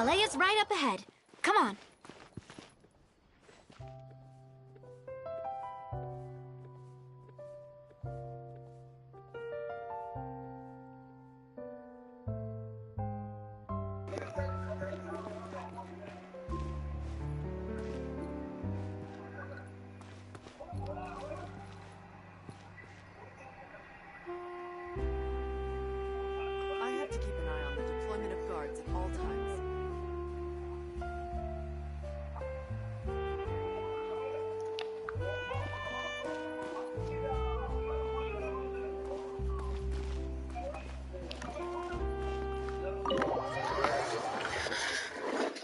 Palais is right up ahead. Come on. I have to keep an eye on the deployment of guards at all times.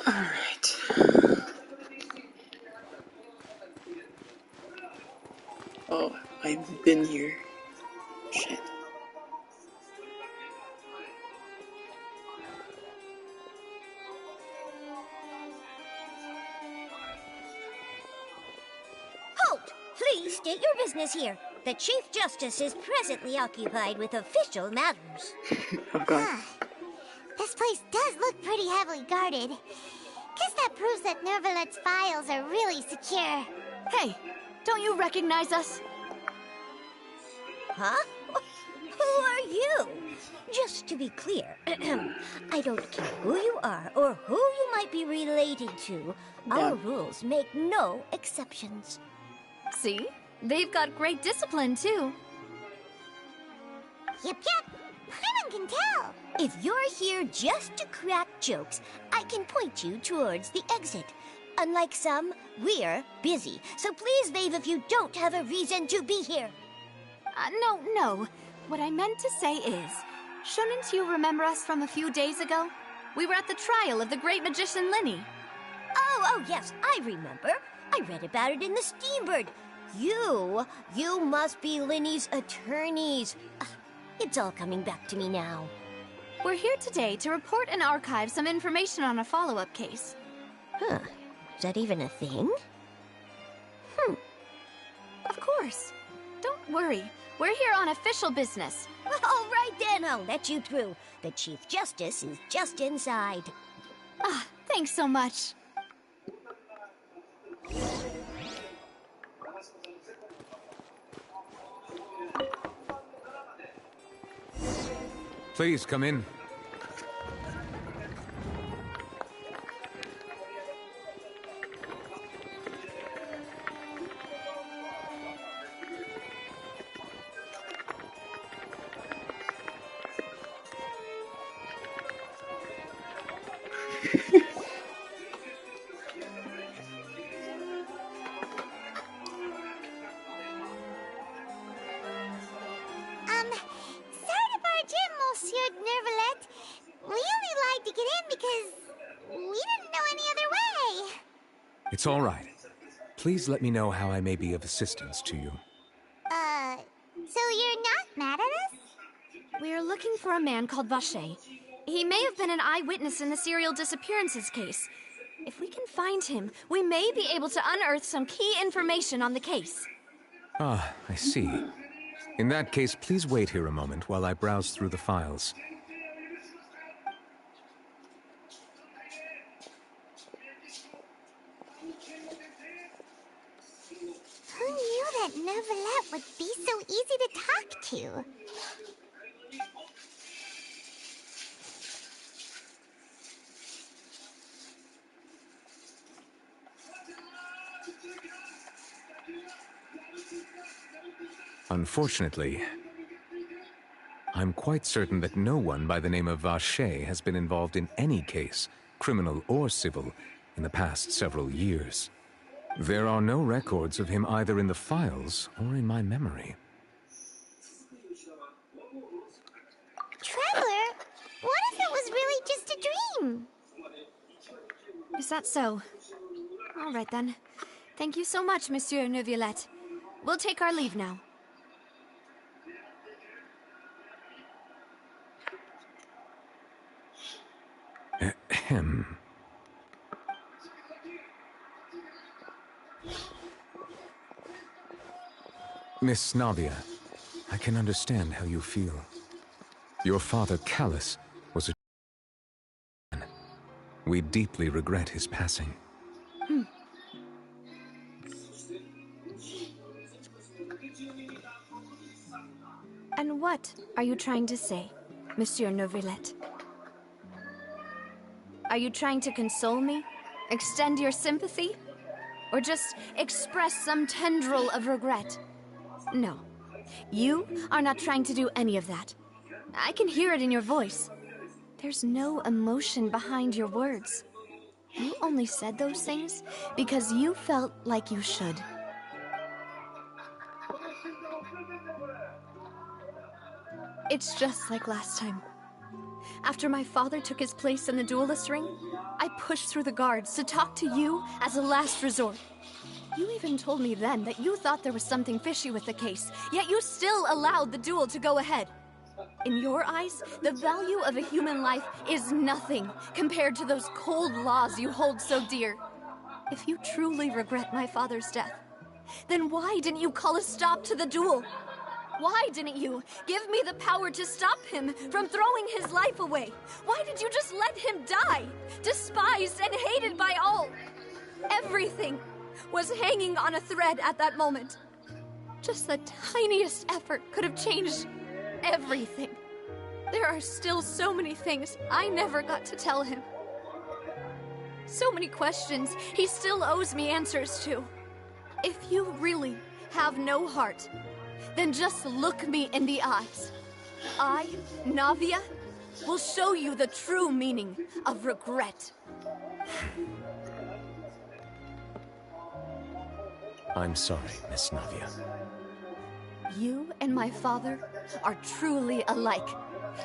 Alright. Oh, I've been here. Shit. Halt! Please state your business here. The Chief Justice is presently occupied with official matters. Oh god. This place does look pretty heavily guarded. Guess that proves that Nervalet's files are really secure. Hey, don't you recognize us? Huh? Who are you? Just to be clear, I don't care who you are or who you might be related to. Our rules make no exceptions. See? They've got great discipline, too. Yep. Paimon can tell. If you're here just to crack jokes, I can point you towards the exit. Unlike some, we're busy, so please leave if you don't have a reason to be here. No. What I meant to say is, shouldn't you remember us from a few days ago? We were at the trial of the great magician Linny. Oh, yes, I remember. I read about it in the Steambird. You must be Linny's attorneys. It's all coming back to me now. We're here today to report and archive some information on a follow-up case. Huh. Is that even a thing? Of course. Don't worry. We're here on official business. All right then, I'll let you through. The Chief Justice is just inside. Thanks so much. Please come in. Sorry to barge in, Monsieur Nervalet. We only lied to get in because we didn't know any other way. It's all right. Please let me know how I may be of assistance to you. So you're not mad at us? We're looking for a man called Vacher. He may have been an eyewitness in the serial disappearances case. If we can find him, we may be able to unearth some key information on the case. Ah, I see. In that case, please wait here a moment while I browse through the files. Who knew that Nervalet would be so easy to talk to? Unfortunately, I'm quite certain that no one by the name of Vacher has been involved in any case, criminal or civil, in the past several years. There are no records of him either in the files or in my memory. Traveler, what if it was really just a dream? Is that so? All right, then. Thank you so much, Monsieur Neuvillette. We'll take our leave now. Ahem. Miss Navia, I can understand how you feel. Your father, Callus, was a man. We deeply regret his passing. And what are you trying to say, Monsieur Neuvillette? Are you trying to console me? Extend your sympathy? Or just express some tendril of regret? No. You are not trying to do any of that. I can hear it in your voice. There's no emotion behind your words. You only said those things because you felt like you should. It's just like last time. After my father took his place in the duelist ring, I pushed through the guards to talk to you as a last resort. You even told me then that you thought there was something fishy with the case, yet you still allowed the duel to go ahead. In your eyes, the value of a human life is nothing compared to those cold laws you hold so dear. If you truly regret my father's death, then why didn't you call a stop to the duel? Why didn't you give me the power to stop him from throwing his life away? Why did you just let him die, despised and hated by all? Everything was hanging on a thread at that moment. Just the tiniest effort could have changed everything. There are still so many things I never got to tell him. So many questions he still owes me answers to. If you really have no heart, then just look me in the eyes. I, Navia, will show you the true meaning of regret. I'm sorry, Miss Navia. You and my father are truly alike.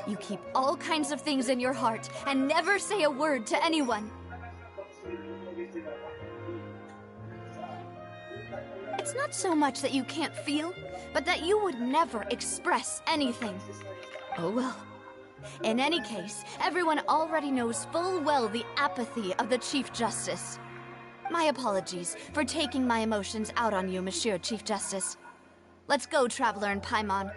You keep all kinds of things in your heart and never say a word to anyone. It's not so much that you can't feel, but that you would never express anything. Oh well. In any case, everyone already knows full well the apathy of the Chief Justice. My apologies for taking my emotions out on you, Monsieur Chief Justice. Let's go, Traveler and Paimon.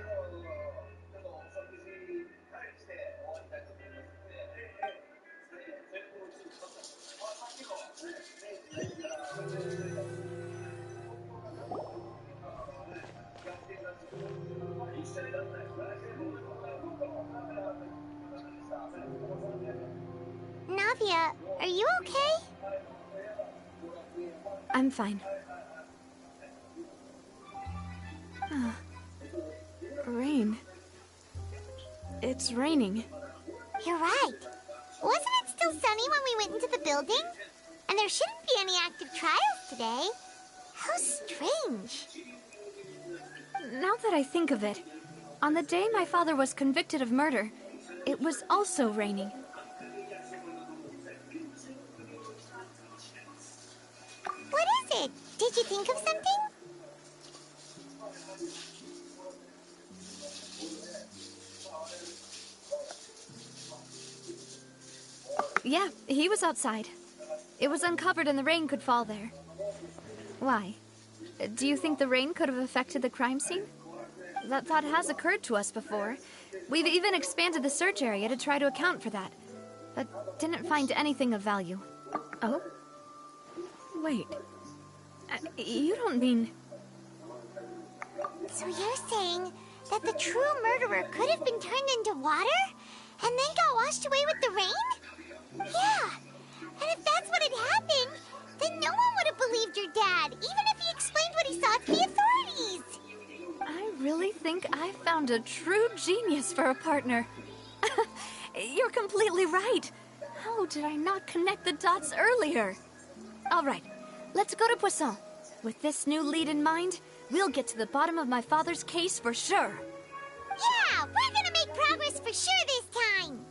Navia, are you okay? I'm fine. Rain. It's raining. You're right. Wasn't it still sunny when we went into the building? And there shouldn't be any active trials today. How strange. Now that I think of it, on the day my father was convicted of murder, it was also raining. What is it? Did you think of something? Yeah, he was outside. It was uncovered and the rain could fall there. Why? Do you think the rain could have affected the crime scene? That thought has occurred to us before. We've even expanded the search area to try to account for that, but didn't find anything of value. Oh? Wait. You don't mean... So you're saying that the true murderer could have been turned into water? And then got washed away with the rain? Yeah. And if that's what had happened, then no one would have believed your dad, even if he explained what he saw to the authorities. I really think I found a true genius for a partner. You're completely right. How did I not connect the dots earlier? All right, let's go to Poisson. With this new lead in mind, we'll get to the bottom of my father's case for sure. Yeah, we're gonna make progress for sure this time.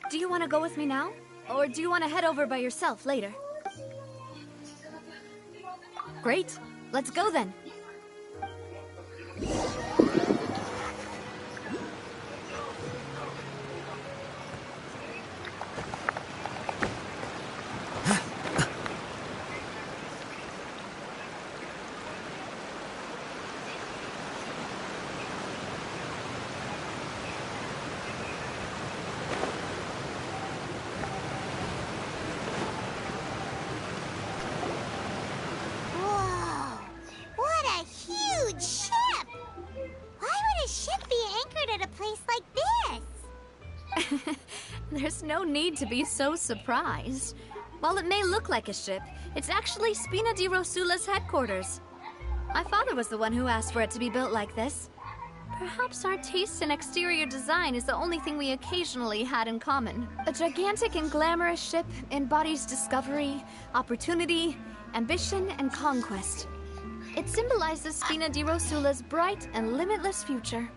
Do you want to go with me now? Or do you want to head over by yourself later? Great. Let's go then. There's no need to be so surprised. While it may look like a ship, it's actually Spina di Rosula's headquarters. My father was the one who asked for it to be built like this. Perhaps our taste in exterior design is the only thing we occasionally had in common. A gigantic and glamorous ship embodies discovery, opportunity, ambition, and conquest. It symbolizes Spina di Rosula's bright and limitless future.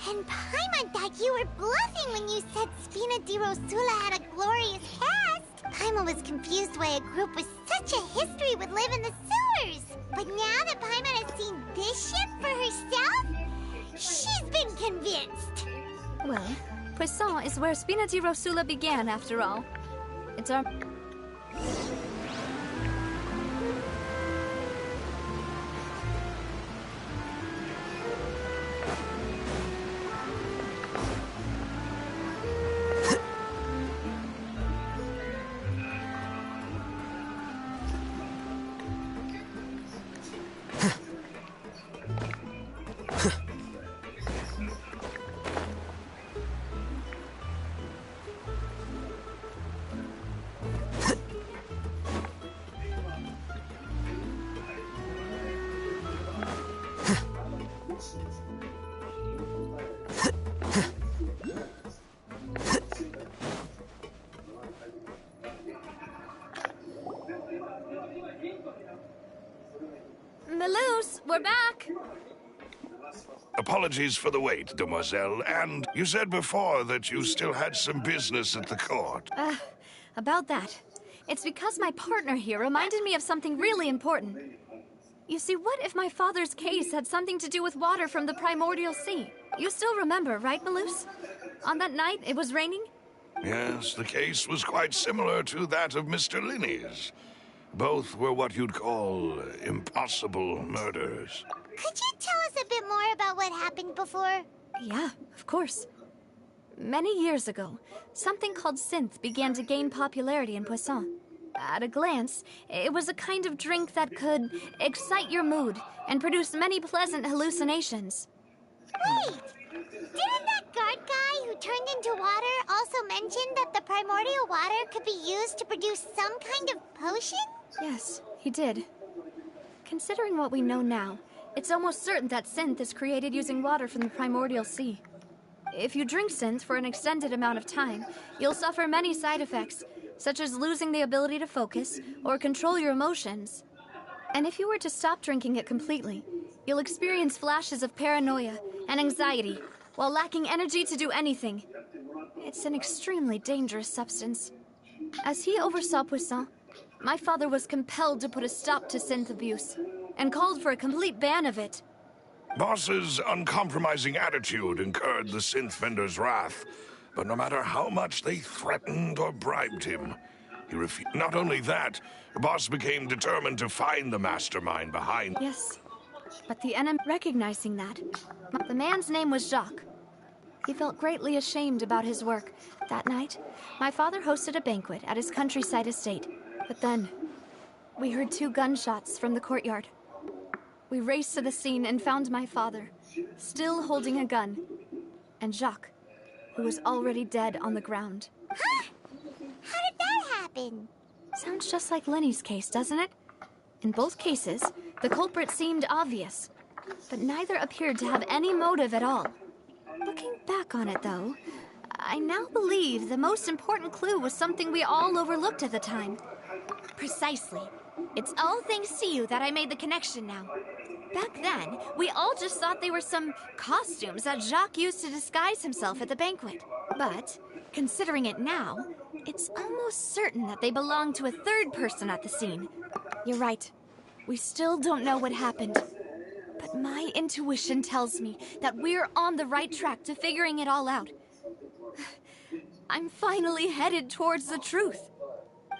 And Paimon thought you were bluffing when you said Spina di Rosula had a glorious past. Paimon was confused why a group with such a history would live in the sewers. But now that Paimon has seen this ship for herself, she's been convinced. Well, Poisson is where Spina di Rosula began, after all. It's our... Melus, we're back! Apologies for the wait, demoiselle, and you said before that you still had some business at the court. About that. It's because my partner here reminded me of something really important. You see, what if my father's case had something to do with water from the primordial sea? You still remember, right, Melus? On that night, it was raining? Yes, the case was quite similar to that of Mr. Linney's. Both were what you'd call impossible murders. Could you tell us a bit more about what happened before? Yeah, of course. Many years ago, something called synth began to gain popularity in Poisson. At a glance, it was a kind of drink that could excite your mood and produce many pleasant hallucinations. Wait! Didn't that guard guy who turned into water also mention that the primordial water could be used to produce some kind of potion? Yes, he did. Considering what we know now, it's almost certain that synth is created using water from the primordial sea. If you drink synth for an extended amount of time, you'll suffer many side effects, such as losing the ability to focus or control your emotions. And if you were to stop drinking it completely, you'll experience flashes of paranoia and anxiety while lacking energy to do anything. It's an extremely dangerous substance. As he oversaw Poisson, my father was compelled to put a stop to synth abuse and called for a complete ban of it. Boss's uncompromising attitude incurred the synth vendor's wrath, but no matter how much they threatened or bribed him, he refused. Not only that, Boss became determined to find the mastermind behind. Yes, but the enemy recognizing that. The man's name was Jacques. He felt greatly ashamed about his work. That night, my father hosted a banquet at his countryside estate. But then, we heard 2 gunshots from the courtyard. We raced to the scene and found my father, still holding a gun, and Jacques, who was already dead on the ground. Huh? How did that happen? Sounds just like Lenny's case, doesn't it? In both cases, the culprit seemed obvious, but neither appeared to have any motive at all. Looking back on it, though, I now believe the most important clue was something we all overlooked at the time. Precisely. It's all thanks to you that I made the connection now. Back then, we all just thought they were some costumes that Jacques used to disguise himself at the banquet. But, considering it now, it's almost certain that they belong to a third person at the scene. You're right. We still don't know what happened. But my intuition tells me that we're on the right track to figuring it all out. I'm finally headed towards the truth.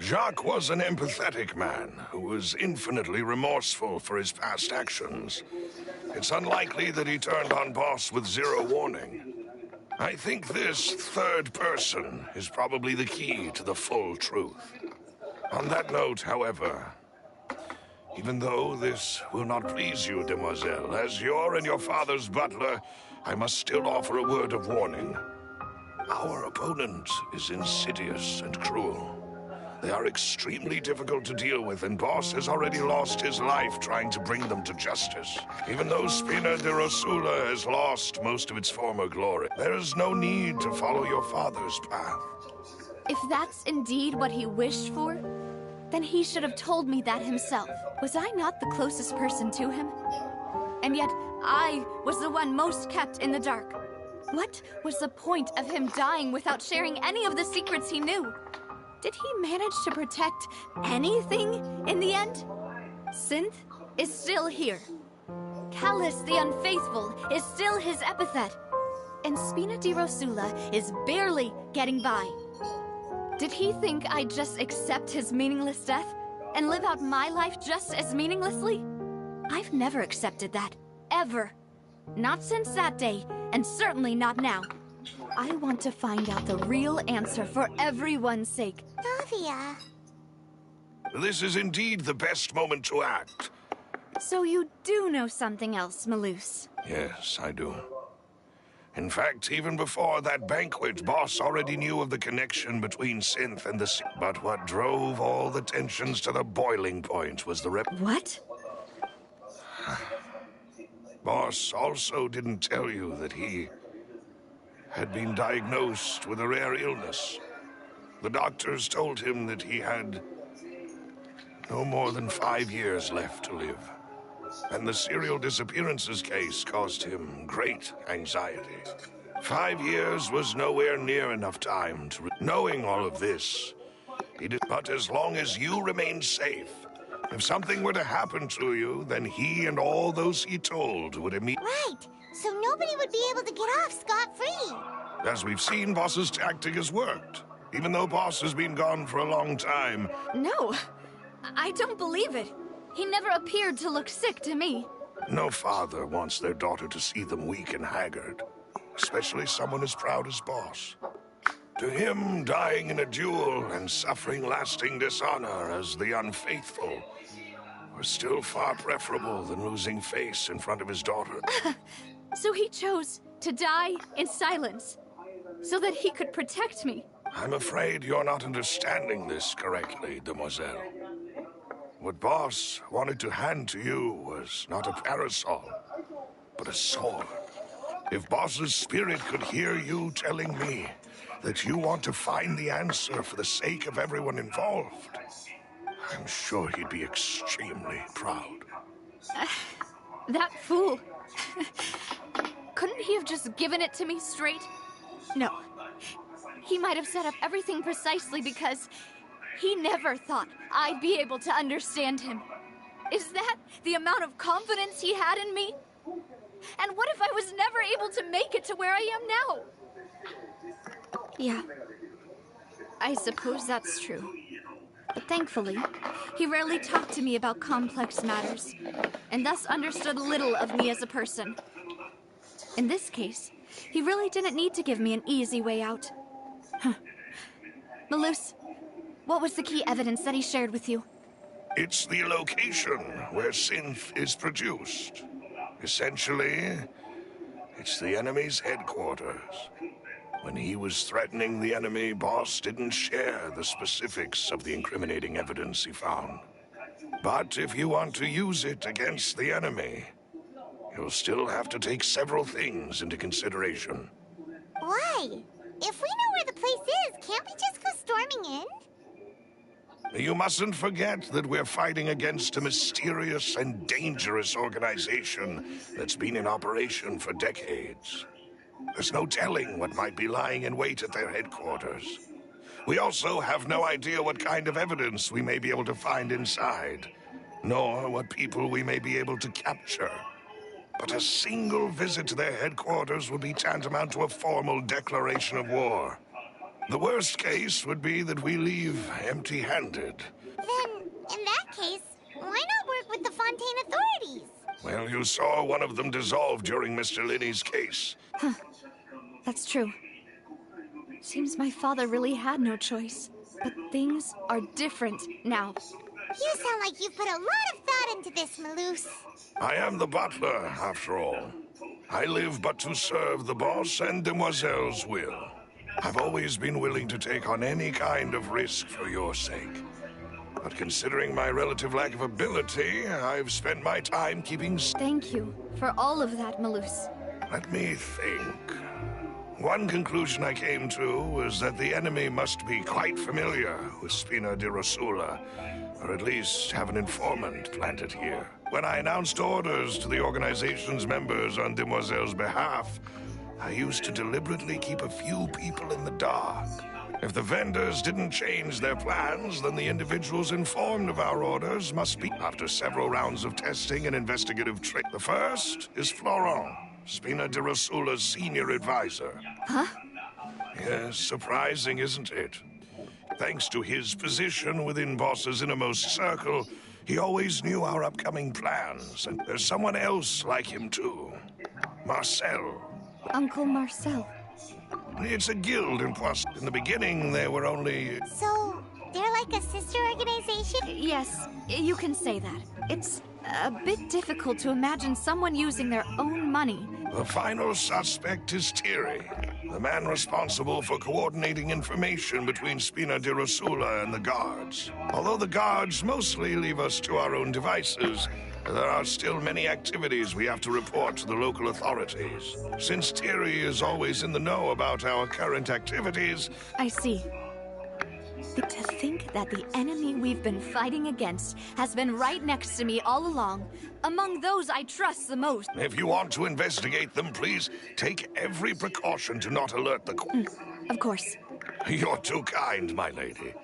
Jacques was an empathetic man who was infinitely remorseful for his past actions. It's unlikely that he turned on Boss with 0 warning. I think this third person is probably the key to the full truth. On that note, however, even though this will not please you, demoiselle, as your and your father's butler, I must still offer a word of warning. Our opponent is insidious and cruel. They are extremely difficult to deal with, and Boss has already lost his life trying to bring them to justice. Even though Spina de Rosula has lost most of its former glory, there is no need to follow your father's path. If that's indeed what he wished for, then he should have told me that himself. Was I not the closest person to him? And yet, I was the one most kept in the dark. What was the point of him dying without sharing any of the secrets he knew? Did he manage to protect anything in the end? Synth is still here. Callus the Unfaithful is still his epithet. And Spina di Rosula is barely getting by. Did he think I'd just accept his meaningless death and live out my life just as meaninglessly? I've never accepted that. Ever. Not since that day, and certainly not now. I want to find out the real answer for everyone's sake. Navia. This is indeed the best moment to act. So you do know something else, Malus? Yes, I do. In fact, even before that banquet, Boss already knew of the connection between Synth and the sea. But what drove all the tensions to the boiling point was the What? Boss also didn't tell you that he had been diagnosed with a rare illness. The doctors told him that he had no more than 5 years left to live. And the serial disappearances case caused him great anxiety. 5 years was nowhere near enough time to... Knowing all of this, he did... But as long as you remained safe, if something were to happen to you, then he and all those he told would immediately... Right. So nobody would be able to get off scot-free. As we've seen, Boss's tactic has worked. Even though Boss has been gone for a long time. No, I don't believe it. He never appeared to look sick to me. No father wants their daughter to see them weak and haggard. Especially someone as proud as Boss. To him, dying in a duel and suffering lasting dishonor as the unfaithful were still far preferable than losing face in front of his daughter. So he chose to die in silence, so that he could protect me. I'm afraid you're not understanding this correctly, demoiselle. What Boss wanted to hand to you was not a parasol, but a sword. If Boss's spirit could hear you telling me that you want to find the answer for the sake of everyone involved, I'm sure he'd be extremely proud. That fool. Couldn't he have just given it to me straight? No. He might have set up everything precisely because he never thought I'd be able to understand him. Is that the amount of confidence he had in me? And what if I was never able to make it to where I am now? Yeah. I suppose that's true. But thankfully, he rarely talked to me about complex matters, and thus understood little of me as a person. In this case, he really didn't need to give me an easy way out. Malus, what was the key evidence that he shared with you? It's the location where synth is produced. Essentially, it's the enemy's headquarters. When he was threatening the enemy, Boss didn't share the specifics of the incriminating evidence he found. But if you want to use it against the enemy, you'll still have to take several things into consideration. Why? If we know where the place is, can't we just go storming in? You mustn't forget that we're fighting against a mysterious and dangerous organization that's been in operation for decades. There's no telling what might be lying in wait at their headquarters. We also have no idea what kind of evidence we may be able to find inside, nor what people we may be able to capture. But a single visit to their headquarters would be tantamount to a formal declaration of war. The worst case would be that we leave empty-handed. Then, in that case, why not work with the Fontaine authorities? Well, you saw one of them dissolve during Mr. Linney's case. That's true. Seems my father really had no choice. But things are different now. You sound like you've put a lot of thought into this, Malus. I am the butler, after all. I live but to serve the boss and demoiselle's will. I've always been willing to take on any kind of risk for your sake. But considering my relative lack of ability, I've spent my time keeping... Thank you for all of that, Malus. Let me think. One conclusion I came to was that the enemy must be quite familiar with Spina di Rosula, or at least have an informant planted here. When I announced orders to the organization's members on Demoiselle's behalf, I used to deliberately keep a few people in the dark. If the vendors didn't change their plans, then the individuals informed of our orders must be... After several rounds of testing and investigative trick, the first is Florent, Spina di Rosula's senior advisor. Huh? Yes, surprising, isn't it? Thanks to his position within Boss's innermost circle, he always knew our upcoming plans. And there's someone else like him, too. Marcel. Uncle Marcel. It's a guild in Poissy. In the beginning, there were only... So, they're like a sister organization? Yes, you can say that. It's a bit difficult to imagine someone using their own money. The final suspect is Thierry, the man responsible for coordinating information between Spina di Rosula and the guards. Although the guards mostly leave us to our own devices, there are still many activities we have to report to the local authorities. Since Thierry is always in the know about our current activities... I see. To think that the enemy we've been fighting against has been right next to me all along, among those I trust the most. If you want to investigate them, please take every precaution to not alert the... Of course. You're too kind, my lady.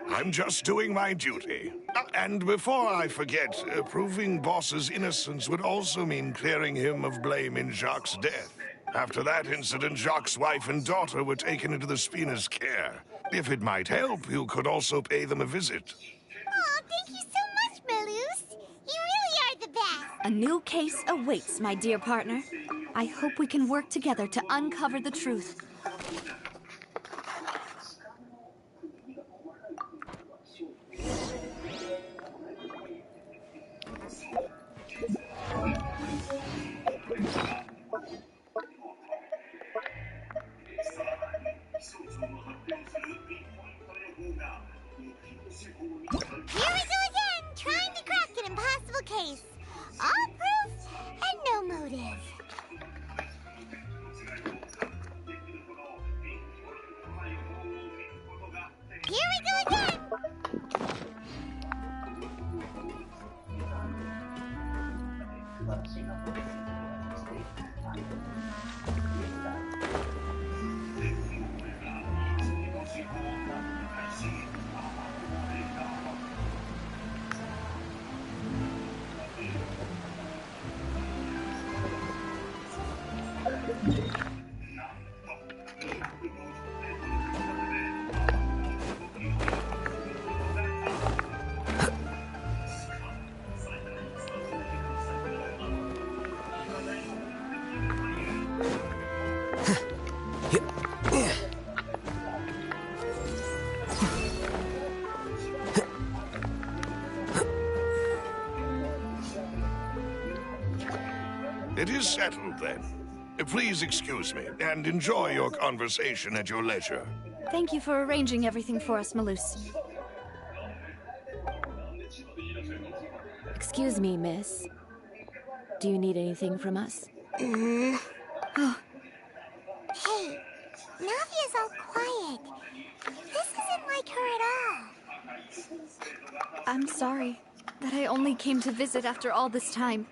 I'm just doing my duty. And before I forget, proving Boss's innocence would also mean clearing him of blame in Jacques' death. After that incident, Jacques' wife and daughter were taken into the Spina's care. If it might help, you could also pay them a visit. Oh, thank you so much, Malus. You really are the best. A new case awaits, my dear partner. I hope we can work together to uncover the truth. Here we go again, trying to crack an impossible case. All proof and no motive. Here we go again. It is settled, then. Please excuse me, and enjoy your conversation at your leisure. Thank you for arranging everything for us, Malus. Excuse me, miss. Do you need anything from us? Hey, Navia's all quiet. This isn't like her at all. I'm sorry that I only came to visit after all this time.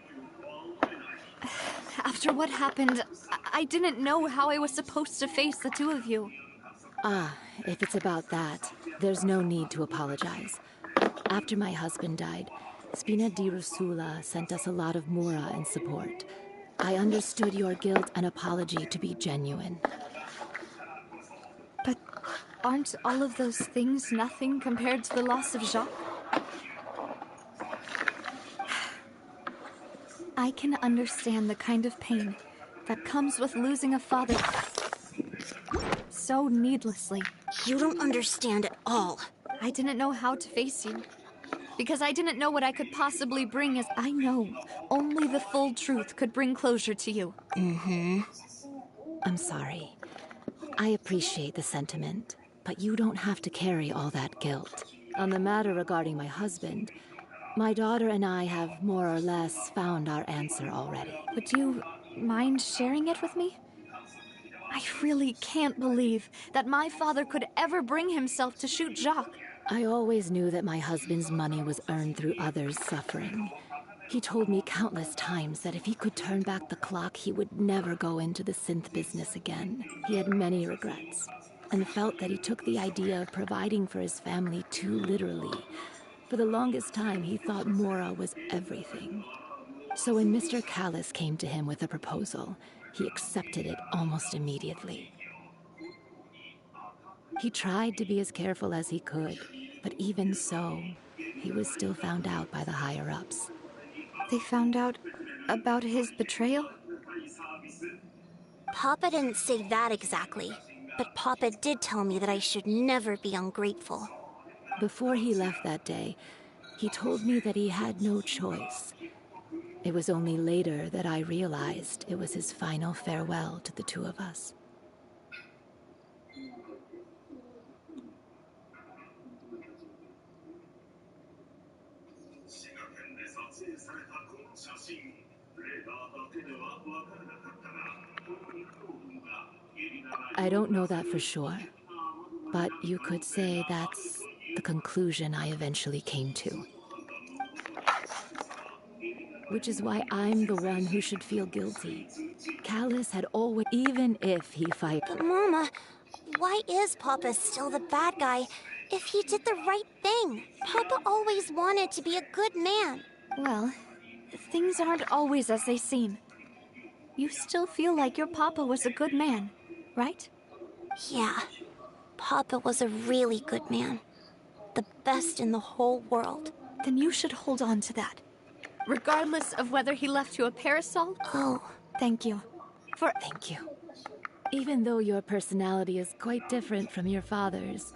After what happened, I didn't know how I was supposed to face the two of you. Ah, if it's about that, there's no need to apologize. After my husband died, Spina di Rosula sent us a lot of mura and support. I understood your guilt and apology to be genuine. But aren't all of those things nothing compared to the loss of Jacques? I can understand the kind of pain that comes with losing a father so needlessly. You don't understand at all. I didn't know how to face you, because I didn't know what I could possibly bring, as I know only the full truth could bring closure to you. I'm sorry. I appreciate the sentiment, but you don't have to carry all that guilt. On the matter regarding my husband, my daughter and I have more or less found our answer already. Would you mind sharing it with me? I really can't believe that my father could ever bring himself to shoot Jacques. I always knew that my husband's money was earned through others' suffering. He told me countless times that if he could turn back the clock, he would never go into the synth business again. He had many regrets, and felt that he took the idea of providing for his family too literally. For the longest time, he thought Mora was everything. So when Mr. Callis came to him with a proposal, he accepted it almost immediately. He tried to be as careful as he could, but even so, he was still found out by the higher-ups. They found out about his betrayal? Papa didn't say that exactly, but Papa did tell me that I should never be ungrateful. Before he left that day, he told me that he had no choice. It was only later that I realized it was his final farewell to the two of us. I don't know that for sure, but you could say that's the conclusion I eventually came to. Which is why I'm the one who should feel guilty. Callis had always, even if he fired. But Mama, why is Papa still the bad guy if he did the right thing? Papa always wanted to be a good man. Well, things aren't always as they seem. You still feel like your papa was a good man, right? Yeah, Papa was a really good man. The best in the whole world. Then you should hold on to that. Regardless of whether he left you a parasol? Oh. Thank you. Thank you. Even though your personality is quite different from your father's,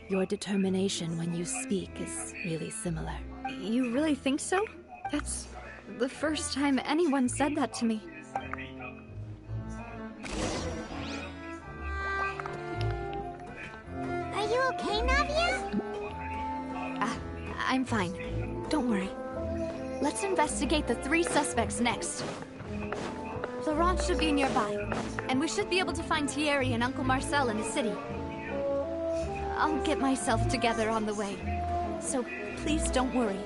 your determination when you speak is really similar. You really think so? That's the first time anyone said that to me. Are you okay, Navia? I'm fine. Don't worry. Let's investigate the 3 suspects next. Florent should be nearby, and we should be able to find Thierry and Uncle Marcel in the city. I'll get myself together on the way, so please don't worry.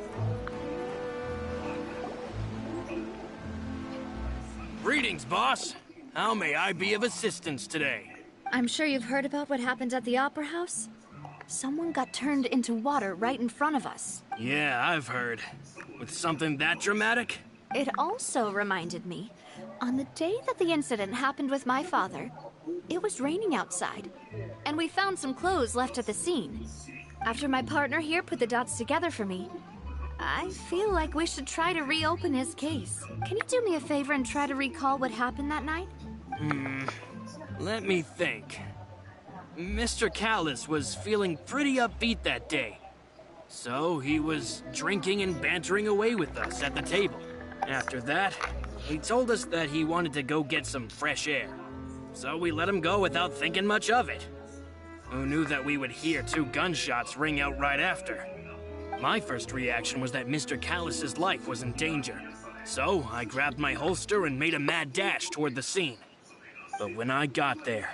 Greetings, boss. How may I be of assistance today? I'm sure you've heard about what happened at the Opera House. Someone got turned into water right in front of us. Yeah, I've heard. With something that dramatic? It also reminded me, on the day that the incident happened with my father, it was raining outside, and we found some clothes left at the scene. After my partner here put the dots together for me, I feel like we should try to reopen his case. Can you do me a favor and try to recall what happened that night? Let me think. Mr. Callis was feeling pretty upbeat that day. So he was drinking and bantering away with us at the table. After that, he told us that he wanted to go get some fresh air. So we let him go without thinking much of it. Who knew that we would hear 2 gunshots ring out right after? My first reaction was that Mr. Callis's life was in danger. So I grabbed my holster and made a mad dash toward the scene. But when I got there,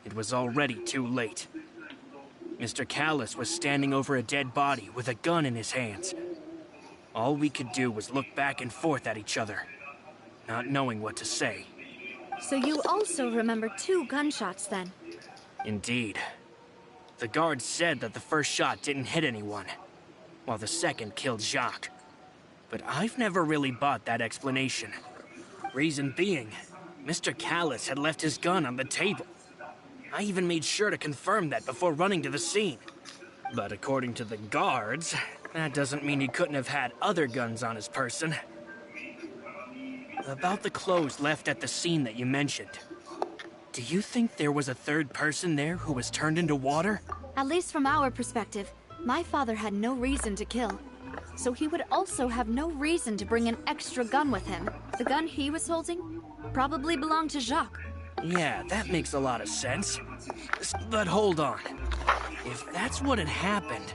it was already too late. Mr. Callis was standing over a dead body with a gun in his hands. All we could do was look back and forth at each other, not knowing what to say. So you also remember 2 gunshots then? Indeed. The guard said that the first shot didn't hit anyone, while the second killed Jacques. But I've never really bought that explanation. Reason being, Mr. Callis had left his gun on the table. I even made sure to confirm that before running to the scene. But according to the guards, that doesn't mean he couldn't have had other guns on his person. About the clothes left at the scene that you mentioned, do you think there was a third person there who was turned into water? At least from our perspective, my father had no reason to kill. So he would also have no reason to bring an extra gun with him. The gun he was holding probably belonged to Jacques. Yeah, that makes a lot of sense. But hold on. If that's what had happened,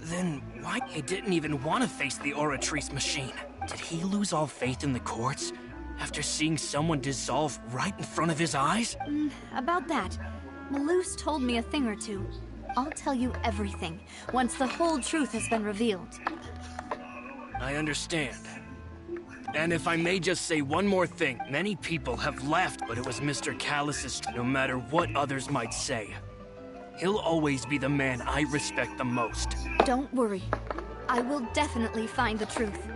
then why he didn't even want to face the Oratrice machine? Did he lose all faith in the courts after seeing someone dissolve right in front of his eyes? About that, Malus told me a thing or two. I'll tell you everything once the whole truth has been revealed. I understand. And if I may just say one more thing, many people have left, but it was Mr. Callus's, no matter what others might say. He'll always be the man I respect the most. Don't worry. I will definitely find the truth.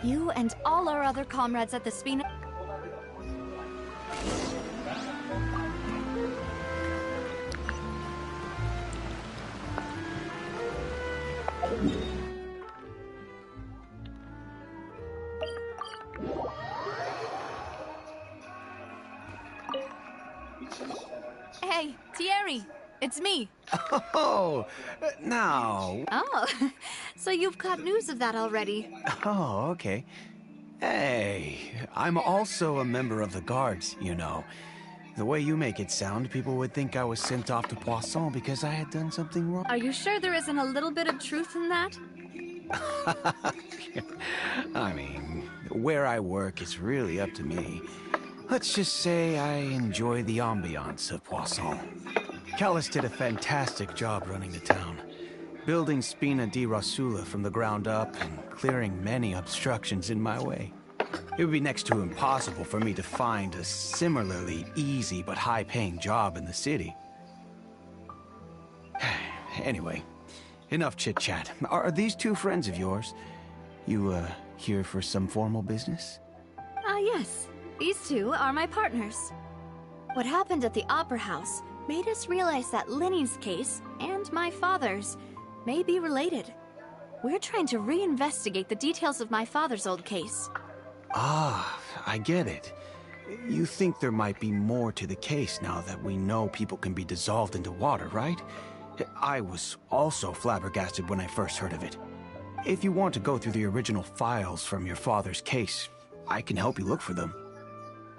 You and all our other comrades at the Spina... Hey, Thierry, it's me. Oh, now. Oh, so you've got news of that already. Oh, okay. Hey, I'm also a member of the guards, you know. The way you make it sound, people would think I was sent off to Poisson because I had done something wrong. Are you sure there isn't a little bit of truth in that? I mean, where I work is really up to me. Let's just say I enjoy the ambiance of Poisson. Callus did a fantastic job running the town, building Spina di Rasula from the ground up and clearing many obstructions in my way. It would be next to impossible for me to find a similarly easy but high-paying job in the city. Anyway, enough chit-chat. Are these two friends of yours? You, here for some formal business? Yes. These two are my partners. What happened at the Opera House made us realize that Linny's case and my father's may be related. We're trying to reinvestigate the details of my father's old case. Ah, I get it. You think there might be more to the case now that we know people can be dissolved into water, right? I was also flabbergasted when I first heard of it. If you want to go through the original files from your father's case, I can help you look for them.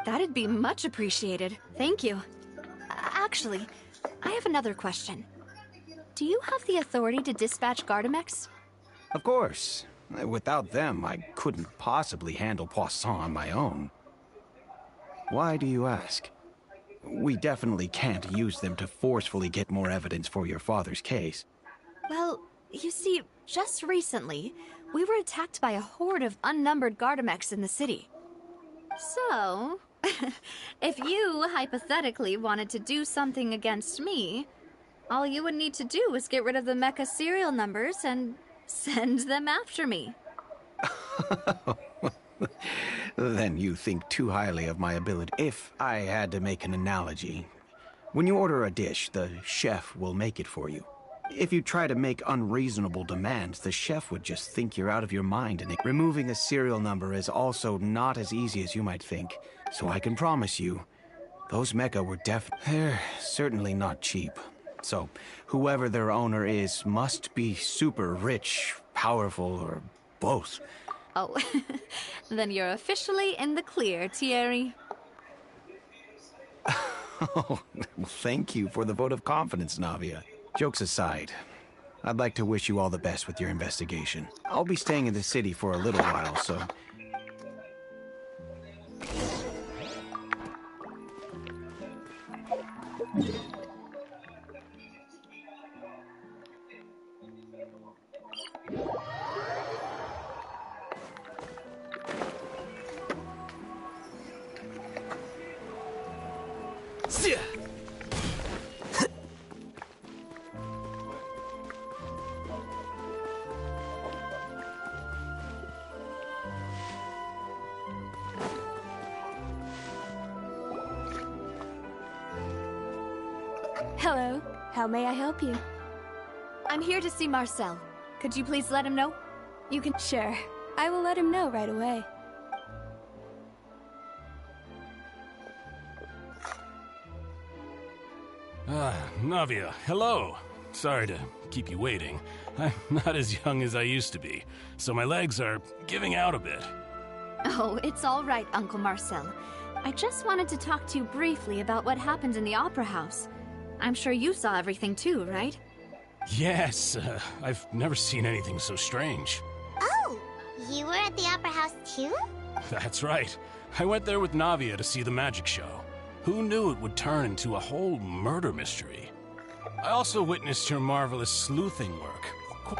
That'd be much appreciated. Thank you. Actually, I have another question. Do you have the authority to dispatch Gardamex? Of course. Without them, I couldn't possibly handle Poisson on my own. Why do you ask? We definitely can't use them to forcefully get more evidence for your father's case. Well, you see, just recently, we were attacked by a horde of unnumbered Gardamex in the city. So, if you hypothetically wanted to do something against me, all you would need to do is get rid of the mecha serial numbers and send them after me. Then you think too highly of my ability. If I had to make an analogy, when you order a dish, the chef will make it for you. If you try to make unreasonable demands, the chef would just think you're out of your mind, and removing a serial number is also not as easy as you might think. So I can promise you, those mecha were they're certainly not cheap. So whoever their owner is must be super rich, powerful, or both. Oh, then you're officially in the clear, Thierry. Oh, well, thank you for the vote of confidence, Navia. Jokes aside, I'd like to wish you all the best with your investigation. I'll be staying in the city for a little while, so... Hello. How may I help you? I'm here to see Marcel. Could you please let him know? You can... Sure. I will let him know right away. Navia, hello. Sorry to keep you waiting. I'm not as young as I used to be, so my legs are giving out a bit. Oh, it's all right, Uncle Marcel. I just wanted to talk to you briefly about what happened in the Opera House. I'm sure you saw everything too, right? Yes, I've never seen anything so strange. Oh, you were at the Opera House too? That's right. I went there with Navia to see the magic show. Who knew it would turn into a whole murder mystery? I also witnessed your marvelous sleuthing work.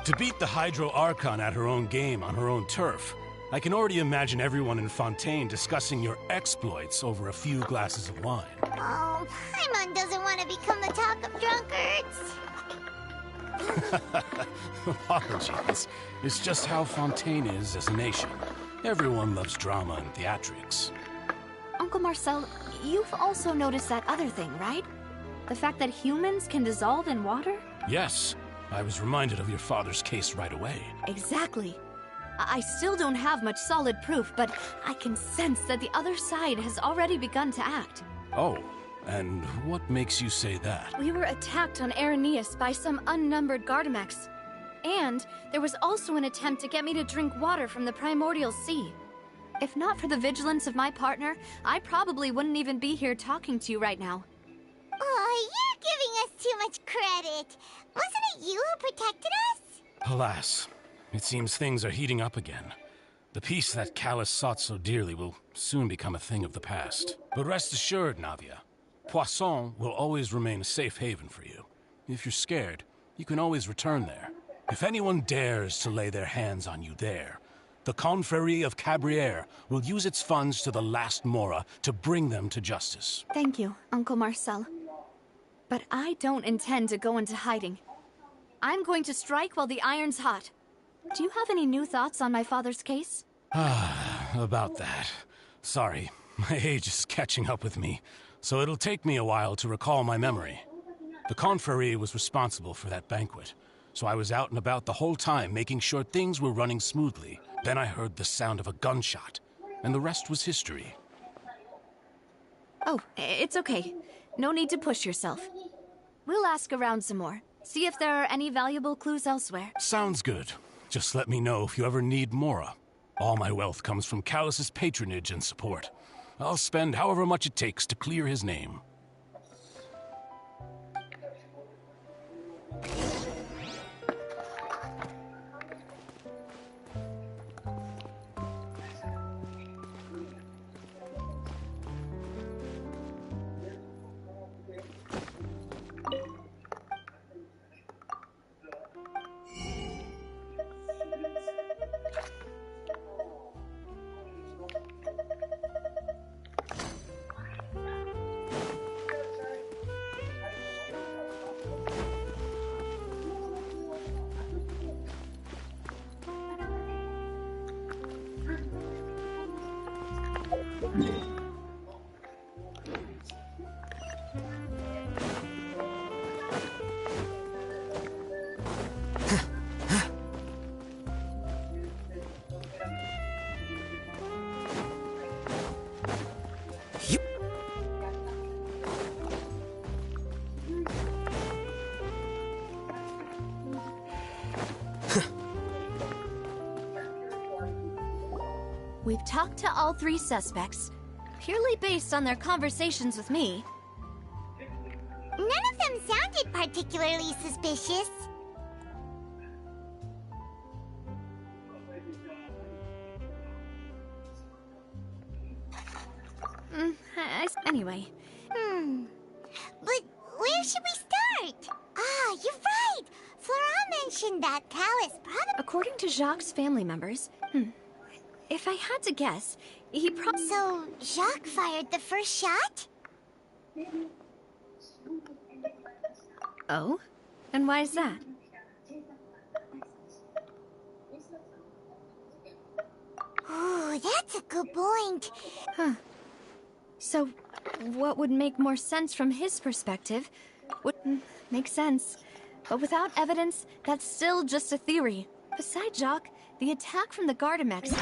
To beat the Hydro Archon at her own game on her own turf, I can already imagine everyone in Fontaine discussing your exploits over a few glasses of wine. Oh, Paimon doesn't want to become the talk of drunkards. Apologies. It's just how Fontaine is as a nation. Everyone loves drama and theatrics. Uncle Marcel, you've also noticed that other thing, right? The fact that humans can dissolve in water? Yes, I was reminded of your father's case right away. Exactly. I still don't have much solid proof, but I can sense that the other side has already begun to act. Oh, and what makes you say that? We were attacked on Araneus by some unnumbered Gardamex. And there was also an attempt to get me to drink water from the primordial sea. If not for the vigilance of my partner, I probably wouldn't even be here talking to you right now. Oh, you're giving us too much credit. Wasn't it you who protected us? Alas, it seems things are heating up again. The peace that Callus sought so dearly will soon become a thing of the past. But rest assured, Navia, Poisson will always remain a safe haven for you. If you're scared, you can always return there. If anyone dares to lay their hands on you there, the Confrérie of Cabrières will use its funds to the last Mora to bring them to justice. Thank you, Uncle Marcel. But I don't intend to go into hiding. I'm going to strike while the iron's hot. Do you have any new thoughts on my father's case? About that. Sorry, my age is catching up with me, so it'll take me a while to recall my memory. The Confrérie was responsible for that banquet, so I was out and about the whole time making sure things were running smoothly. Then I heard the sound of a gunshot, and the rest was history. Oh, it's okay. No need to push yourself. We'll ask around some more. See if there are any valuable clues elsewhere. Sounds good. Just let me know if you ever need Mora. All my wealth comes from Callus's patronage and support. I'll spend however much it takes to clear his name. We've talked to all three suspects, purely based on their conversations with me. None of them sounded particularly suspicious. Anyway. But where should we start? Ah, you're right! Flora mentioned that Callus probably... According to Jacques' family members, if I had to guess, he probably... So, Jacques fired the first shot? Oh? And why is that? Ooh, that's a good point. Huh. So, what would make more sense from his perspective would make sense. But without evidence, that's still just a theory. Besides Jacques, the attack from the Gardamex...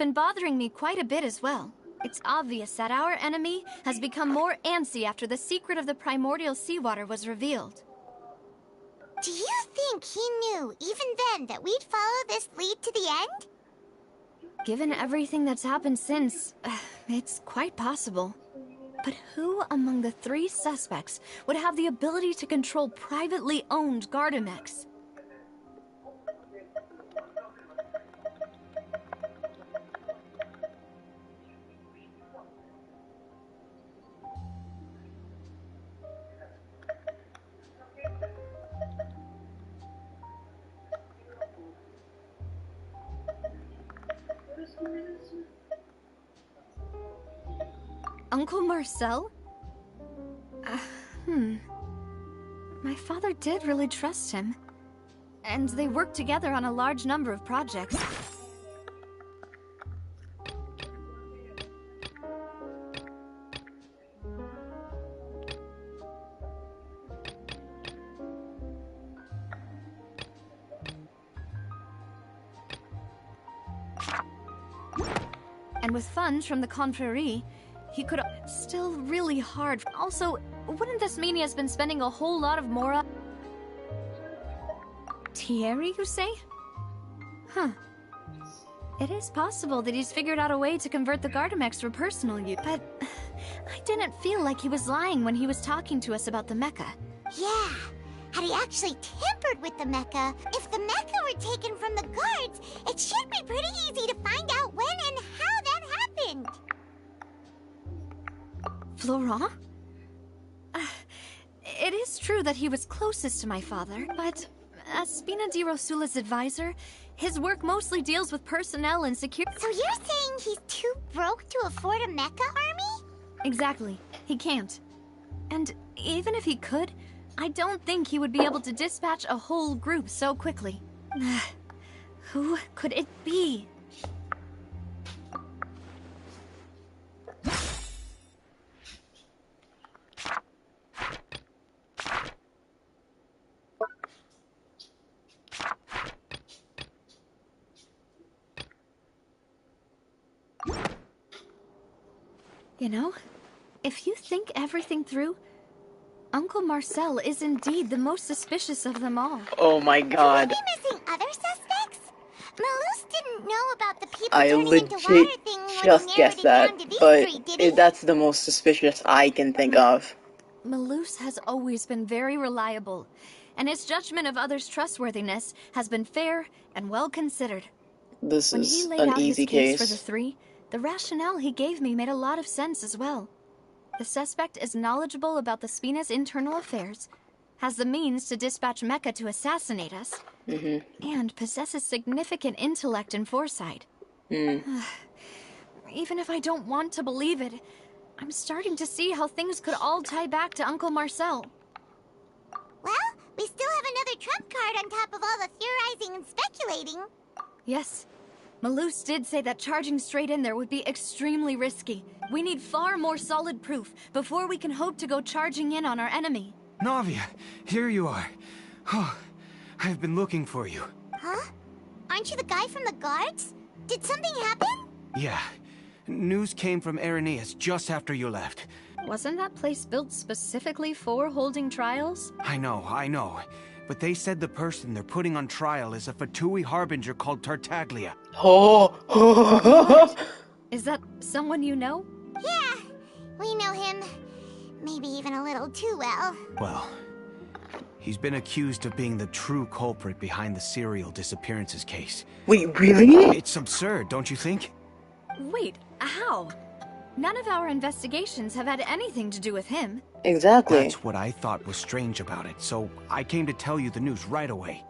been bothering me quite a bit as well. It's obvious that our enemy has become more antsy after the secret of the primordial seawater was revealed. Do you think he knew, even then, that we'd follow this lead to the end? Given everything that's happened since, it's quite possible. But who among the 3 suspects would have the ability to control privately owned Gardamex? Uncle Marcel? My father did really trust him. And they worked together on a large number of projects. And with funds from the Confrérie, he could... Still really hard. Also, wouldn't this mean he has been spending a whole lot of Mora... Thierry, you say? Huh. It is possible that he's figured out a way to convert the Gardamex for personal use, but... I didn't feel like he was lying when he was talking to us about the mecha. Yeah. Had he actually tampered with the mecha? If the mecha were taken from the guards, it should be pretty easy to find out when and how that happened. Florent? It is true that he was closest to my father, but as Spina di Rosula's advisor, his work mostly deals with personnel and security. So you're saying he's too broke to afford a mecha army? Exactly. He can't. And even if he could, I don't think he would be able to dispatch a whole group so quickly. Who could it be? You know, if you think everything through, Uncle Marcel is indeed the most suspicious of them all. Oh my god. Could we be missing other suspects? Malus didn't know about the people I turning into water legit thing when he just narrowed guessed it that, down to these but 3, did he? that's the most suspicious I can think of. Malus has always been very reliable, and his judgment of others' trustworthiness has been fair and well considered. This When is he laid an out his easy case for case. the 3, the rationale he gave me made a lot of sense as well. The suspect is knowledgeable about the Spina's internal affairs, has the means to dispatch Mecha to assassinate us, and possesses significant intellect and foresight. Even if I don't want to believe it, I'm starting to see how things could all tie back to Uncle Marcel. Well, we still have another trump card on top of all the theorizing and speculating. Yes. Malus did say that charging straight in there would be extremely risky. We need far more solid proof before we can hope to go charging in on our enemy. Navia, here you are. Oh, I've been looking for you. Huh? Aren't you the guy from the guards? Did something happen? Yeah. News came from Irenaeus just after you left. Wasn't that place built specifically for holding trials? I know. But they said the person they're putting on trial is a Fatui harbinger called Tartaglia. Oh! Is that someone you know? Yeah, we know him. Maybe even a little too well. Well, he's been accused of being the true culprit behind the serial disappearances case. Wait, really? It's absurd, don't you think? Wait, how? None of our investigations have had anything to do with him. Exactly. That's what I thought was strange about it, so I came to tell you the news right away.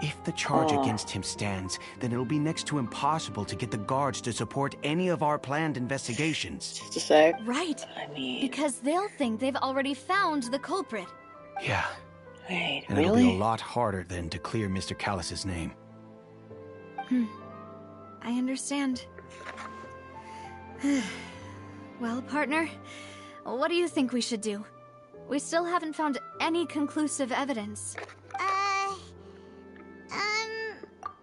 If the charge against him stands, then it'll be next to impossible to get the guards to support any of our planned investigations. Just a sec. Right. I mean... Because they'll think they've already found the culprit. Yeah. Wait, And really? it'll be a lot harder then to clear Mr. Callus's name. I understand. Well, partner, what do you think we should do? We still haven't found any conclusive evidence.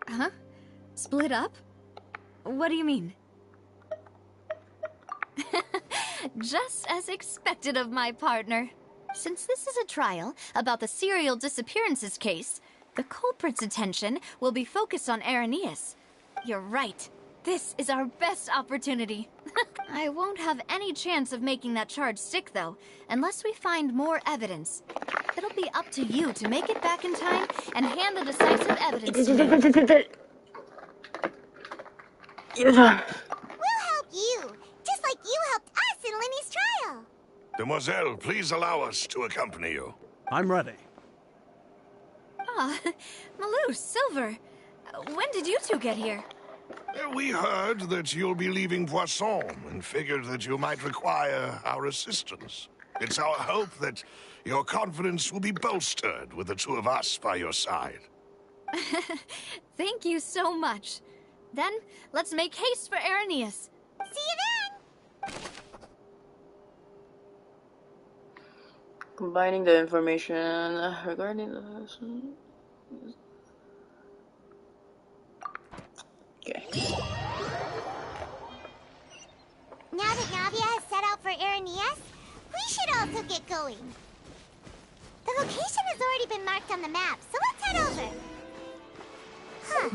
Huh? Split up? What do you mean? Just as expected of my partner. Since this is a trial about the serial disappearances case, the culprit's attention will be focused on Irenaeus. You're right. This is our best opportunity. I won't have any chance of making that charge stick, though, unless we find more evidence. It'll be up to you to make it back in time and hand the decisive evidence to me. We'll help you, just like you helped us in Lenny's trial. Demoiselle, please allow us to accompany you. I'm ready. Ah, Malou, Silver. When did you two get here? We heard that you'll be leaving Poisson and figured that you might require our assistance. It's our hope that your confidence will be bolstered with the two of us by your side. Thank you so much. Then, let's make haste for Irenaeus. See you then! Combining the information regarding the person. Okay. Now that Navia has set out for Irenaeus, we should also get going. The location has already been marked on the map, so let's head over. Huh.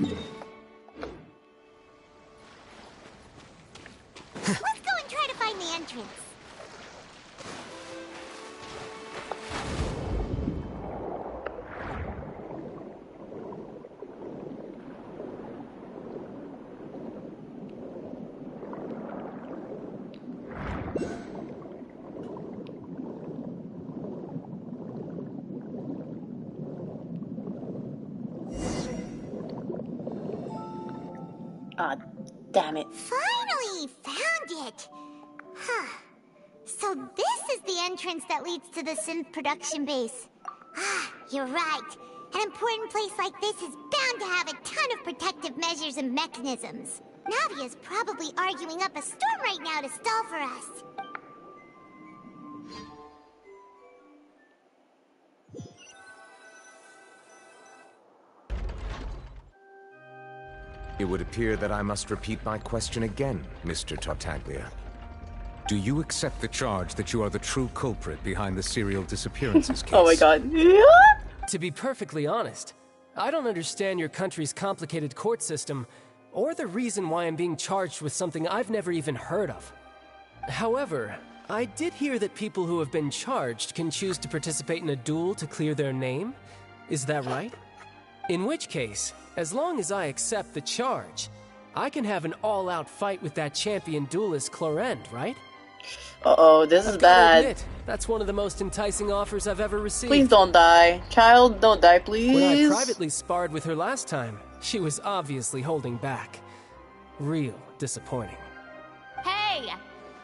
Let's go and try to find the entrance. Ah, damn it. Finally found it! Huh. So this is the entrance that leads to the synth production base. Ah, you're right. An important place like this is bound to have a ton of protective measures and mechanisms. Navia's probably arguing up a storm right now to stall for us. It would appear that I must repeat my question again, Mr. Tartaglia. Do you accept the charge that you are the true culprit behind the serial disappearances case? Oh my god. To be perfectly honest, I don't understand your country's complicated court system, or the reason why I'm being charged with something I've never even heard of. However, I did hear that people who have been charged can choose to participate in a duel to clear their name. Is that right? In which case, as long as I accept the charge, I can have an all-out fight with that champion duelist Clorend, right? Uh-oh, this is I've gotta bad. admit, that's one of the most enticing offers I've ever received. Please don't die. Child, don't die, please. When I privately sparred with her last time, she was obviously holding back. Real disappointing. Hey!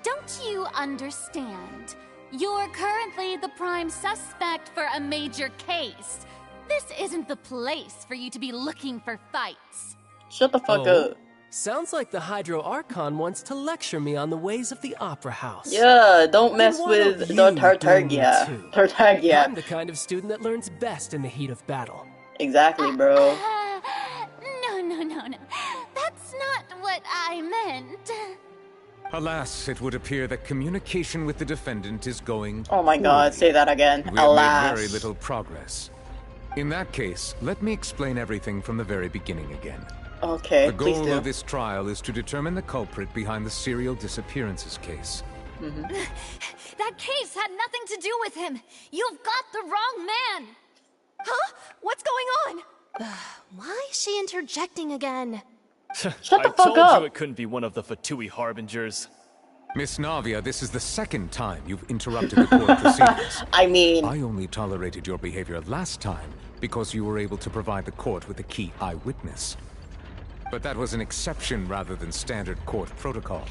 Don't you understand? You're currently the prime suspect for a major case. This isn't the place for you to be looking for fights. Shut the fuck up. Sounds like the Hydro Archon wants to lecture me on the ways of the Opera House. Yeah, don't mess with the Tartaglia. Tartaglia. I'm the kind of student that learns best in the heat of battle. Exactly, bro. No. That's not what I meant. Alas, it would appear that communication with the defendant is going Oh my god, say that again. We have Alas. made very little progress. In that case, let me explain everything from the very beginning again. Okay, the please goal do. of this trial is to determine the culprit behind the serial disappearances case. That case had nothing to do with him. You've got the wrong man. Huh? What's going on? Why is she interjecting again? Shut the I fuck told up. you it couldn't be one of the Fatui Harbingers. Miss Navia, this is the second time you've interrupted the court proceedings. I mean... I only tolerated your behavior last time because you were able to provide the court with a key eyewitness. But that was an exception rather than standard court protocol.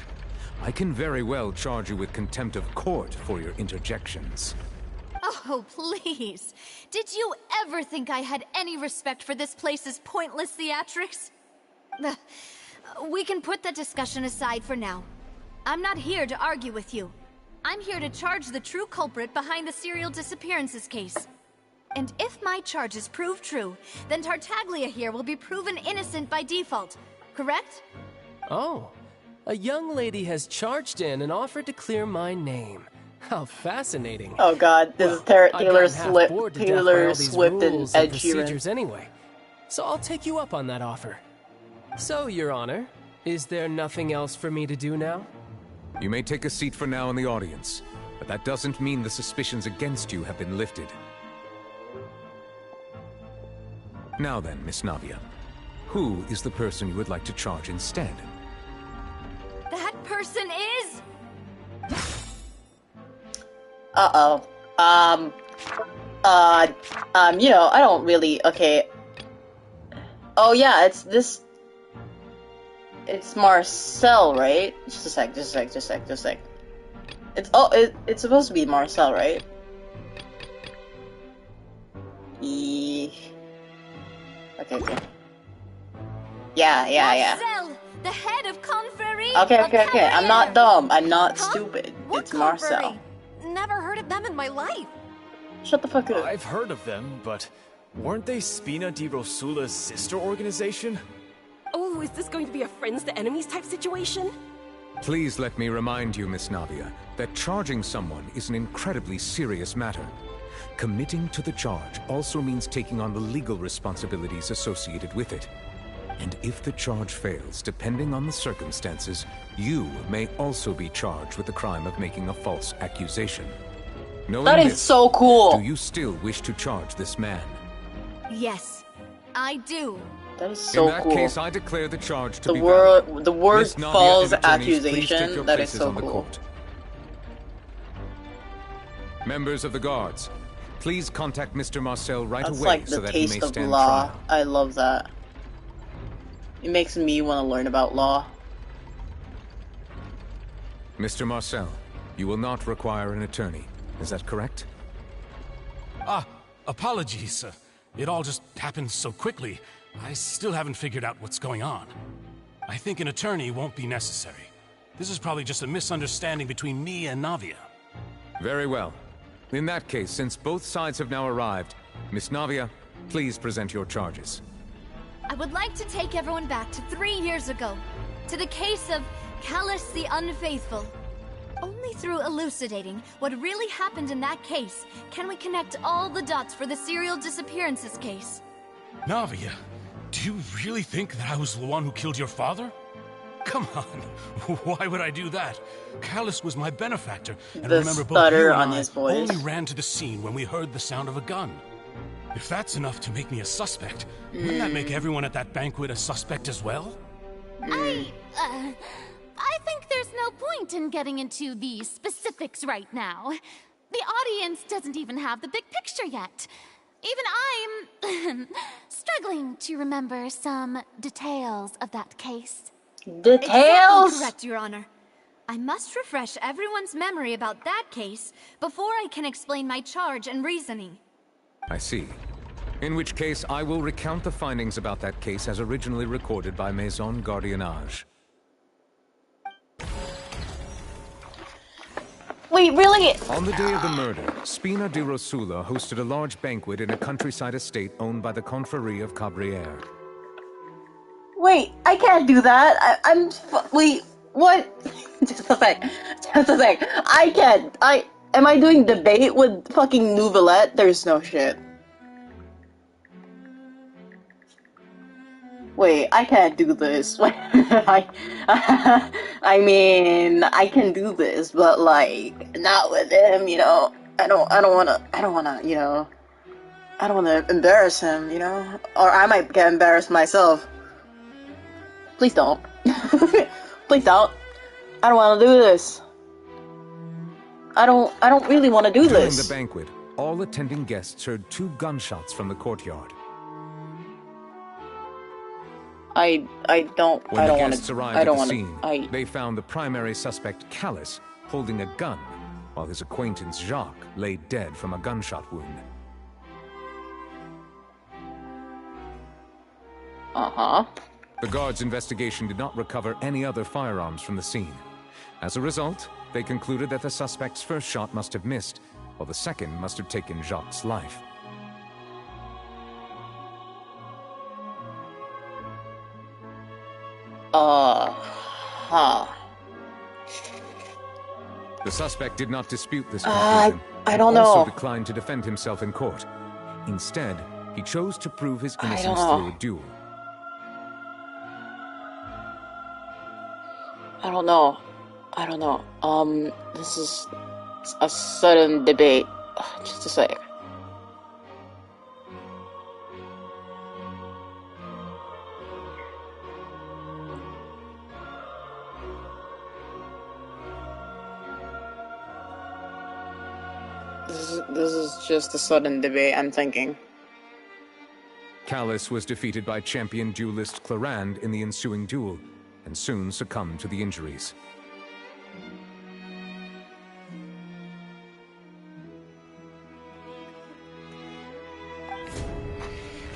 I can very well charge you with contempt of court for your interjections. Oh, please. Did you ever think I had any respect for this place's pointless theatrics? We can put that discussion aside for now. I'm not here to argue with you. I'm here to charge the true culprit behind the serial disappearances case. And if my charges prove true, then Tartaglia here will be proven innocent by default, correct? Oh, A young lady has charged in and offered to clear my name. How fascinating. Oh god, this is I've Taylor gotten half bored to death by Taylor all these Swift and rules Ed and Sheeran. procedures anyway. So I'll take you up on that offer. So, Your Honor, is there nothing else for me to do now? You may take a seat for now in the audience, but that doesn't mean the suspicions against you have been lifted. Now then, Miss Navia, who is the person you would like to charge instead? That person is... Uh-oh. You know, I don't really... Okay. Oh, yeah, it's this... It's Marcel, right? Just a sec. It's... Oh, it's supposed to be Marcel, right? Okay. Yeah. Marcel, the head of Confrérie. Okay. I'm not dumb. I'm not stupid. What It's Marcel. Confrérie? Never heard of them in my life. Shut the fuck up. I've heard of them, but weren't they Spina di Rosula's sister organization? Oh, is this going to be a friends to enemies type situation? Please let me remind you, Miss Navia, that charging someone is an incredibly serious matter. Committing to the charge also means taking on the legal responsibilities associated with it. And if the charge fails, depending on the circumstances, you may also be charged with the crime of making a false accusation. Knowing That is this, so cool. do you still wish to charge this man? Yes, I do. That is so In that cool. case, I declare the charge to The be word, valid. the word Miss Navia false and attorneys, please take accusation. your That is places so on the cool. court. Members of the guards, please contact Mr. Marcel right That's away like so the that he may taste of stand law. trial. I love that. It makes me want to learn about law. Mr. Marcel, you will not require an attorney. Is that correct? Apologies. It all just happened so quickly. I still haven't figured out what's going on. I think an attorney won't be necessary. This is probably just a misunderstanding between me and Navia. Very well. In that case, since both sides have now arrived, Miss Navia, please present your charges. I would like to take everyone back to 3 years ago, to the case of Callus the Unfaithful. Only through elucidating what really happened in that case can we connect all the dots for the serial disappearances case. Navia, do you really think that I was the one who killed your father? Come on, why would I do that? Callus was my benefactor, and The remember both stutter you and on I his voice. only ran to the scene when we heard the sound of a gun. If that's enough to make me a suspect, wouldn't that make everyone at that banquet a suspect as well? I think there's no point in getting into the specifics right now. The audience doesn't even have the big picture yet. Even I'm struggling to remember some details of that case. Details? Exactly correct, Your Honor. I must refresh everyone's memory about that case before I can explain my charge and reasoning. I see. In which case, I will recount the findings about that case as originally recorded by Maison Gardiennage. Wait, really? On the day of the murder, Spina di Rosula hosted a large banquet in a countryside estate owned by the Confrérie of Cabrières. Wait, I can't do that. Wait, what? Just a sec. I can't. Am I doing debate with fucking Nouvellette? There's no shit. Wait, I can't do this. I mean, I can do this, but like, not with him, you know. I don't wanna, you know, I don't wanna embarrass him, you know? Or I might get embarrassed myself. Please don't. Please don't. I don't wanna do this. I don't really wanna do During this. the banquet, all attending guests heard 2 gunshots from the courtyard. I don't When the want guests to. arrived I at don't the want scene, to. they found the primary suspect, Callus, holding a gun, while his acquaintance, Jacques, lay dead from a gunshot wound. Uh-huh. The guards' investigation did not recover any other firearms from the scene. As a result, they concluded that the suspect's first shot must have missed, while the second must have taken Jacques' life. Huh. The suspect did not dispute this conclusion. I don't and know. also declined to defend himself in court. Instead, he chose to prove his innocence through a duel. I don't know. This is a sudden debate. Just a sec. This is just a sudden debate, I'm thinking. Callus was defeated by champion duelist Clarand in the ensuing duel, and soon succumbed to the injuries.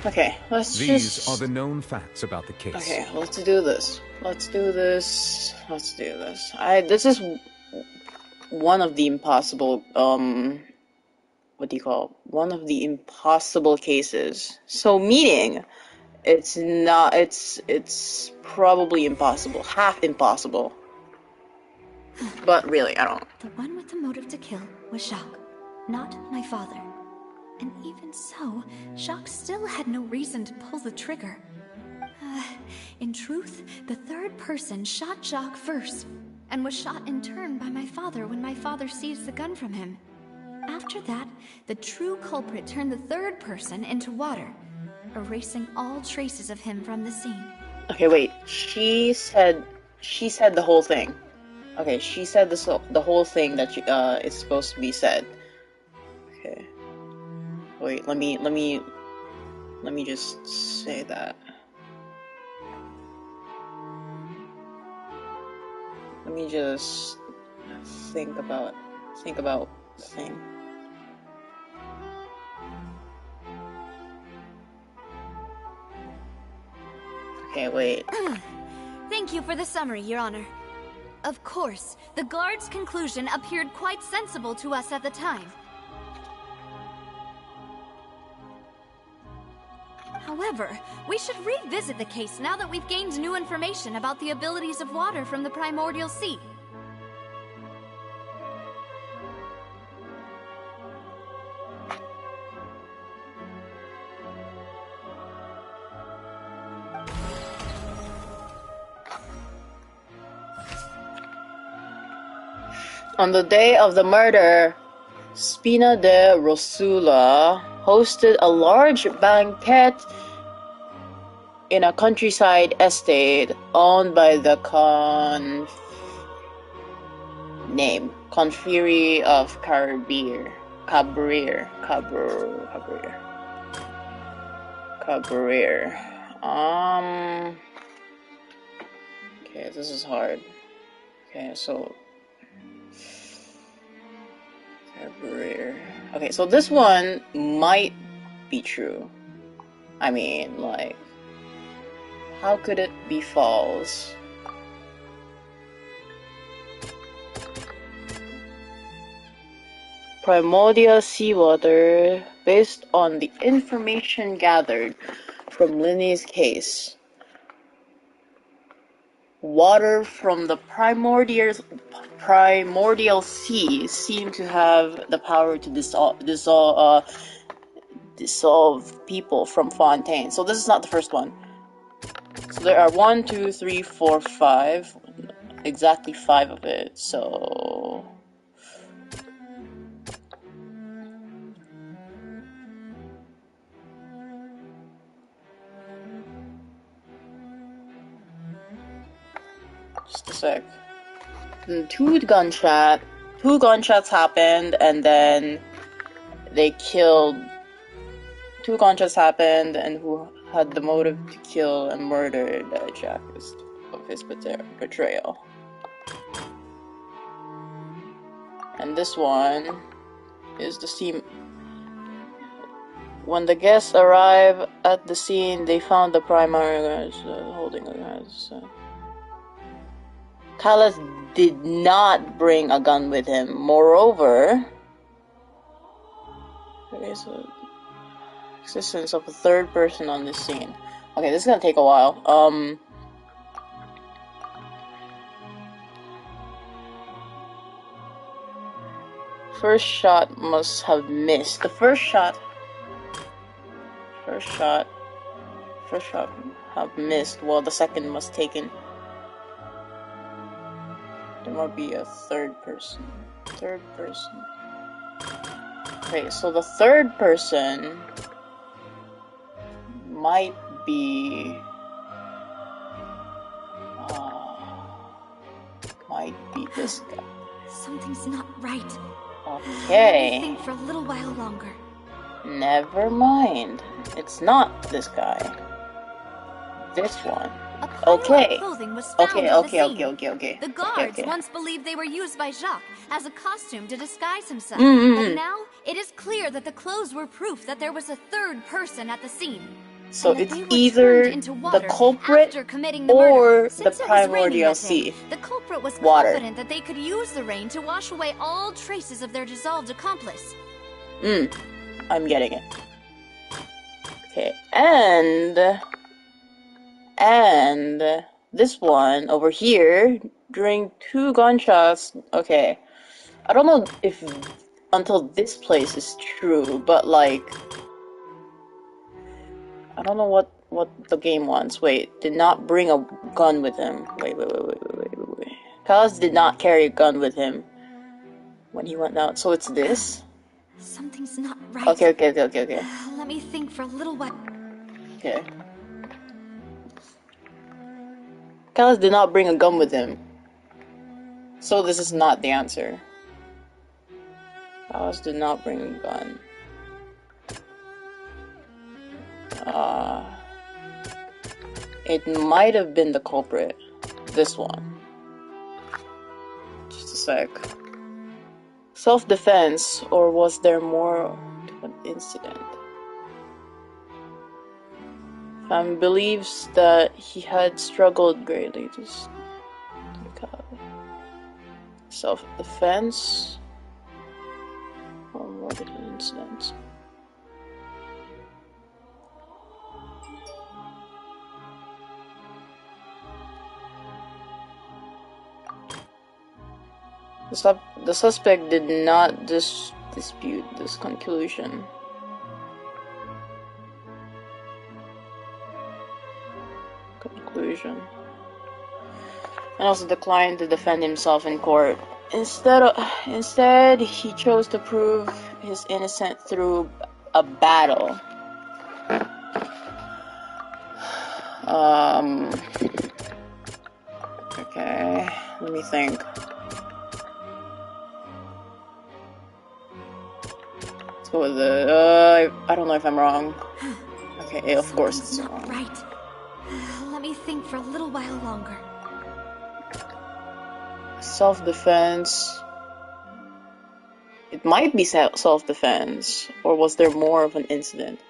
Okay, These are the known facts about the case. Okay, let's do this. This is one of the impossible, what do you call? One of the impossible cases. So, meaning, it's probably impossible. Half impossible. But really, I don't know. The one with the motive to kill was Jacques, not my father. And even so, Jacques still had no reason to pull the trigger. In truth, the third person shot Jacques first, and was shot in turn by my father when my father seized the gun from him. After that, the true culprit turned the third person into water, erasing all traces of him from the scene. Okay, wait. She said the whole thing. Okay, she said the whole thing that is supposed to be said. Okay. Wait, let me just say that. Let me just think about the thing. Okay, wait. Thank you for the summary, Your Honor. Of course, the guard's conclusion appeared quite sensible to us at the time. However, we should revisit the case now that we've gained new information about the abilities of water from the primordial sea. On the day of the murder, Spina de Rosula hosted a large banquet in a countryside estate owned by the Conferi of Cabrier. Okay, this is hard. Okay, so okay, so this one might be true. I mean, like, how could it be false? Primordial seawater, based on the information gathered from Linny's case. Water from the primordial sea seem to have the power to dissolve people from fontaines. So this is not the first one. So there are 1, 2, 3, 4, 5. Exactly 5 of it. So just a sec. Two gunshots happened, and then they killed. 2 gunshots happened, and who had the motive to kill and murder Jack of his betrayal. And this one is the scene. When the guests arrive at the scene, they found the primary guys holding a gun. Callus did not bring a gun with him. Moreover, there is an existence of a third person on this scene. Okay, this is gonna take a while. First shot must have missed. The first shot have missed while the second was taken. There might be a third person. Okay, so the third person might be this guy. Something's not right. Okay. Let me think for a little while longer. Never mind. It's not this guy. This one. A pile Okay. of clothing was found Okay. on the scene. Okay. The guards Okay. once believed they were used by Jacques as a costume to disguise himself. Mm-hmm. But now, it is clear that the clothes were proof that there was a third person at the scene. So and that it's they were either turned into water the culprit after committing the or murder. the Since it was primordial raining that sea. day, the culprit was Water. confident that they could use the rain to wash away all traces of their dissolved accomplice. I'm getting it. Okay, and this one over here, during 2 gunshots, okay, I don't know if until this place is true, but like, I don't know what the game wants. Wait, did not bring a gun with him. Wait. Callus did not carry a gun with him when he went out, so it's this? Something's not right. Okay. Let me think for a little while. Okay. Callus did not bring a gun with him. So this is not the answer. Callus did not bring a gun. It might have been the culprit. This one. Just a sec. Self-defense, or was there more to an incident? Fam believes that he had struggled greatly to self-defense, or more than an incident. The suspect did not dispute this conclusion. And also declined to defend himself in court. Instead, he chose to prove his innocence through a battle. Okay, let me think. Let's go with the. I don't know if I'm wrong. Okay, of course it's not wrong. Right. Let me think for a little while longer. Self-defense. It might be self-defense, or was there more of an incident?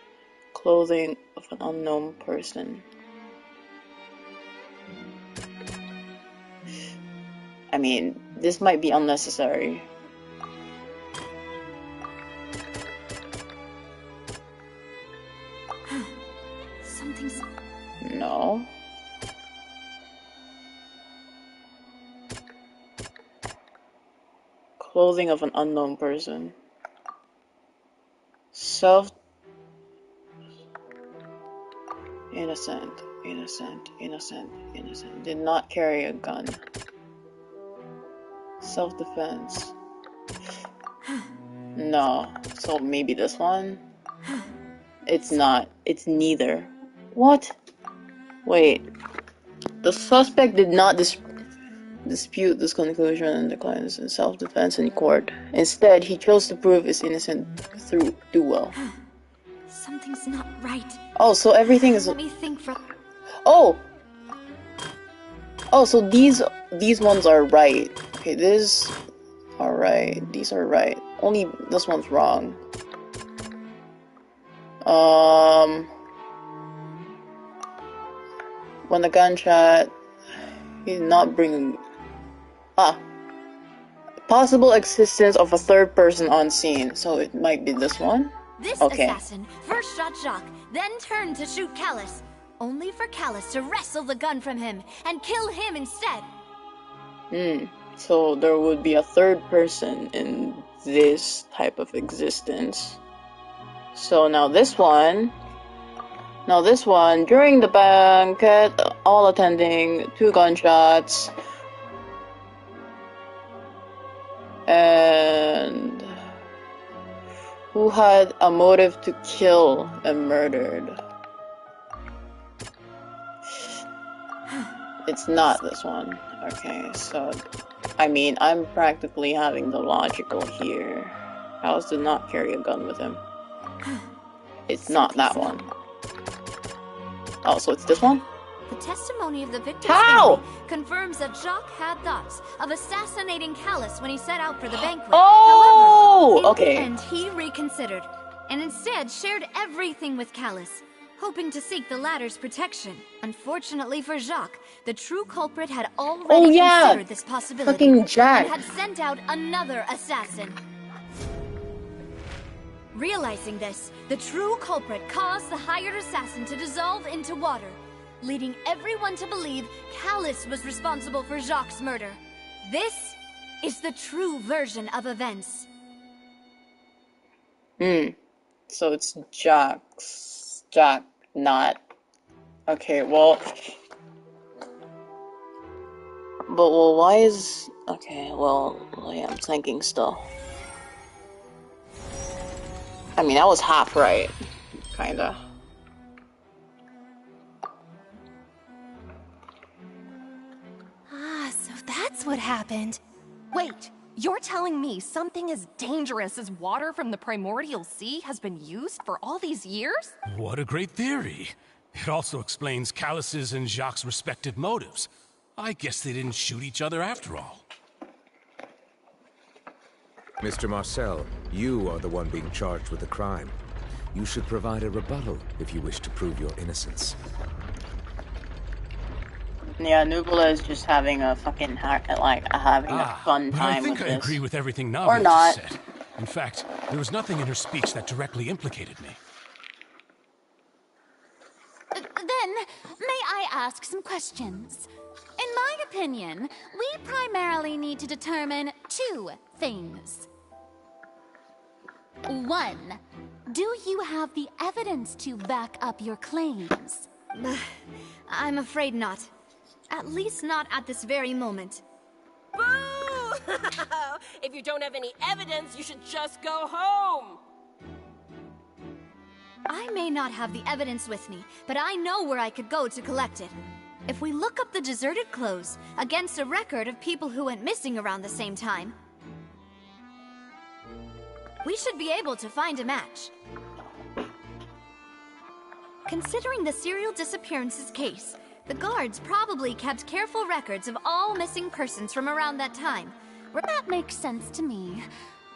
Clothing of an unknown person. I mean, this might be unnecessary. Something's... No. Clothing of an unknown person. Innocent. Did not carry a gun. Self-defense. No. So maybe this one? It's not. It's neither. What? Wait. The suspect did not dispute this conclusion and declines in self-defense in court. Instead, he chose to prove his innocence through duel. Something's not right. Oh, so everything is... Let me think for... Oh, so these ones are right. Okay, these are right. These are right. Only this one's wrong. When the gunshot, he did not bring... possible existence of a third person on scene. So it might be this one? This Okay. assassin first shot Jacques, then turned to shoot Callus, only for Callus to wrestle the gun from him and kill him instead. So there would be a third person in this type of existence. So now this one, during the banquet, all attending, 2 gunshots, and who had a motive to kill and murdered. It's not this one. Okay, so, I mean, I'm practically having the logical here. Alice did not carry a gun with him. It's not that one. Oh, so it's this one? The testimony of the victim's How? family confirms that Jacques had thoughts of assassinating Callus when he set out for the banquet. Oh, however, okay. in the end, he reconsidered, and instead shared everything with Callus, hoping to seek the latter's protection. Unfortunately for Jacques, the true culprit had already considered this possibility fucking Jack. and had sent out another assassin. Realizing this, the true culprit caused the hired assassin to dissolve into water, leading everyone to believe Callus was responsible for Jacques' murder. This is the true version of events. So it's Jack, not... Okay, well... But, well, why is... Okay, well, yeah, I'm thinking still. I mean, that was half right. Kinda. Ah, so that's what happened. Wait, you're telling me something as dangerous as water from the primordial sea has been used for all these years? What a great theory. It also explains Callus's and Jacques' respective motives. I guess they didn't shoot each other after all. Mr. Marcel, you are the one being charged with the crime. You should provide a rebuttal if you wish to prove your innocence. Yeah, Nubula is just having a fucking having a fun But time I think with I this. agree with everything Navia Or not. just said. In fact, there was nothing in her speech that directly implicated me. Then, may I ask some questions? In my opinion, we primarily need to determine 2 things. 1, do you have the evidence to back up your claims? I'm afraid not. At least not at this very moment. Boo! If you don't have any evidence, you should just go home! I may not have the evidence with me, but I know where I could go to collect it. If we look up the deserted clothes against a record of people who went missing around the same time, we should be able to find a match. Considering the serial disappearances case, the guards probably kept careful records of all missing persons from around that time. That makes sense to me.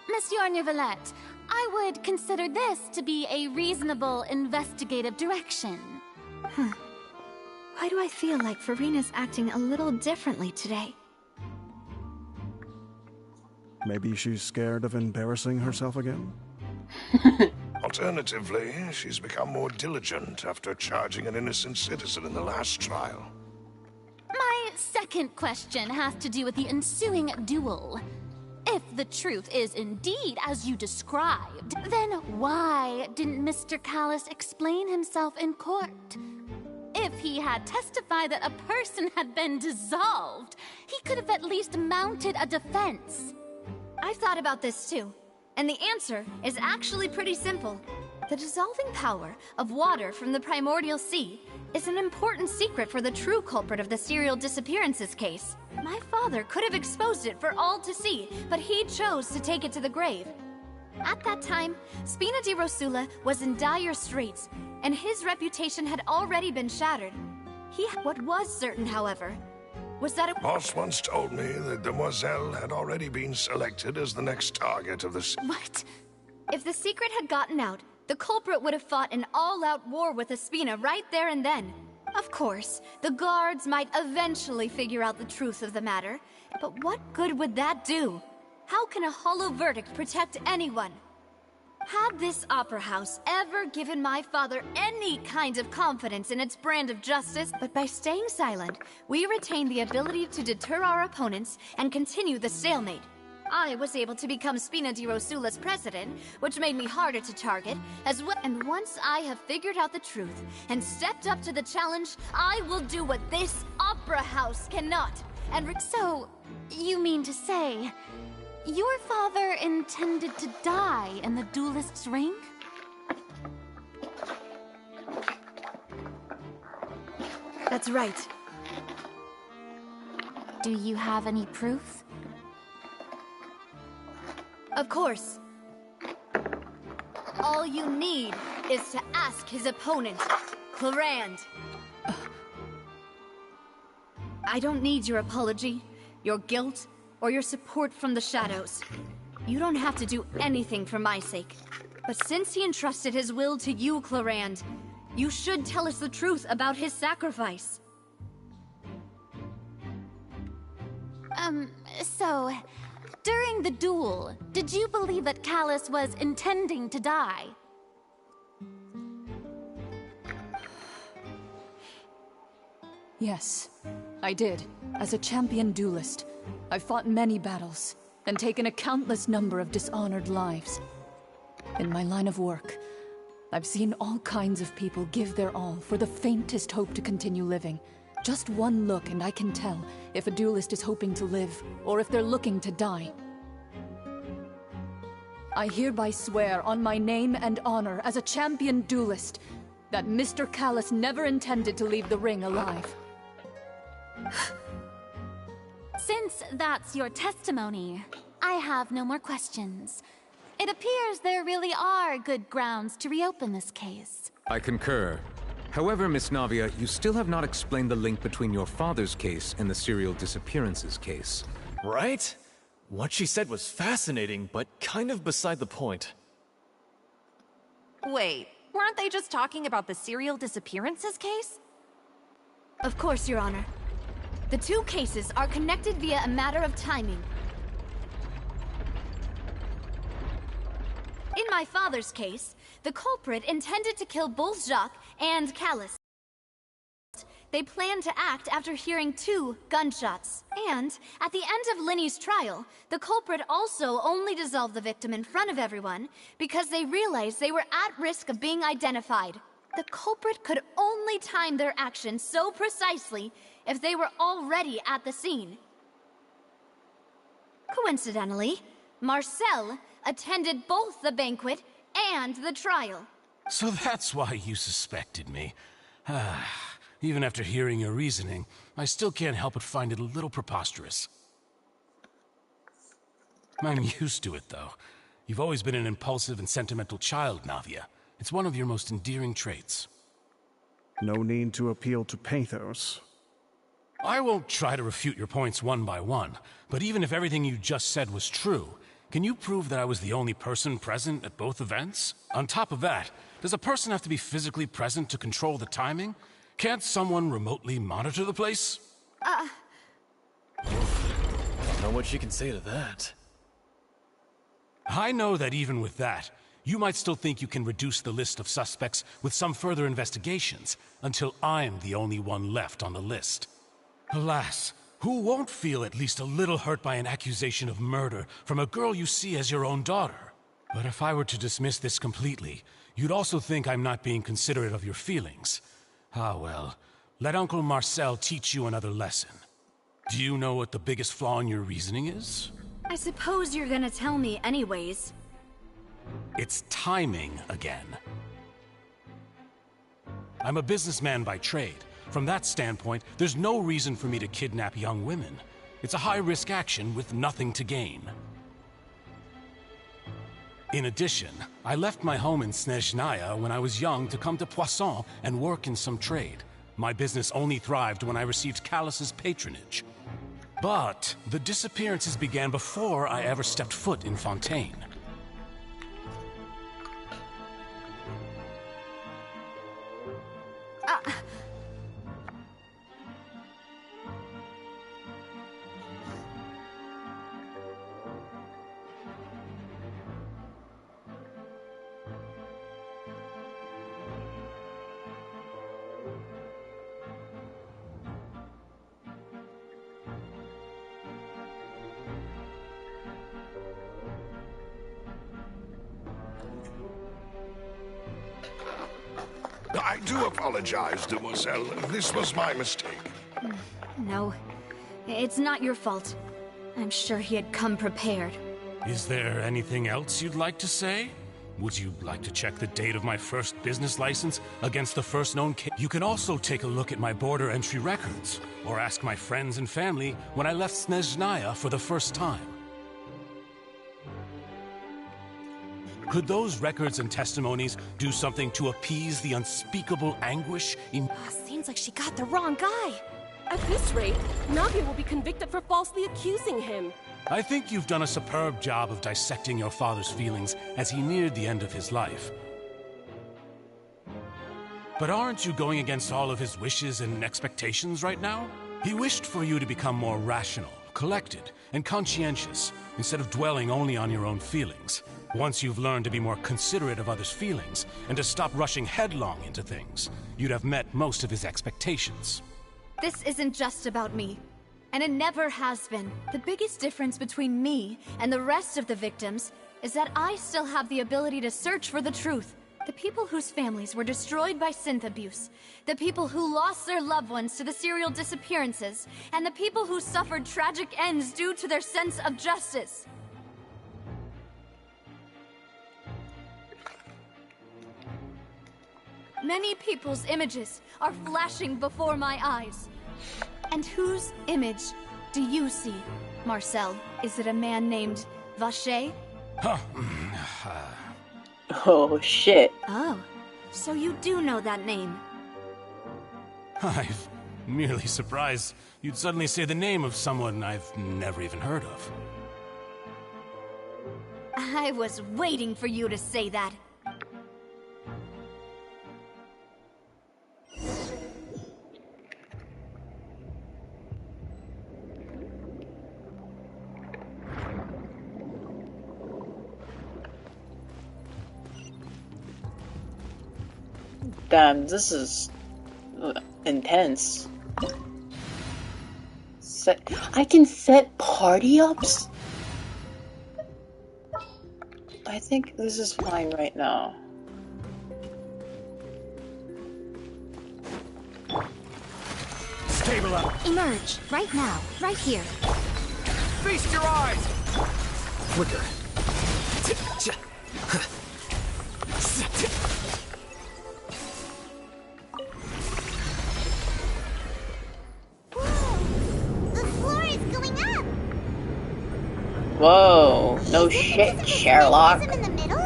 Monsieur Neuvillette, I would consider this to be a reasonable investigative direction. Why do I feel like Farina's acting a little differently today? Maybe she's scared of embarrassing herself again? Alternatively, she's become more diligent after charging an innocent citizen in the last trial. My second question has to do with the ensuing duel. If the truth is indeed as you described, then why didn't Mr. Callus explain himself in court? If he had testified that a person had been dissolved, he could have at least mounted a defense. I've thought about this too, and the answer is actually pretty simple. The dissolving power of water from the primordial sea is an important secret for the true culprit of the serial disappearances case. My father could have exposed it for all to see, but he chose to take it to the grave. At that time, Spina di Rosula was in dire straits, and his reputation had already been shattered. What was certain, however, was that Boss once told me that Demoiselle had already been selected as the next target of the... What? If the secret had gotten out, the culprit would have fought an all-out war with Espina right there and then. Of course, the guards might eventually figure out the truth of the matter, but what good would that do? How can a hollow verdict protect anyone? Had this opera house ever given my father any kind of confidence in its brand of justice, but by staying silent, we retain the ability to deter our opponents and continue the stalemate. I was able to become Spina di Rosula's president, which made me harder to target, as well. And once I have figured out the truth and stepped up to the challenge, I will do what this opera house cannot. So, you mean to say, your father intended to die in the duelist's ring? That's right. Do you have any proof? Of course. All you need is to ask his opponent, Clarand. I don't need your apology, your guilt, or your support from the shadows. You don't have to do anything for my sake. But since he entrusted his will to you, Clarand, you should tell us the truth about his sacrifice. So, during the duel, did you believe that Callus was intending to die? Yes, I did. As a champion duelist, I've fought many battles and taken a countless number of dishonored lives. In my line of work, I've seen all kinds of people give their all for the faintest hope to continue living. Just one look and I can tell if a duelist is hoping to live or if they're looking to die. I hereby swear on my name and honor as a champion duelist that Mr. Callus never intended to leave the ring alive. Since that's your testimony, I have no more questions. It appears there really are good grounds to reopen this case. I concur. However, Miss Navia, you still have not explained the link between your father's case and the serial disappearances case. Right? What she said was fascinating, but kind of beside the point. Wait, weren't they just talking about the serial disappearances case? Of course, Your Honor. The two cases are connected via a matter of timing. In my father's case, the culprit intended to kill both Jacques and Callus. They planned to act after hearing 2 gunshots. And at the end of Linny's trial, the culprit also only dissolved the victim in front of everyone because they realized they were at risk of being identified. The culprit could only time their actions so precisely if they were already at the scene. Coincidentally, Marcel attended both the banquet and the trial. So that's why you suspected me. Even after hearing your reasoning, I still can't help but find it a little preposterous. I'm used to it, though. You've always been an impulsive and sentimental child, Navia. It's one of your most endearing traits. No need to appeal to pathos. I won't try to refute your points one by one, but even if everything you just said was true, can you prove that I was the only person present at both events? On top of that, does a person have to be physically present to control the timing? Can't someone remotely monitor the place? Don't know what she can say to that. I know that even with that, you might still think you can reduce the list of suspects with some further investigations, until I'm the only one left on the list. Alas, who won't feel at least a little hurt by an accusation of murder from a girl you see as your own daughter? But if I were to dismiss this completely, you'd also think I'm not being considerate of your feelings. Ah well, let Uncle Marcel teach you another lesson. Do you know what the biggest flaw in your reasoning is? I suppose you're gonna tell me anyways. It's timing again. I'm a businessman by trade. From that standpoint, there's no reason for me to kidnap young women. It's a high-risk action with nothing to gain. In addition, I left my home in Snezhnaya when I was young to come to Poisson and work in some trade. My business only thrived when I received Callus's patronage. But the disappearances began before I ever stepped foot in Fontaine. I do apologize, demoiselle. This was my mistake. No, it's not your fault. I'm sure he had come prepared. Is there anything else you'd like to say? Would you like to check the date of my first business license against the first known case? You can also take a look at my border entry records, or ask my friends and family when I left Snezhnaya for the first time. Could those records and testimonies do something to appease the unspeakable anguish in— Seems like she got the wrong guy. At this rate, Navia will be convicted for falsely accusing him. I think you've done a superb job of dissecting your father's feelings as he neared the end of his life. But aren't you going against all of his wishes and expectations right now? He wished for you to become more rational, collected, and conscientious, instead of dwelling only on your own feelings. Once you've learned to be more considerate of others' feelings, and to stop rushing headlong into things, you'd have met most of his expectations. This isn't just about me. And it never has been. The biggest difference between me and the rest of the victims is that I still have the ability to search for the truth. The people whose families were destroyed by synth abuse, the people who lost their loved ones to the serial disappearances, and the people who suffered tragic ends due to their sense of justice. Many people's images are flashing before my eyes. And whose image do you see, Marcel? Is it a man named Vacher? Oh, shit. Oh, so you do know that name. I'm merely surprised you'd suddenly say the name of someone I've never even heard of. I was waiting for you to say that. Damn, this is intense. I can set party ups? I think this is fine right now. Stable up. Emerge, right now, right here. Feast your eyes! Flicker. Whoa, no shit, Sherlock. In the middle?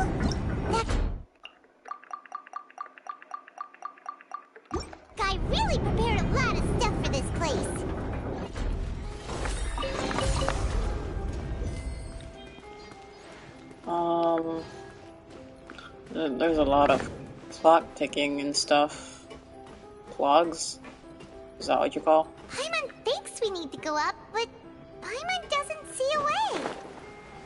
That guy really prepared a lot of stuff for this place. There's a lot of clock ticking and stuff. Clogs? Is that what you call? Paimon thinks we need to go up, but Paimon doesn't see a way.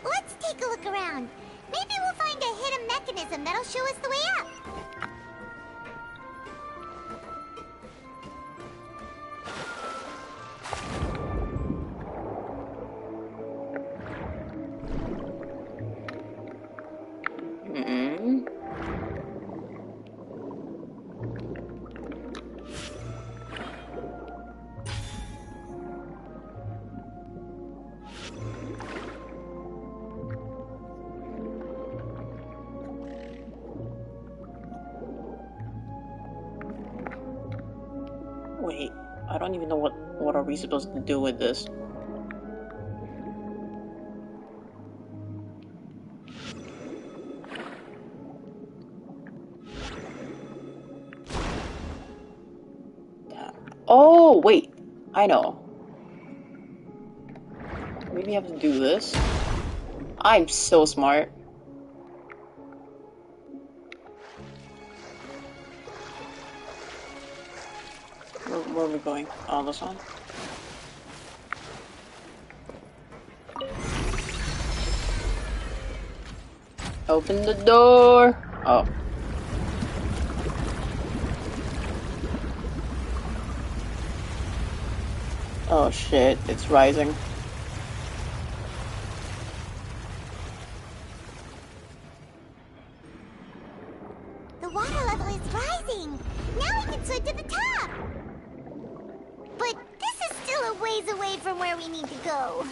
Let's take a look around. Maybe we'll find a hidden mechanism that'll show us the way up. Wait, I don't even know what are we supposed to do with this. Oh, wait. I know. Maybe I have to do this. I'm so smart. Where are we going? Oh, this one? Open the door! Oh. Oh shit, it's rising. The water level is rising. Now we can swim to the top. But this is still a ways away from where we need to go.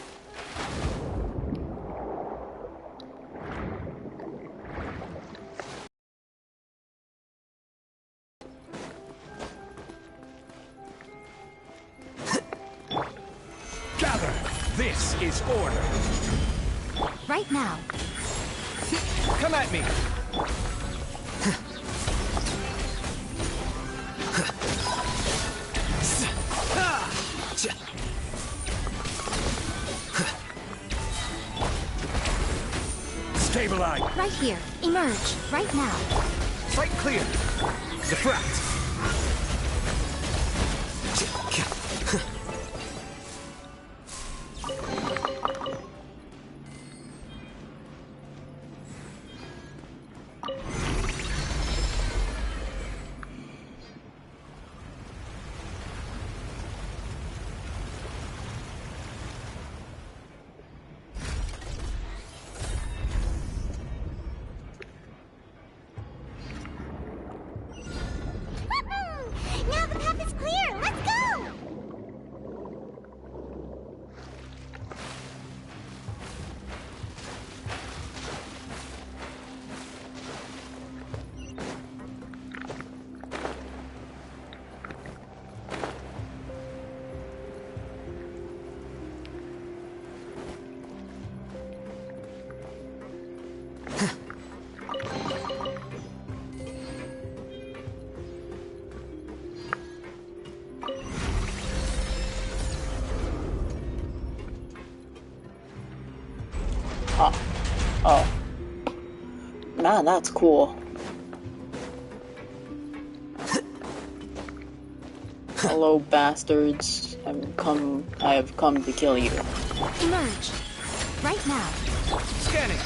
Gather! This is order. Right now. Come at me! Stabilize! Right here. Emerge. Right now. Sight clear! Diffract! Now the path is clear. Let's go. Oh. Man, that's cool. Hello, bastards. I have come to kill you. Emerge. Right now. Scanning!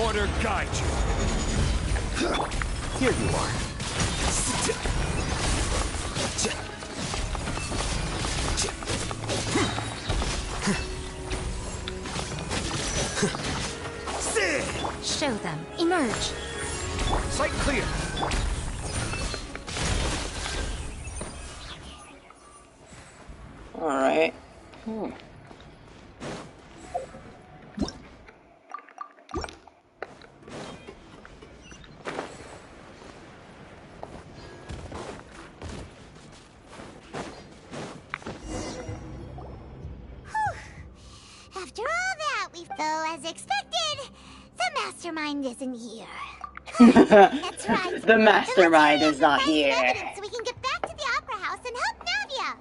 Order guide you. Here you are. Show them. Emerge. Sight clear. Alright. After all that, though, as expected, the mastermind isn't here. That's right. The mastermind is not here. So we can get back to the opera house and help Navia.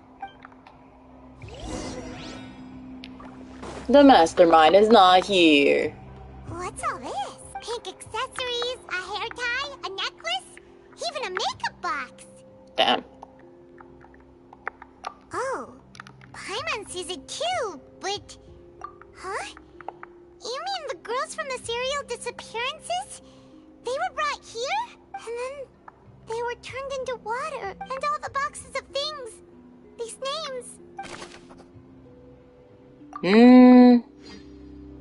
The mastermind is not here. What's all this? Pink accessories, a hair tie, a necklace, even a makeup box. Damn. Oh, Paimon sees it too, but... Huh? You mean the girls from the serial disappearances? They were brought here, and then they were turned into water, and all the boxes of things. These names.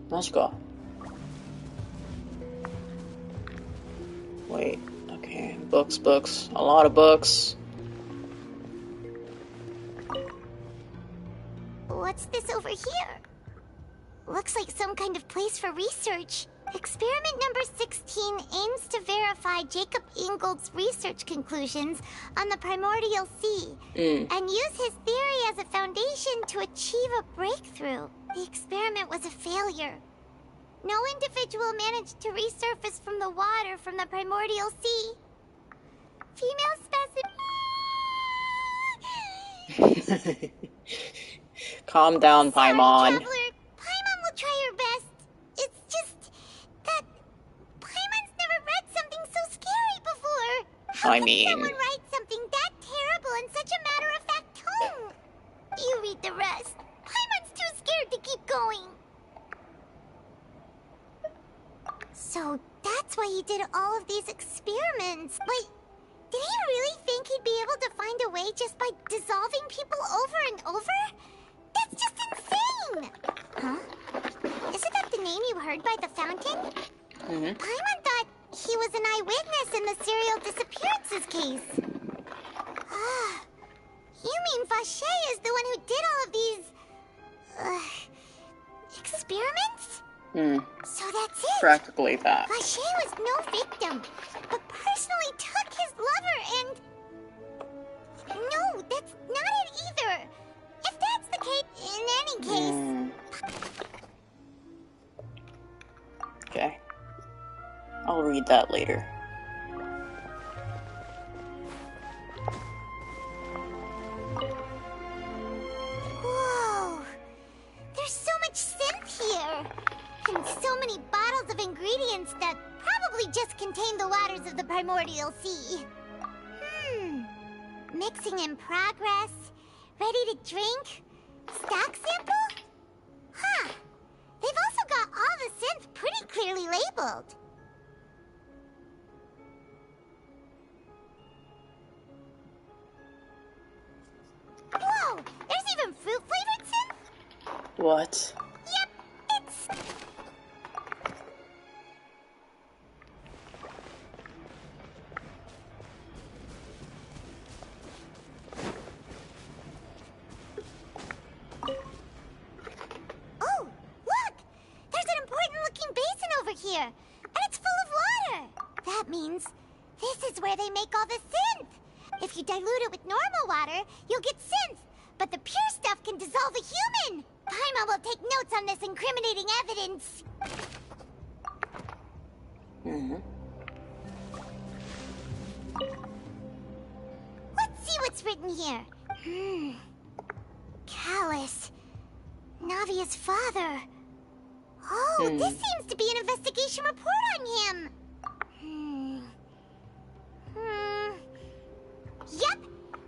Let's go. Wait, okay. Books. A lot of books. What's this over here? Looks like some kind of place for research. Experiment number 16 aims to verify Jacob Ingold's research conclusions on the primordial sea and use his theory as a foundation to achieve a breakthrough. The experiment was a failure. No individual managed to resurface from the water from the primordial sea. Female specimen. Calm down, Paimon. Paimon will try her best. It's just that Paimon's never read something so scary before. How can someone write something that terrible in such a matter-of-fact tone? You read the rest. Paimon's too scared to keep going. So that's why he did all of these experiments. But did he really think he'd be able to find a way just by dissolving people over and over? That's just insane! Huh? Isn't that the name you heard by the fountain? Paimon thought he was an eyewitness in the serial disappearances case. You mean Vacher is the one who did all of these... experiments? So that's it. Practically that. Vacher was no victim, but personally took his lover and... No, that's not it either. If that's the case, in any case... Okay. I'll read that later. Whoa! There's so much synth here! And so many bottles of ingredients that probably just contain the waters of the primordial sea. Mixing in progress. Ready to drink? Stock sample? Huh. They've also got all the synth pretty clearly labeled. Whoa! There's even fruit-flavored synth? What? Yep, it's... Oh, look! There's an important-looking basin over here, and it's full of water. That means this is where they make all the synth. If you dilute it with normal water, you'll get synth, but the pure stuff can dissolve a human. Paimon will take notes on this incriminating evidence. Let's see what's written here. Callus. Navia's father. Oh, this seems to be an investigation report on him. Yep,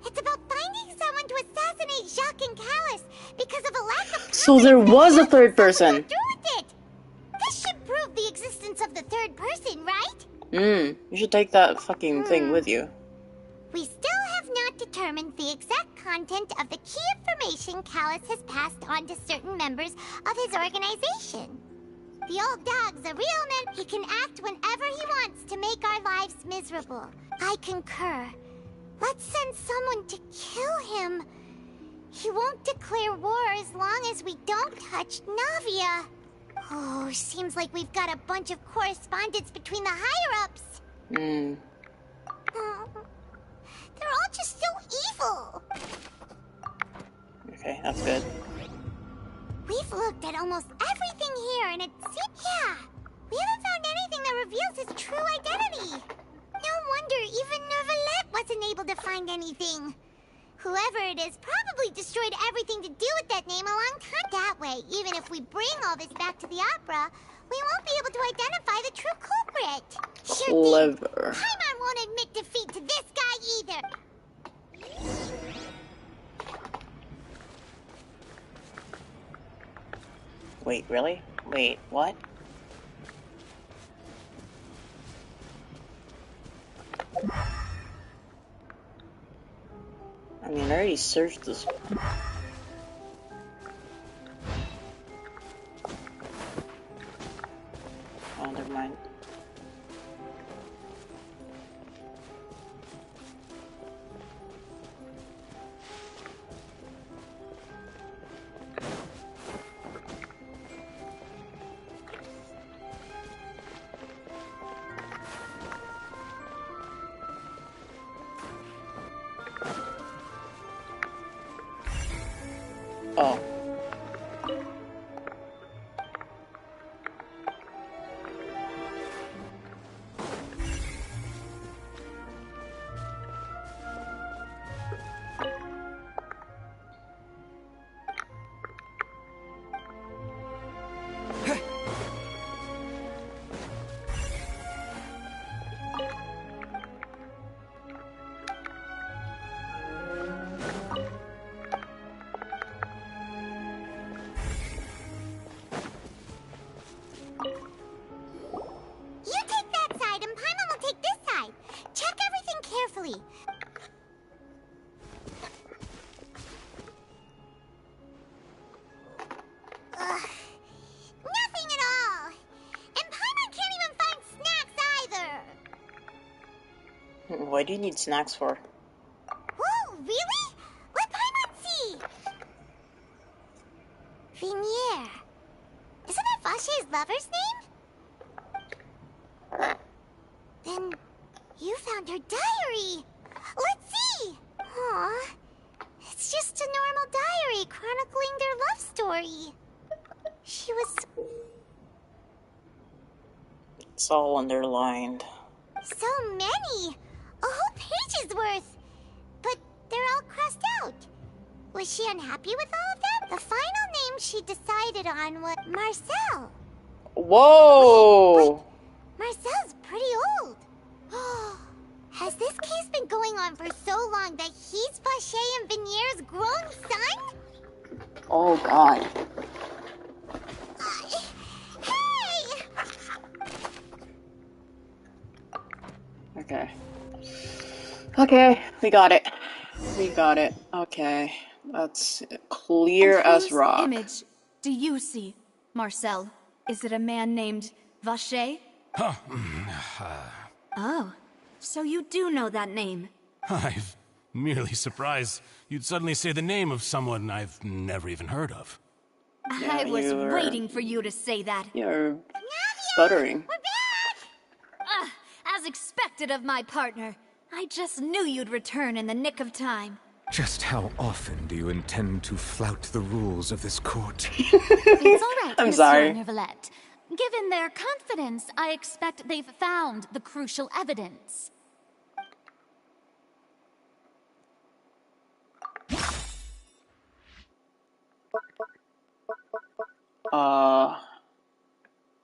it's about finding someone to assassinate Jacques and Callus because of a lack of... So there was a third person. This should prove the existence of the third person, right? You should take that fucking thing with you. We still have not determined the exact content of the key information Callus has passed on to certain members of his organization. The old dog's a real man. He can act whenever he wants to make our lives miserable. I concur. Let's send someone to kill him. He won't declare war as long as we don't touch Navia. Oh, seems like we've got a bunch of correspondence between the higher-ups. They're all just so evil. Okay, that's good. We've looked at almost everything here, and it seems... Yeah, we haven't found anything that reveals his true identity. No wonder even Nervalette wasn't able to find anything. Whoever it is probably destroyed everything to do with that name a long time. That way, even if we bring all this back to the opera, we won't be able to identify the true culprit. Sure thing. Paimon won't admit defeat to this guy either. Wait, really? Wait, what? I mean, I already searched this. Oh, never mind. Oh. You take that side, and Paimon will take this side. Check everything carefully. Nothing at all. And Paimon can't even find snacks either. What do you need snacks for? Whoa, really? Let Paimon see! Vinier. Isn't that Vache's lover's name? Then you found her diary. Let's see! Aw. It's just a normal diary chronicling their love story. She was... It's all underlined. So many! A whole page's worth! But they're all crossed out. Was she unhappy with all of them? The final name she decided on was Marcel. Whoa! Wait, Marcel's pretty old. Has this case been going on for so long that he's Vache and Vinier's grown son? Oh god. Hey! Okay. Okay, we got it. We got it. Okay. That's clear And as whose rock. image do you see, Marcel? Is it a man named Vache? Oh, so you do know that name. I'm merely surprised you'd suddenly say the name of someone I've never even heard of. I was waiting for you to say that. You're stuttering. As expected of my partner. I just knew you'd return in the nick of time. Just how often do you intend to flout the rules of this court? It's all right, I'm Monsieur sorry. Neuvillette. Given their confidence, I expect they've found the crucial evidence.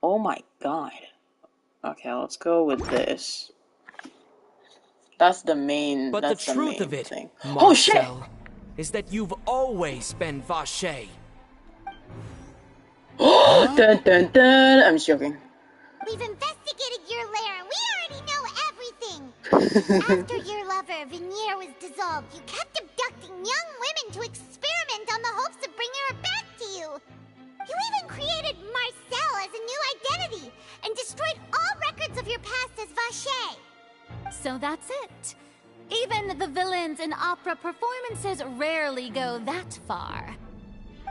Oh my god. Okay, let's go with this. That's the main. But That's the truth main of it, thing. Marcel, Oh shit! is that you've always been Vache. Dun dun dun! I'm just joking. We've investigated your lair and we already know everything. After your lover, Vinier, was dissolved, you kept abducting young women to experiment on the hopes of bringing her back to you. You even created Marcel as a new identity and destroyed all records of your past as Vache. So that's it. Even the villains in opera performances rarely go that far.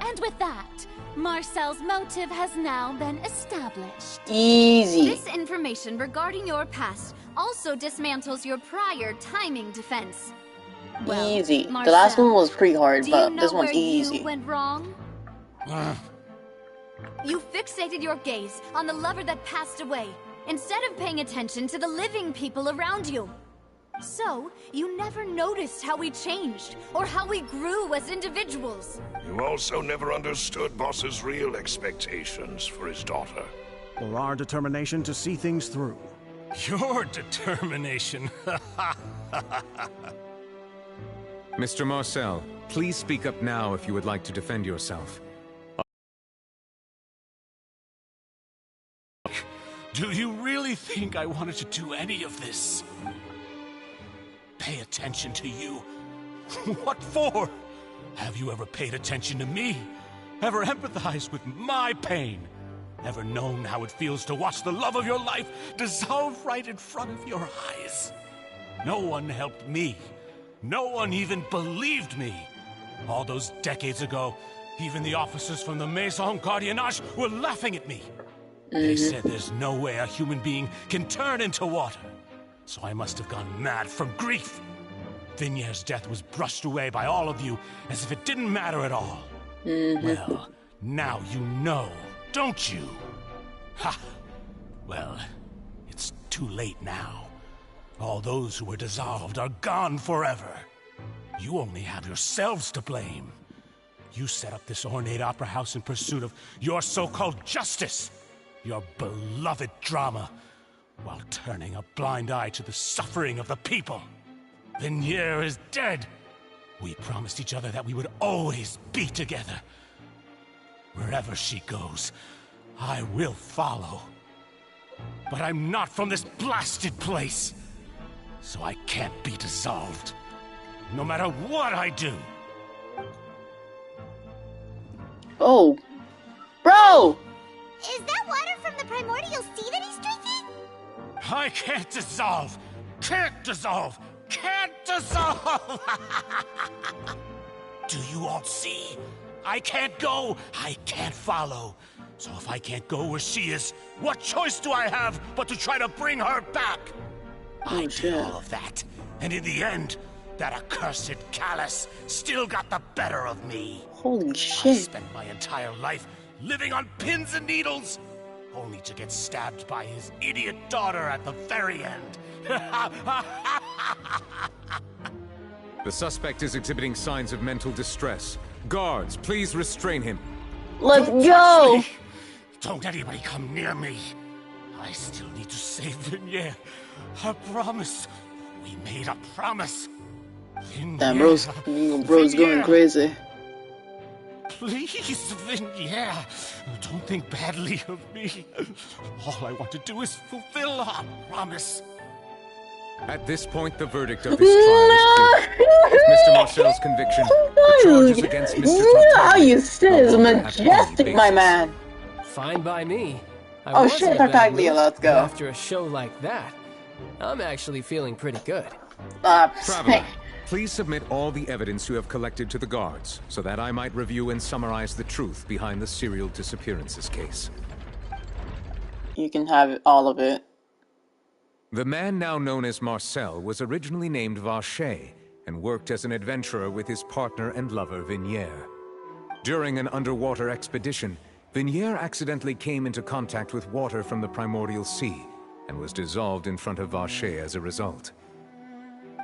And with that, Marcel's motive has now been established. Easy. This information regarding your past also dismantles your prior timing defense. Well, Easy. Marcel, the last one was pretty hard, do but you know this one's where easy. you went wrong? You fixated your gaze on the lover that passed away, instead of paying attention to the living people around you. So, you never noticed how we changed, or how we grew as individuals. You also never understood Boss's real expectations for his daughter. Or our determination to see things through. Your determination. Mr. Marcel, please speak up now if you would like to defend yourself. Do you really think I wanted to do any of this? Pay attention to you? What for? Have you ever paid attention to me? Ever empathized with my pain? Ever known how it feels to watch the love of your life dissolve right in front of your eyes? No one helped me. No one even believed me. All those decades ago, even the officers from the Maison Gardiennage were laughing at me. They said there's no way a human being can turn into water. So I must have gone mad from grief. Vinier's death was brushed away by all of you as if it didn't matter at all. Well, now you know, don't you? Ha! Well, it's too late now. All those who were dissolved are gone forever. You only have yourselves to blame. You set up this ornate opera house in pursuit of your so-called justice. Your beloved drama, while turning a blind eye to the suffering of the people. Vinier is dead. We promised each other that we would always be together. Wherever she goes, I will follow. But I'm not from this blasted place, so I can't be dissolved, no matter what I do. Oh. Bro! Is that water from the primordial sea that he's drinking? I can't dissolve. Can't dissolve! Can't dissolve! Do you all see? I can't go, I can't follow. So if I can't go where she is, what choice do I have but to try to bring her back? I did all of that, and in the end, that accursed Callus still got the better of me. Holy shit. I spent my entire life living on pins and needles, only to get stabbed by his idiot daughter at the very end. The suspect is exhibiting signs of mental distress. Guards, please restrain him. Let's Don't go! touch me. Don't anybody come near me. I still need to save Vignere. I promise. We made a promise. Damn, bro's going crazy. Please, Vignere, don't think badly of me. All I want to do is fulfill our promise. At this point, the verdict of this trial is clear. With Mr. Marcel's conviction, the charges against Mr. How you sit is majestic, my man. Fine by me. Oh shit, Tartaglia, let's go. After a show like that, I'm actually feeling pretty good. Traveler, please submit all the evidence you have collected to the guards, so that I might review and summarize the truth behind the serial disappearances case. You can have all of it. The man now known as Marcel was originally named Vacher and worked as an adventurer with his partner and lover Vignere. During an underwater expedition, Vignere accidentally came into contact with water from the primordial sea and was dissolved in front of Vacher as a result.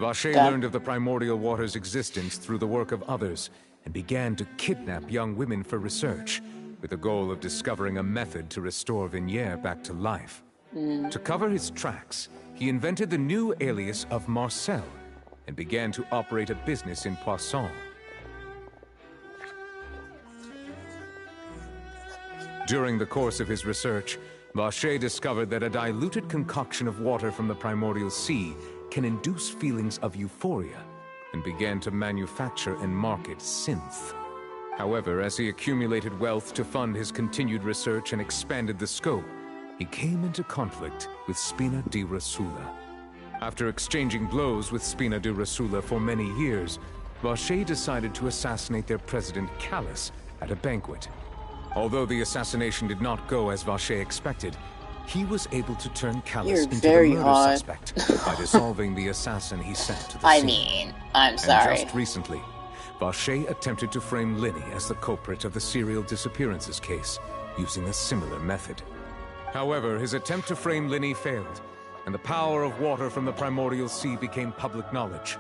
Vacher learned of the primordial water's existence through the work of others and began to kidnap young women for research, with the goal of discovering a method to restore Vignere back to life. To cover his tracks, he invented the new alias of Marcel and began to operate a business in Poisson. During the course of his research, Vacher discovered that a diluted concoction of water from the primordial sea can induce feelings of euphoria, and began to manufacture and market synth. However, as he accumulated wealth to fund his continued research and expanded the scope, he came into conflict with Spina di Rosula. After exchanging blows with Spina di Rosula for many years, Vacher decided to assassinate their president Callus at a banquet. Although the assassination did not go as Vacher expected, he was able to turn Callus into the murder suspect by dissolving the assassin he sent to the scene. I'm sorry. And just recently, Vacher attempted to frame Linny as the culprit of the serial disappearances case, using a similar method. However, his attempt to frame Linny failed, and the power of water from the primordial sea became public knowledge.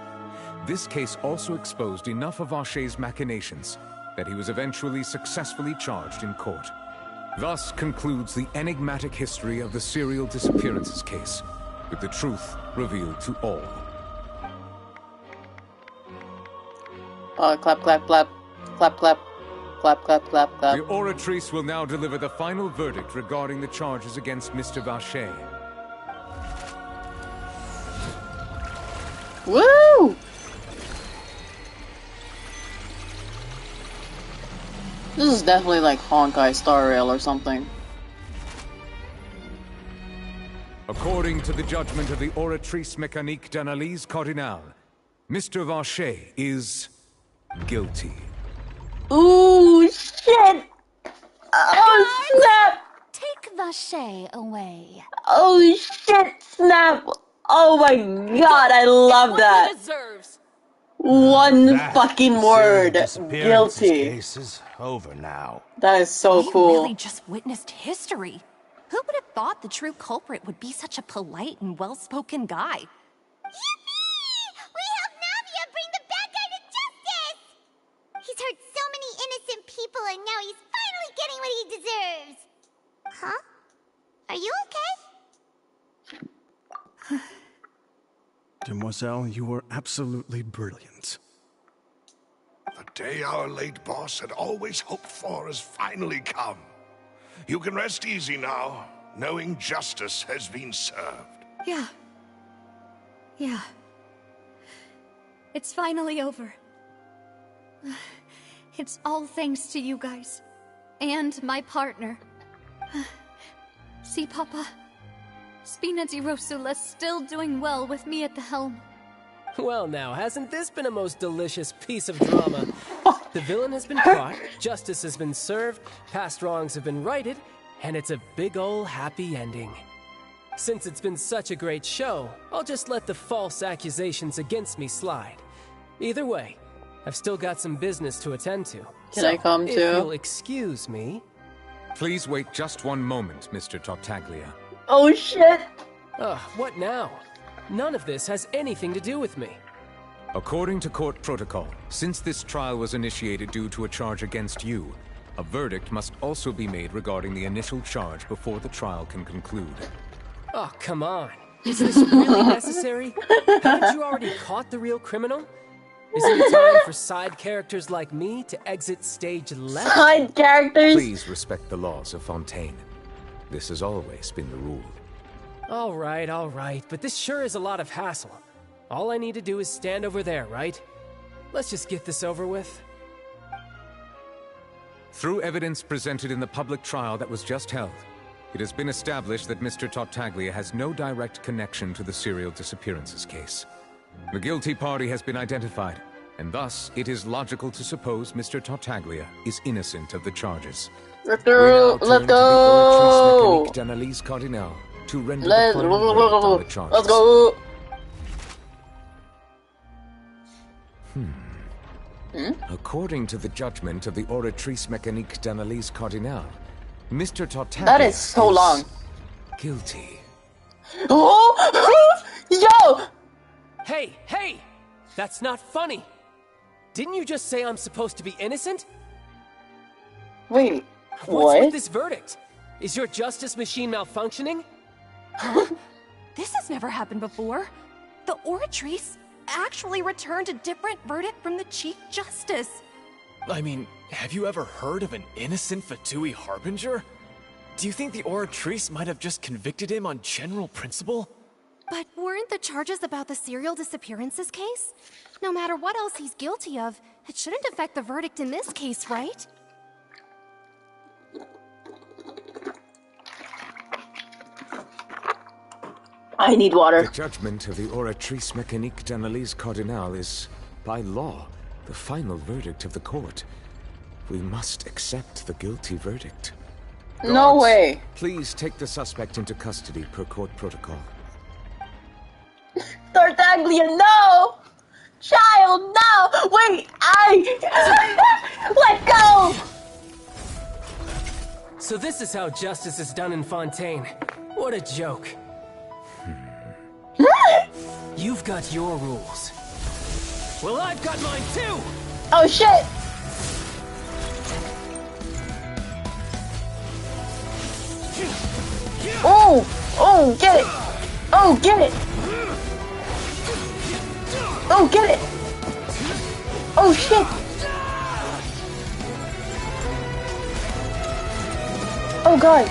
This case also exposed enough of Vacher's machinations that he was eventually successfully charged in court. Thus concludes the enigmatic history of the serial disappearances case, with the truth revealed to all. Clap, clap, clap. Clap, clap. Clap, clap, clap, clap. The oratrice will now deliver the final verdict regarding the charges against Mr. Vacher. Woo! This is definitely like Honkai Star Rail or something. According to the judgment of the Oratrice Mécanique d'Analyse Cardinale, Mr. Vacher is guilty. Ooh, shit! Oh, snap! Take Vacher away. Oh, shit, snap! Oh my god, I love that! Deserves. One fucking word. Disappearances Guilty. case is over now. That is so We cool. really just witnessed history. Who would have thought the true culprit would be such a polite and well-spoken guy? Yippee! We helped Navia bring the bad guy to justice! He's hurt so many innocent people and now he's finally getting what he deserves! Huh? Are you okay? Demoiselle, you were absolutely brilliant. The day our late boss had always hoped for has finally come. You can rest easy now, knowing justice has been served. Yeah. Yeah. It's finally over. It's all thanks to you guys. And my partner. See, Papa? Spina di Rosula's still doing well with me at the helm. Well now, hasn't this been a most delicious piece of drama? The villain has been caught, justice has been served, past wrongs have been righted, and it's a big ol' happy ending. Since it's been such a great show, I'll just let the false accusations against me slide. Either way, I've still got some business to attend to. Can I come if too? you'll excuse me... Please wait just one moment, Mr. Tartaglia. Oh shit! What now? None of this has anything to do with me. According to court protocol, since this trial was initiated due to a charge against you, a verdict must also be made regarding the initial charge before the trial can conclude. Oh, come on. Is this really necessary? Haven't you already caught the real criminal? Isn't it time for side characters like me to exit stage left? Side characters? Please respect the laws of Fontaine. This has always been the rule. All right, but this sure is a lot of hassle. All I need to do is stand over there, right? Let's just get this over with. Through evidence presented in the public trial that was just held, it has been established that Mr. Tartaglia has no direct connection to the serial disappearances case. The guilty party has been identified, and thus it is logical to suppose Mr. Tartaglia is innocent of the charges. Let's go! Let's go! To render the final verdict on the charges. Let's go! According to the judgment of the Oratrice Mécanique d'Analyse Cardinale, Mr. Tartaglia That is so long. Guilty. Oh! Yo! Hey! That's not funny! Didn't you just say I'm supposed to be innocent? Wait, What's with this verdict? Is your justice machine malfunctioning? This has never happened before. The Oratrice actually returned a different verdict from the Chief Justice. I mean, have you ever heard of an innocent Fatui Harbinger? Do you think the Oratrice might have just convicted him on general principle? But weren't the charges about the serial disappearances case? No matter what else he's guilty of, it shouldn't affect the verdict in this case, right? I need water. The judgment of the Oratrice Mécanique d'Analyse Cardinale is, by law, the final verdict of the court. We must accept the guilty verdict. No Guards, way. Please take the suspect into custody per court protocol. Tartaglia, no! Child, no! Wait, let go! So this is how justice is done in Fontaine. What a joke. You've got your rules. Well, I've got mine too! Oh shit! Oh, get it! Oh, get it! Oh, get it! Oh shit! Oh god!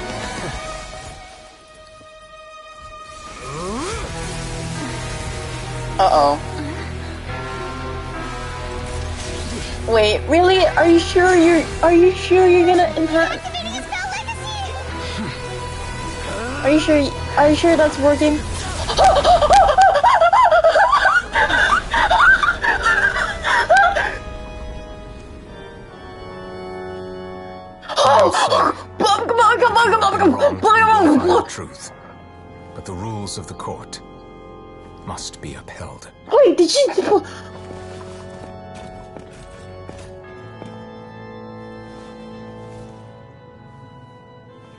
Uh-oh. Wait, really? Are you sure you're gonna enhance? Are you sure that's working? Come on. Truth. But the rules of the court must be upheld. Wait, did you...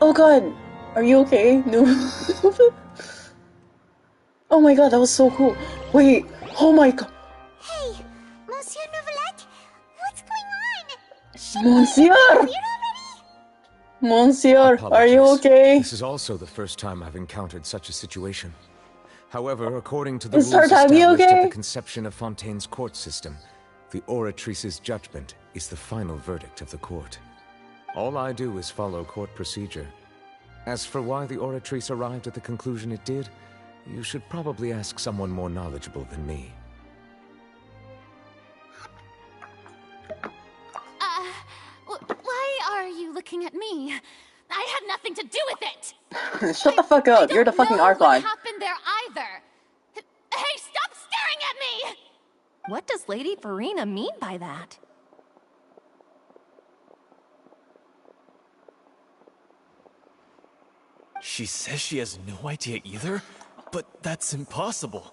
Oh god, are you okay? No. Oh my god, that was so cool. Wait, oh my god. Hey, Monsieur Novelette, what's going on? Monsieur! Monsieur, are you okay? This is also the first time I've encountered such a situation. However, according to the Is rules Tartaglia established at okay? the conception of Fontaine's court system, the Oratrice's judgment is the final verdict of the court. All I do is follow court procedure. As for why the Oratrice arrived at the conclusion it did, you should probably ask someone more knowledgeable than me. Why are you looking at me? I had nothing to do with it! Shut the fuck up. You're the fucking know what Archon. happened there either. Hey, stop staring at me! What does Lady Farina mean by that? She says she has no idea either? But that's impossible.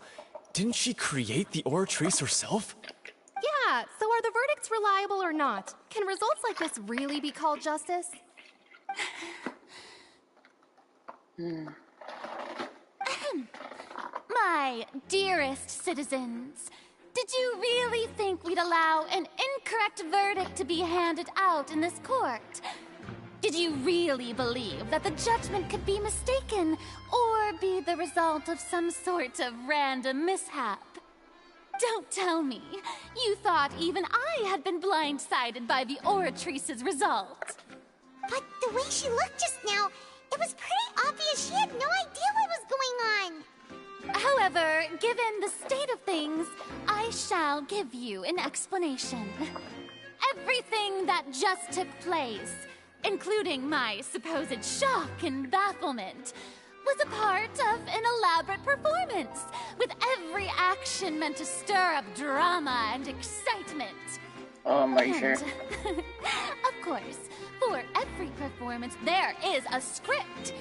Didn't she create the Oratrice herself? Yeah, so are the verdicts reliable or not? Can results like this really be called justice? My dearest citizens, did you really think we'd allow an incorrect verdict to be handed out in this court? Did you really believe that the judgment could be mistaken or be the result of some sort of random mishap? Don't tell me you thought even I had been blindsided by the Oratrice's result. But the way she looked just now, it was pretty obvious she had no idea what was going on. However, given the state of things, I shall give you an explanation. Everything that just took place, including my supposed shock and bafflement, was a part of an elaborate performance, with every action meant to stir up drama and excitement. Oh my god. Of course, for every performance there is a script.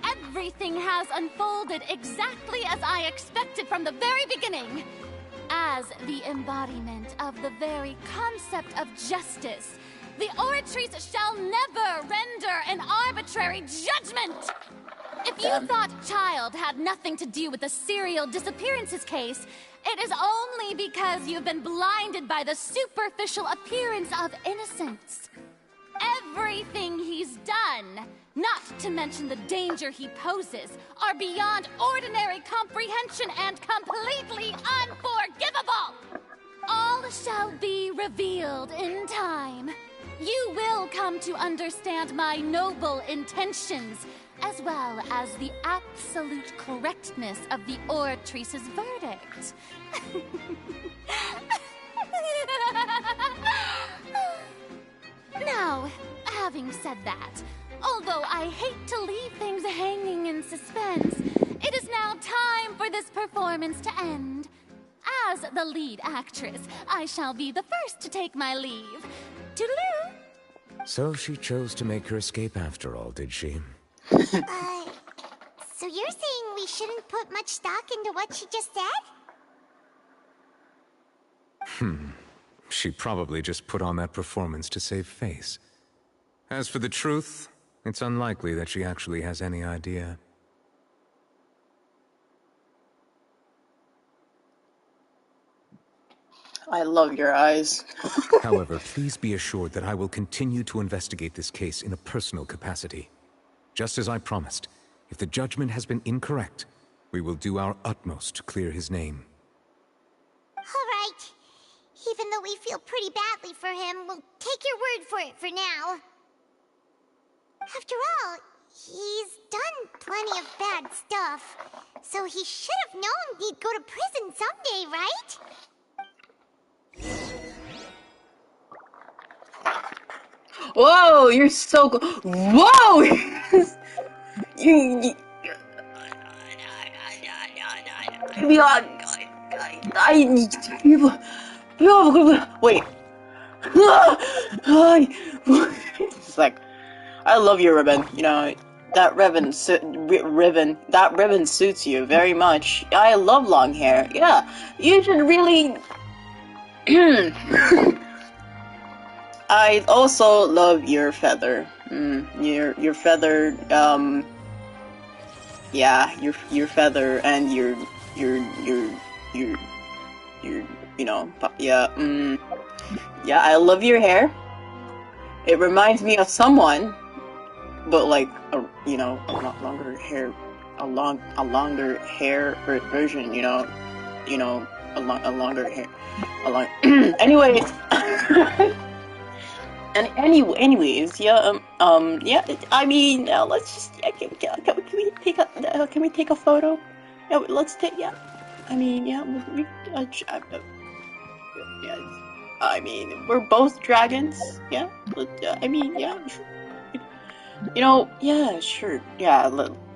Everything has unfolded exactly as I expected from the very beginning. As the embodiment of the very concept of justice, the Oratrice shall never render an arbitrary judgment! If you thought Child had nothing to do with the serial disappearances case, it is only because you've been blinded by the superficial appearance of innocence. Everything he's done, not to mention the danger he poses, are beyond ordinary comprehension and completely unforgivable! All shall be revealed in time. You will come to understand my noble intentions, as well as the absolute correctness of the Oratrice's verdict. Now, having said that, although I hate to leave things hanging in suspense, it is now time for this performance to end. As the lead actress, I shall be the first to take my leave. Toodaloo! So she chose to make her escape after all, did she? So you're saying we shouldn't put much stock into what she just said? She probably just put on that performance to save face. As for the truth, it's unlikely that she actually has any idea. I love your eyes. However, please be assured that I will continue to investigate this case in a personal capacity. Just as I promised, if the judgment has been incorrect, we will do our utmost to clear his name. All right. Even though we feel pretty badly for him, we'll take your word for it for now. After all, he's done plenty of bad stuff, so he should have known he'd go to prison someday, right? Whoa, you're so go- Whoa! you wait. It's like, I love your ribbon. You know, that ribbon suits you very much. I love long hair. Yeah, you should really. I also love your feather. Your feather. Yeah, your feather and your you know, yeah. Yeah, I love your hair. It reminds me of someone, but like you know, a longer hair, a longer hair version. You know, a longer hair, anyways. And anyways, yeah, yeah. I mean, let's just, yeah, can we take a photo? Yeah, let's take, yeah. I mean, yeah, yeah. I mean, we're both dragons. Yeah, I mean, yeah. You know, yeah, sure. Yeah,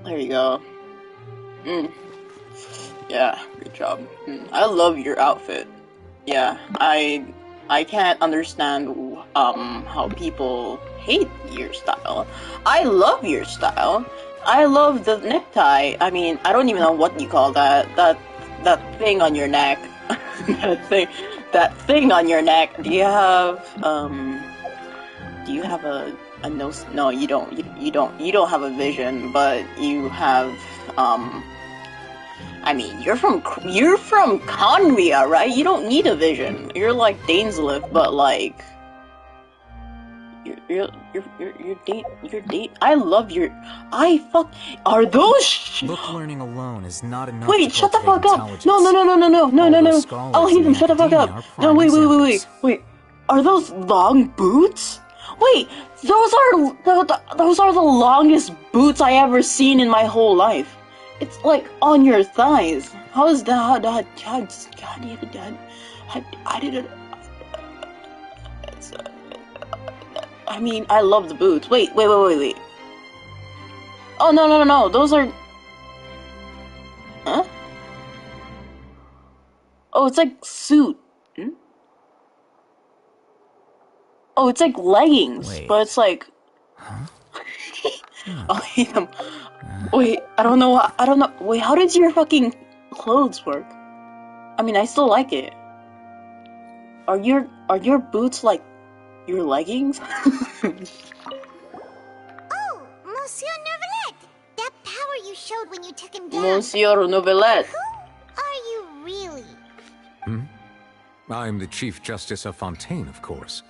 there you go. Yeah, good job. I love your outfit. Yeah, I can't understand how people hate your style. I love your style. I love the necktie. I mean, I don't even know what you call that. That thing on your neck. that thing on your neck. Do you have a nose? No, you don't. You don't have a vision, but you have I mean, you're from Conria, right? You don't need a vision. You're like Dainsliff, but like you're date. I love your. Are those? Book learning alone is not enough. Wait, to shut the fuck up! intelligence. No! I'll hear them. Shut the fuck up! No, wait! Are those long boots? Wait, those are the longest boots I ever seen in my whole life. It's like on your thighs. How is that? I didn't. I mean, I love the boots. Wait. Oh no! Those are. Huh? Oh, it's like suit. Oh, it's like leggings, but it's like. Huh? I'll hate them. Wait, I don't know. Wait, how does your fucking clothes work? I mean, I still like it. Are your boots like your leggings? Oh, Monsieur Neuvillette! That power you showed when you took him down. Monsieur Neuvillette. Who are you really? I'm the Chief Justice of Fontaine, of course.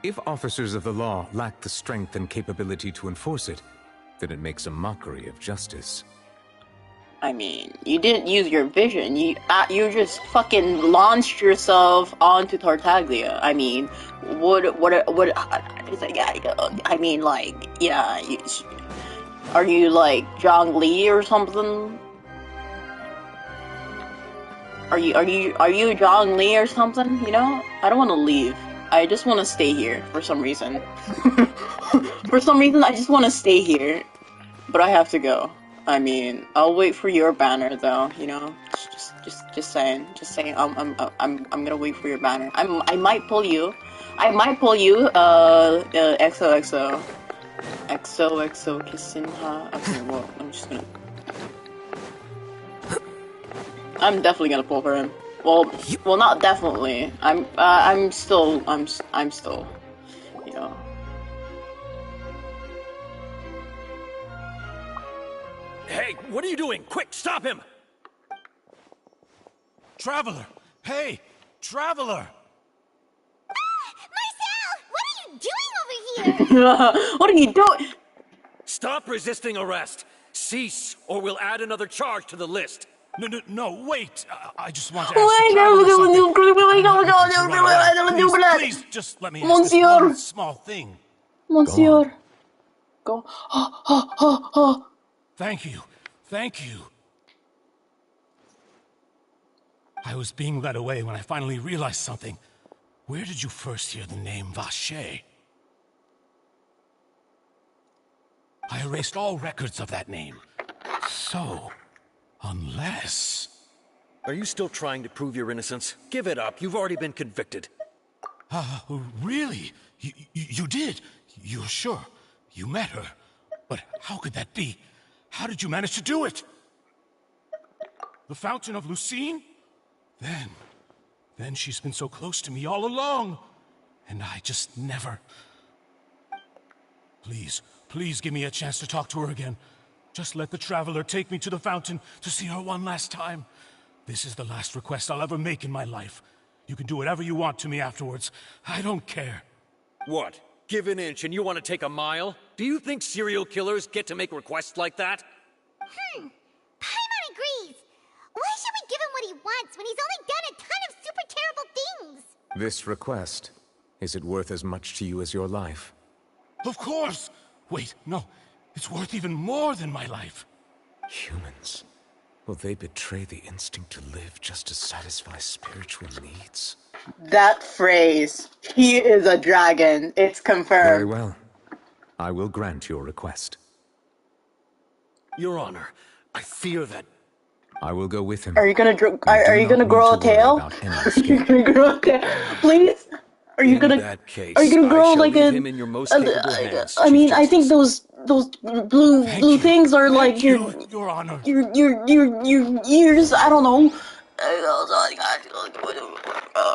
If officers of the law lack the strength and capability to enforce it, then it makes a mockery of justice. I mean, you didn't use your vision. You just fucking launched yourself onto Tartaglia. I mean, what? I mean, like, yeah. Are you like Zhang Li or something? Are you Zhang Li or something? You know, I don't want to leave. I just want to stay here for some reason. For some reason, I just want to stay here, but I have to go. I mean, I'll wait for your banner, though. You know, just saying. I'm gonna wait for your banner. I might pull you. XOXO kissing her. Okay, well, I'm definitely gonna pull for him. Well, not definitely. I'm still, you know. Hey, what are you doing? Quick, stop him! Traveler! Hey, Traveler! Marcel! What are you doing over here? What are you doing? Stop resisting arrest! Cease, or we'll add another charge to the list. No, wait! I just want to ask the Traveler something. Please, just let me ask this one small thing. Monsieur. Go. Thank you. I was being led away when I finally realized something. Where did you first hear the name Vacher? I erased all records of that name. So, unless... Are you still trying to prove your innocence? Give it up. You've already been convicted. Really? You did? You're sure? You met her? But how could that be? How did you manage to do it? The Fountain of Lucine? Then she's been so close to me all along. And I just never... Please give me a chance to talk to her again. Just let the Traveler take me to the fountain to see her one last time. This is the last request I'll ever make in my life. You can do whatever you want to me afterwards. I don't care. What? Give an inch and you want to take a mile? Do you think serial killers get to make requests like that? Paimon agrees. Why should we give him what he wants when he's only done a ton of super terrible things? This request, is it worth as much to you as your life? Of course! Wait, no. It's worth even more than my life. Humans. Will they betray the instinct to live just to satisfy spiritual needs? That phrase, he is a dragon, it's confirmed. Very well. I will grant your request. Your Honor, I fear that... I will go with him. Are you gonna are you not gonna need grow to a worry tail? about any Are you escape. gonna grow a tail? Please? Are you In gonna that case, are you gonna I grow shall like leave a him in your most capable hands, I Chief mean, I think Justice. those blue things are like Your Honor. your ears. I don't know.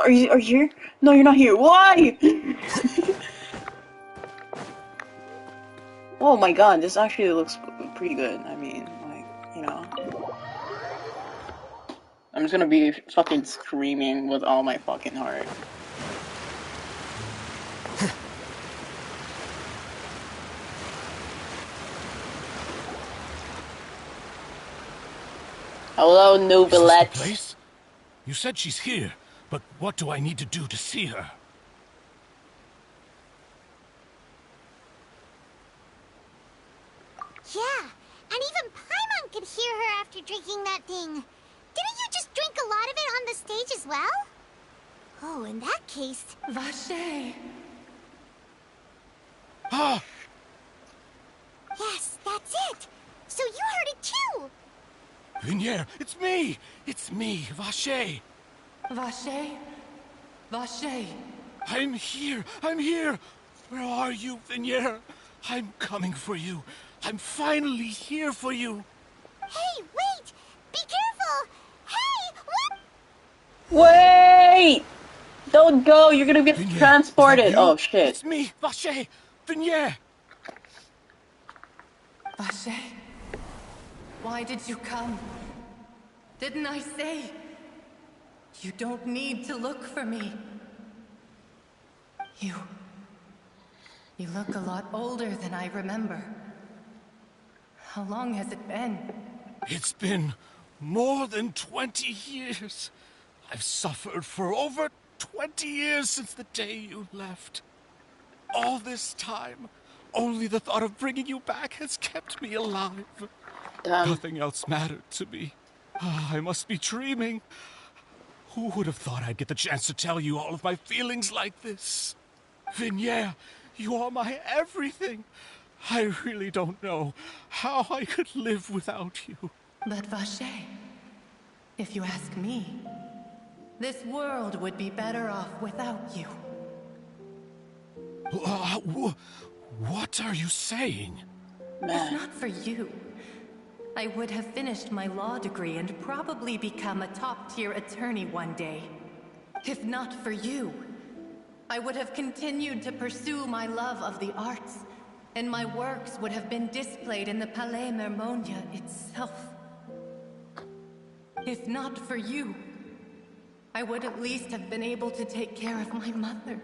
Are you here? No, you're not here. Why? Oh my god, this actually looks pretty good. I mean, like, you know. I'm just gonna be fucking screaming with all my fucking heart. Hello, Is Nobilette. this the place? You said she's here, but what do I need to do to see her? Yeah, and even Paimon could hear her after drinking that thing. Didn't you just drink a lot of it on the stage as well? Oh, in that case... Vache! Ah! Yes, that's it! So you heard it too! Vinier, it's me! It's me, Vache! Vache? Vache! I'm here! I'm here! Where are you, Vinier? I'm coming for you. I'm finally here for you. Hey, wait! Be careful! Hey, what? Wait! Don't go, you're gonna get Vinier, transported. you? Oh shit. It's me, Vache! Vinier! Vache? Why did you come? Didn't I say? You don't need to look for me. You look a lot older than I remember. How long has it been? It's been more than 20 years. I've suffered for over 20 years since the day you left. All this time, only the thought of bringing you back has kept me alive. Nothing else mattered to me. I must be dreaming. Who would have thought I'd get the chance to tell you all of my feelings like this? Vinier, you are my everything. I really don't know how I could live without you. But Vache, if you ask me, this world would be better off without you. What are you saying? If not for you, I would have finished my law degree and probably become a top-tier attorney one day. If not for you, I would have continued to pursue my love of the arts, and my works would have been displayed in the Palais Mermonia itself. If not for you, I would at least have been able to take care of my mother.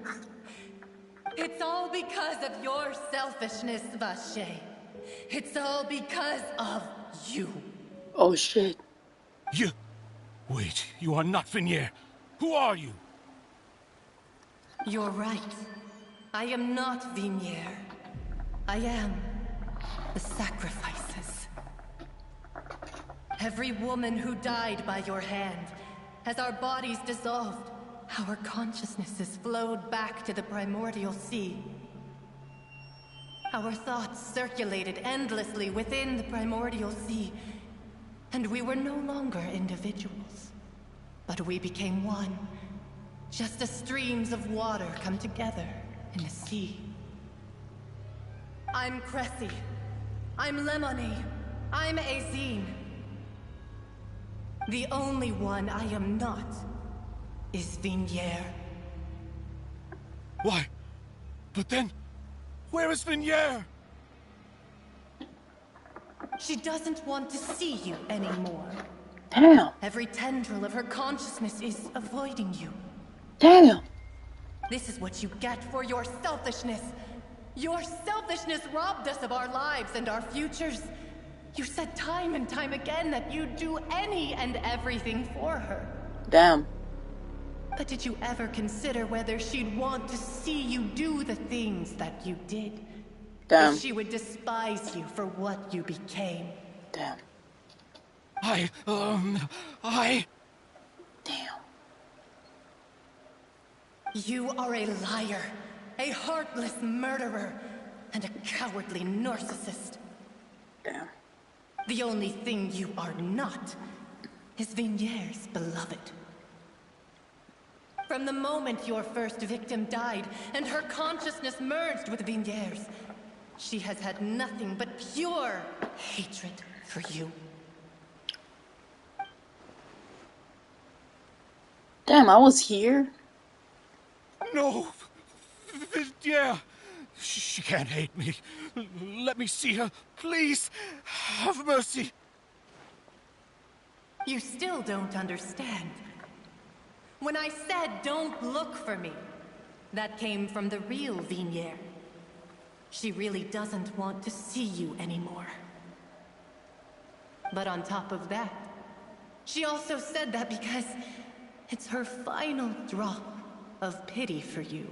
It's all because of your selfishness, Vache. It's all because of you. Oh shit. You... Wait, you are not Vinier. Who are you? You're right. I am not Vinier. I am the sacrifices. Every woman who died by your hand, as our bodies dissolved, our consciousnesses flowed back to the primordial sea. Our thoughts circulated endlessly within the primordial sea, and we were no longer individuals. But we became one, just as streams of water come together in the sea. I'm Cressy. I'm Lemony. I'm Azine. The only one I am not is Vinier. Why? But then, where is Vinier? She doesn't want to see you anymore. Damn. Every tendril of her consciousness is avoiding you. Damn. This is what you get for your selfishness. Your selfishness robbed us of our lives and our futures. You said time and time again that you'd do any and everything for her. Damn. But did you ever consider whether she'd want to see you do the things that you did? Damn. Or she would despise you for what you became? Damn. Damn. You are a liar, a heartless murderer. and a cowardly narcissist. Damn. The only thing you are not is Vigniere's beloved. From the moment your first victim died and her consciousness merged with Vigniere's, she has had nothing but pure hatred for you. Damn, I was here. No! Yeah! She can't hate me. Let me see her. Please! Have mercy! You still don't understand. When I said don't look for me, that came from the real Vigniere. She really doesn't want to see you anymore. But on top of that, she also said that because it's her final drop of pity for you.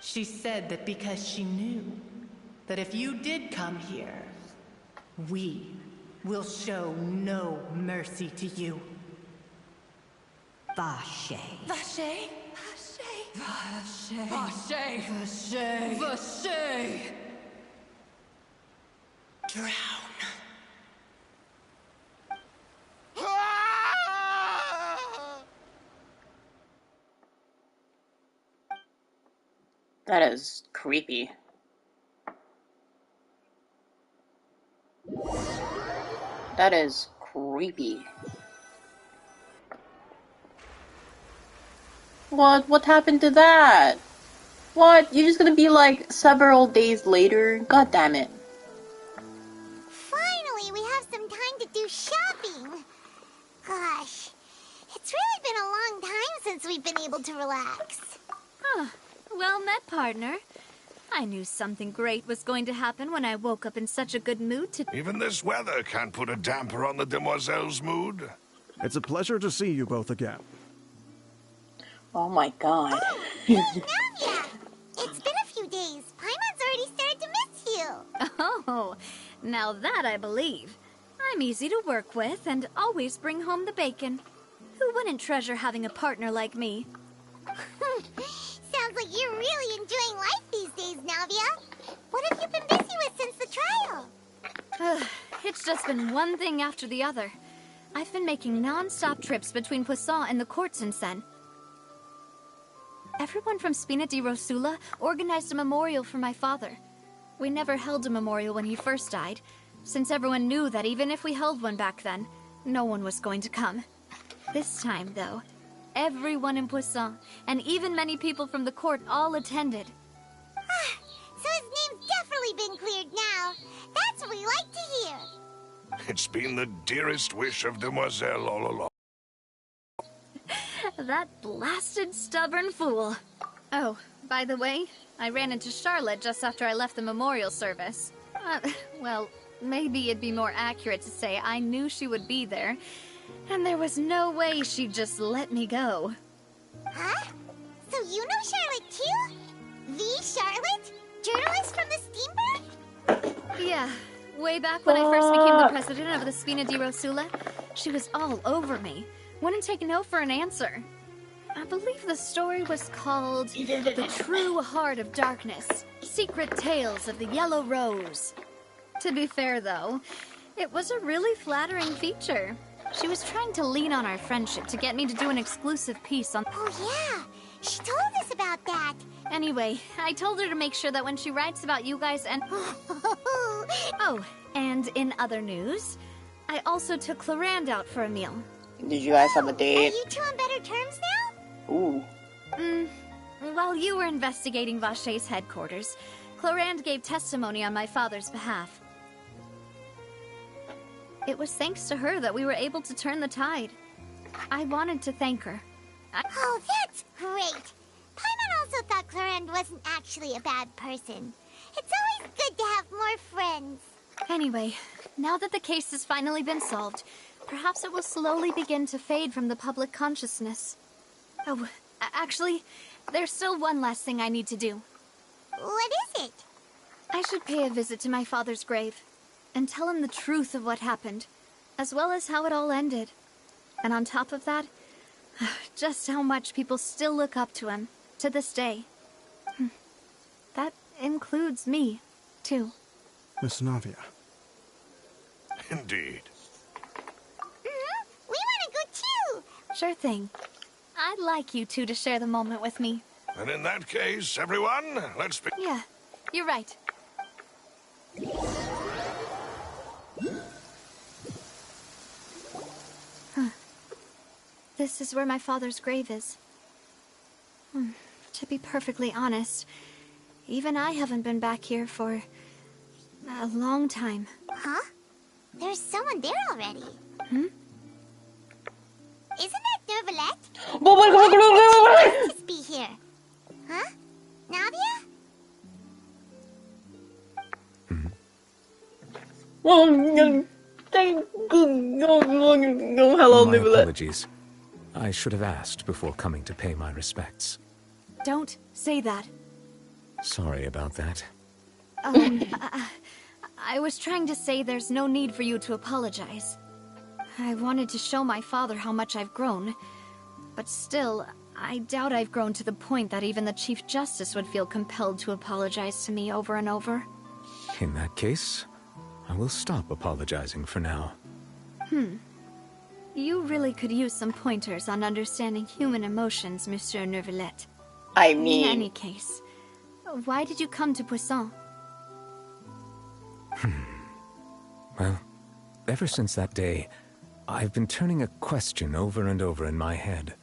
She said that because she knew that if you did come here, we will show no mercy to you. Vache. Vache? Vache. Vache. Vache. Vache. Drown. That is creepy. That is creepy. What happened to that? What? You're just gonna be like several days later? God damn it. Finally, we have some time to do shopping. Gosh, it's really been a long time since we've been able to relax. Huh. Well met, partner. I knew something great was going to happen when I woke up in such a good mood to... Even this weather can't put a damper on the demoiselle's mood. It's a pleasure to see you both again. Oh my god. Hey, Navia! It's been a few days. Paimon's already started to miss you. Oh, now that I believe. I'm easy to work with and always bring home the bacon. Who wouldn't treasure having a partner like me? Sounds like you're really enjoying life these days, Navia. What have you been busy with since the trial? It's just been one thing after the other. I've been making non-stop trips between Poisson and the court since then. Everyone from Spina di Rosula organized a memorial for my father. We never held a memorial when he first died, since everyone knew that even if we held one back then, no one was going to come. This time, though, everyone in Poisson, and even many people from the court, all attended. So his name's definitely been cleared now. That's what we like to hear. It's been the dearest wish of Demoiselle all along. That blasted stubborn fool. Oh, by the way, I ran into Charlotte just after I left the memorial service. Well, maybe it'd be more accurate to say I knew she would be there, and there was no way she'd just let me go. Huh? So you know Charlotte too? The Charlotte? Journalist from the Steamboat? Yeah, way back when I first became the president of the Spina di Rosula, she was all over me. Wouldn't take no for an answer. I believe the story was called The True Heart of Darkness, Secret Tales of the Yellow Rose. To be fair, though, it was a really flattering feature. She was trying to lean on our friendship to get me to do an exclusive piece on... Oh yeah, she told us about that. Anyway, I told her to make sure that when she writes about you guys and... Oh, and in other news, I also took Clarand out for a meal. Did you guys have a date? Are you two on better terms now? Ooh. While you were investigating Vache's headquarters, Clarand gave testimony on my father's behalf. It was thanks to her that we were able to turn the tide. I wanted to thank her. Oh, that's great. Paimon also thought Clarand wasn't actually a bad person. It's always good to have more friends. Anyway, now that the case has finally been solved, perhaps it will slowly begin to fade from the public consciousness. Oh, actually, there's still one last thing I need to do. What is it? I should pay a visit to my father's grave and tell him the truth of what happened, as well as how it all ended. And on top of that, just how much people still look up to him, to this day. That includes me, too. Miss Navia. Indeed. We want to go too! Sure thing. I'd like you two to share the moment with me. And in that case, everyone, let's be... Yeah, you're right. Huh. This is where my father's grave is. To be perfectly honest, even I haven't been back here for a long time. Huh? There's someone there already. Hmm? Isn't that Nervalette? Wait. Just be here. Huh? Navia? Hello, My Nervalette. apologies. I should have asked before coming to pay my respects. Don't say that. Sorry about that. I was trying to say there's no need for you to apologize. I wanted to show my father how much I've grown, but still, I doubt I've grown to the point that even the Chief Justice would feel compelled to apologize to me over and over. In that case, I will stop apologizing for now. You really could use some pointers on understanding human emotions, Monsieur Nervalette. I In mean... any case, why did you come to Poisson? Well, ever since that day, I've been turning a question over and over in my head.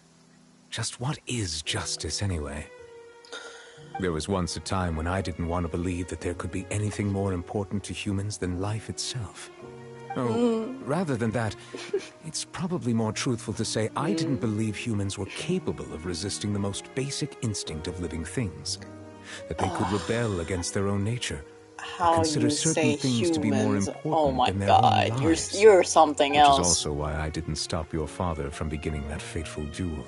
Just what is justice, anyway? There was once a time when I didn't want to believe that there could be anything more important to humans than life itself. Oh, rather than that, it's probably more truthful to say I didn't believe humans were capable of resisting the most basic instinct of living things. That they could rebel against their own nature. How Consider you certain say things to be more humans? important Oh my than their own god, lives. you're something Which else. is also why I didn't stop your father from beginning that fateful duel.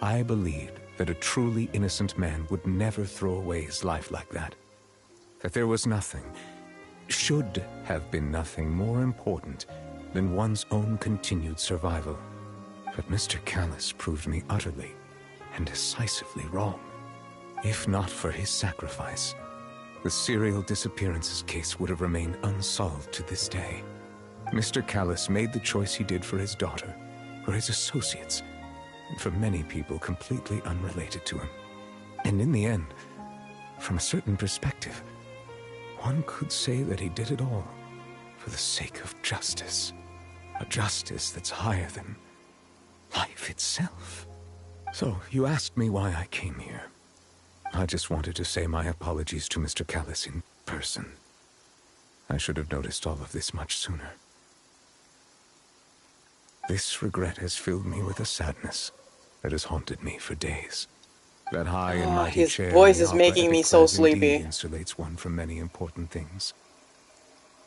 I believed that a truly innocent man would never throw away his life like that. That there was nothing, should have been nothing more important than one's own continued survival. But Mr. Callis proved me utterly and decisively wrong. If not for his sacrifice, the serial disappearances case would have remained unsolved to this day. Mr. Callis made the choice he did for his daughter, for his associates, and for many people completely unrelated to him. And in the end, from a certain perspective, one could say that he did it all for the sake of justice. A justice that's higher than life itself. So, you asked me why I came here. I just wanted to say my apologies to Mr. Callis in person. I should have noticed all of this much sooner. This regret has filled me with a sadness that has haunted me for days. That high and mighty his chair voice in is the making opera me epic so class indeed sleepy. insulates one from many important things.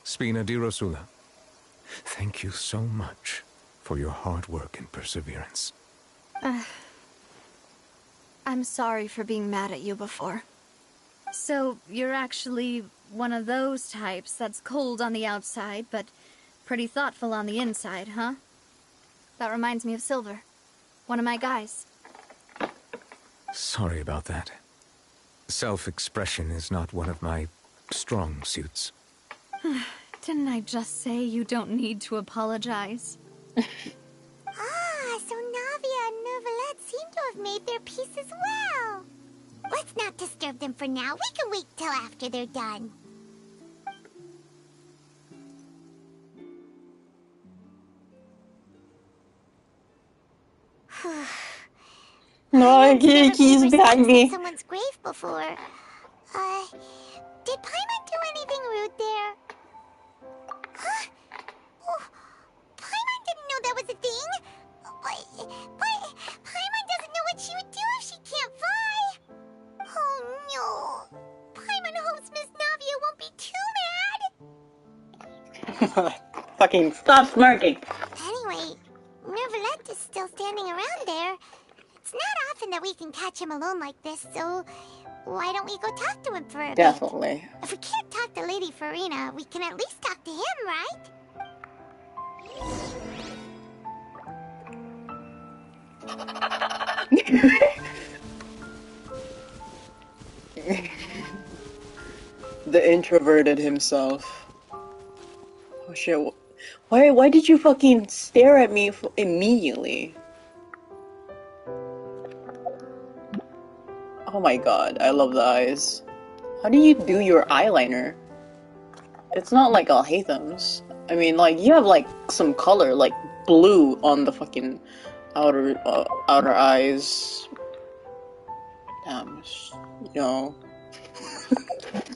Spina di Rosula, thank you so much for your hard work and perseverance. I'm sorry for being mad at you before. So, you're actually one of those types that's cold on the outside, but pretty thoughtful on the inside, huh? That reminds me of Silver, one of my guys. Sorry about that. Self-expression is not one of my strong suits. Didn't I just say you don't need to apologize? So Navia and Nervalette seem to have made their peace as well. Let's not disturb them for now. We can wait till after they're done. No, he's behind me. Someone's grave before. Did Paimon do anything rude there? Huh? Oh, Paimon didn't know that was a thing. But Paimon doesn't know what she would do if she can't fly. Oh no. Paimon hopes Miss Navia won't be too mad. Fucking stop smirking. Anyway, Nervalette is still standing around there. It's not often that we can catch him alone like this, so why don't we go talk to him for a bit? Definitely. If we can't talk to Lady Farina, we can at least talk to him, right? the introverted himself. Oh shit! Why did you fucking stare at me immediately? Oh my god, I love the eyes. How do you do your eyeliner? It's not like Alhaitham's. I mean, like, you have, like, some color, like, blue on the fucking outer eyes. Damn, you know.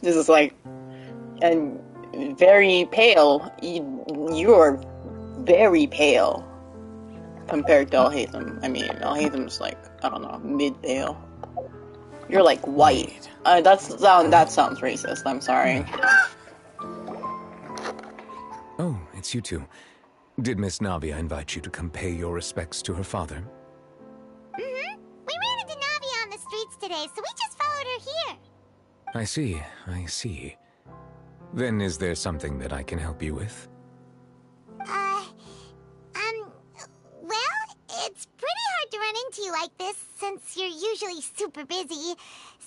This is like, and very pale. You're very pale compared to Alhaitham. I mean, Alhaitham's like, I don't know, mid-pale. You're like white. That sounds racist. I'm sorry. Oh, it's you two. Did Miss Navia invite you to come pay your respects to her father? Mm-hmm. We ran into Navia on the streets today, so we just followed her here. I see. Then is there something that I can help you with? Well, it's pretty hard to run into you like this, since you're usually super busy.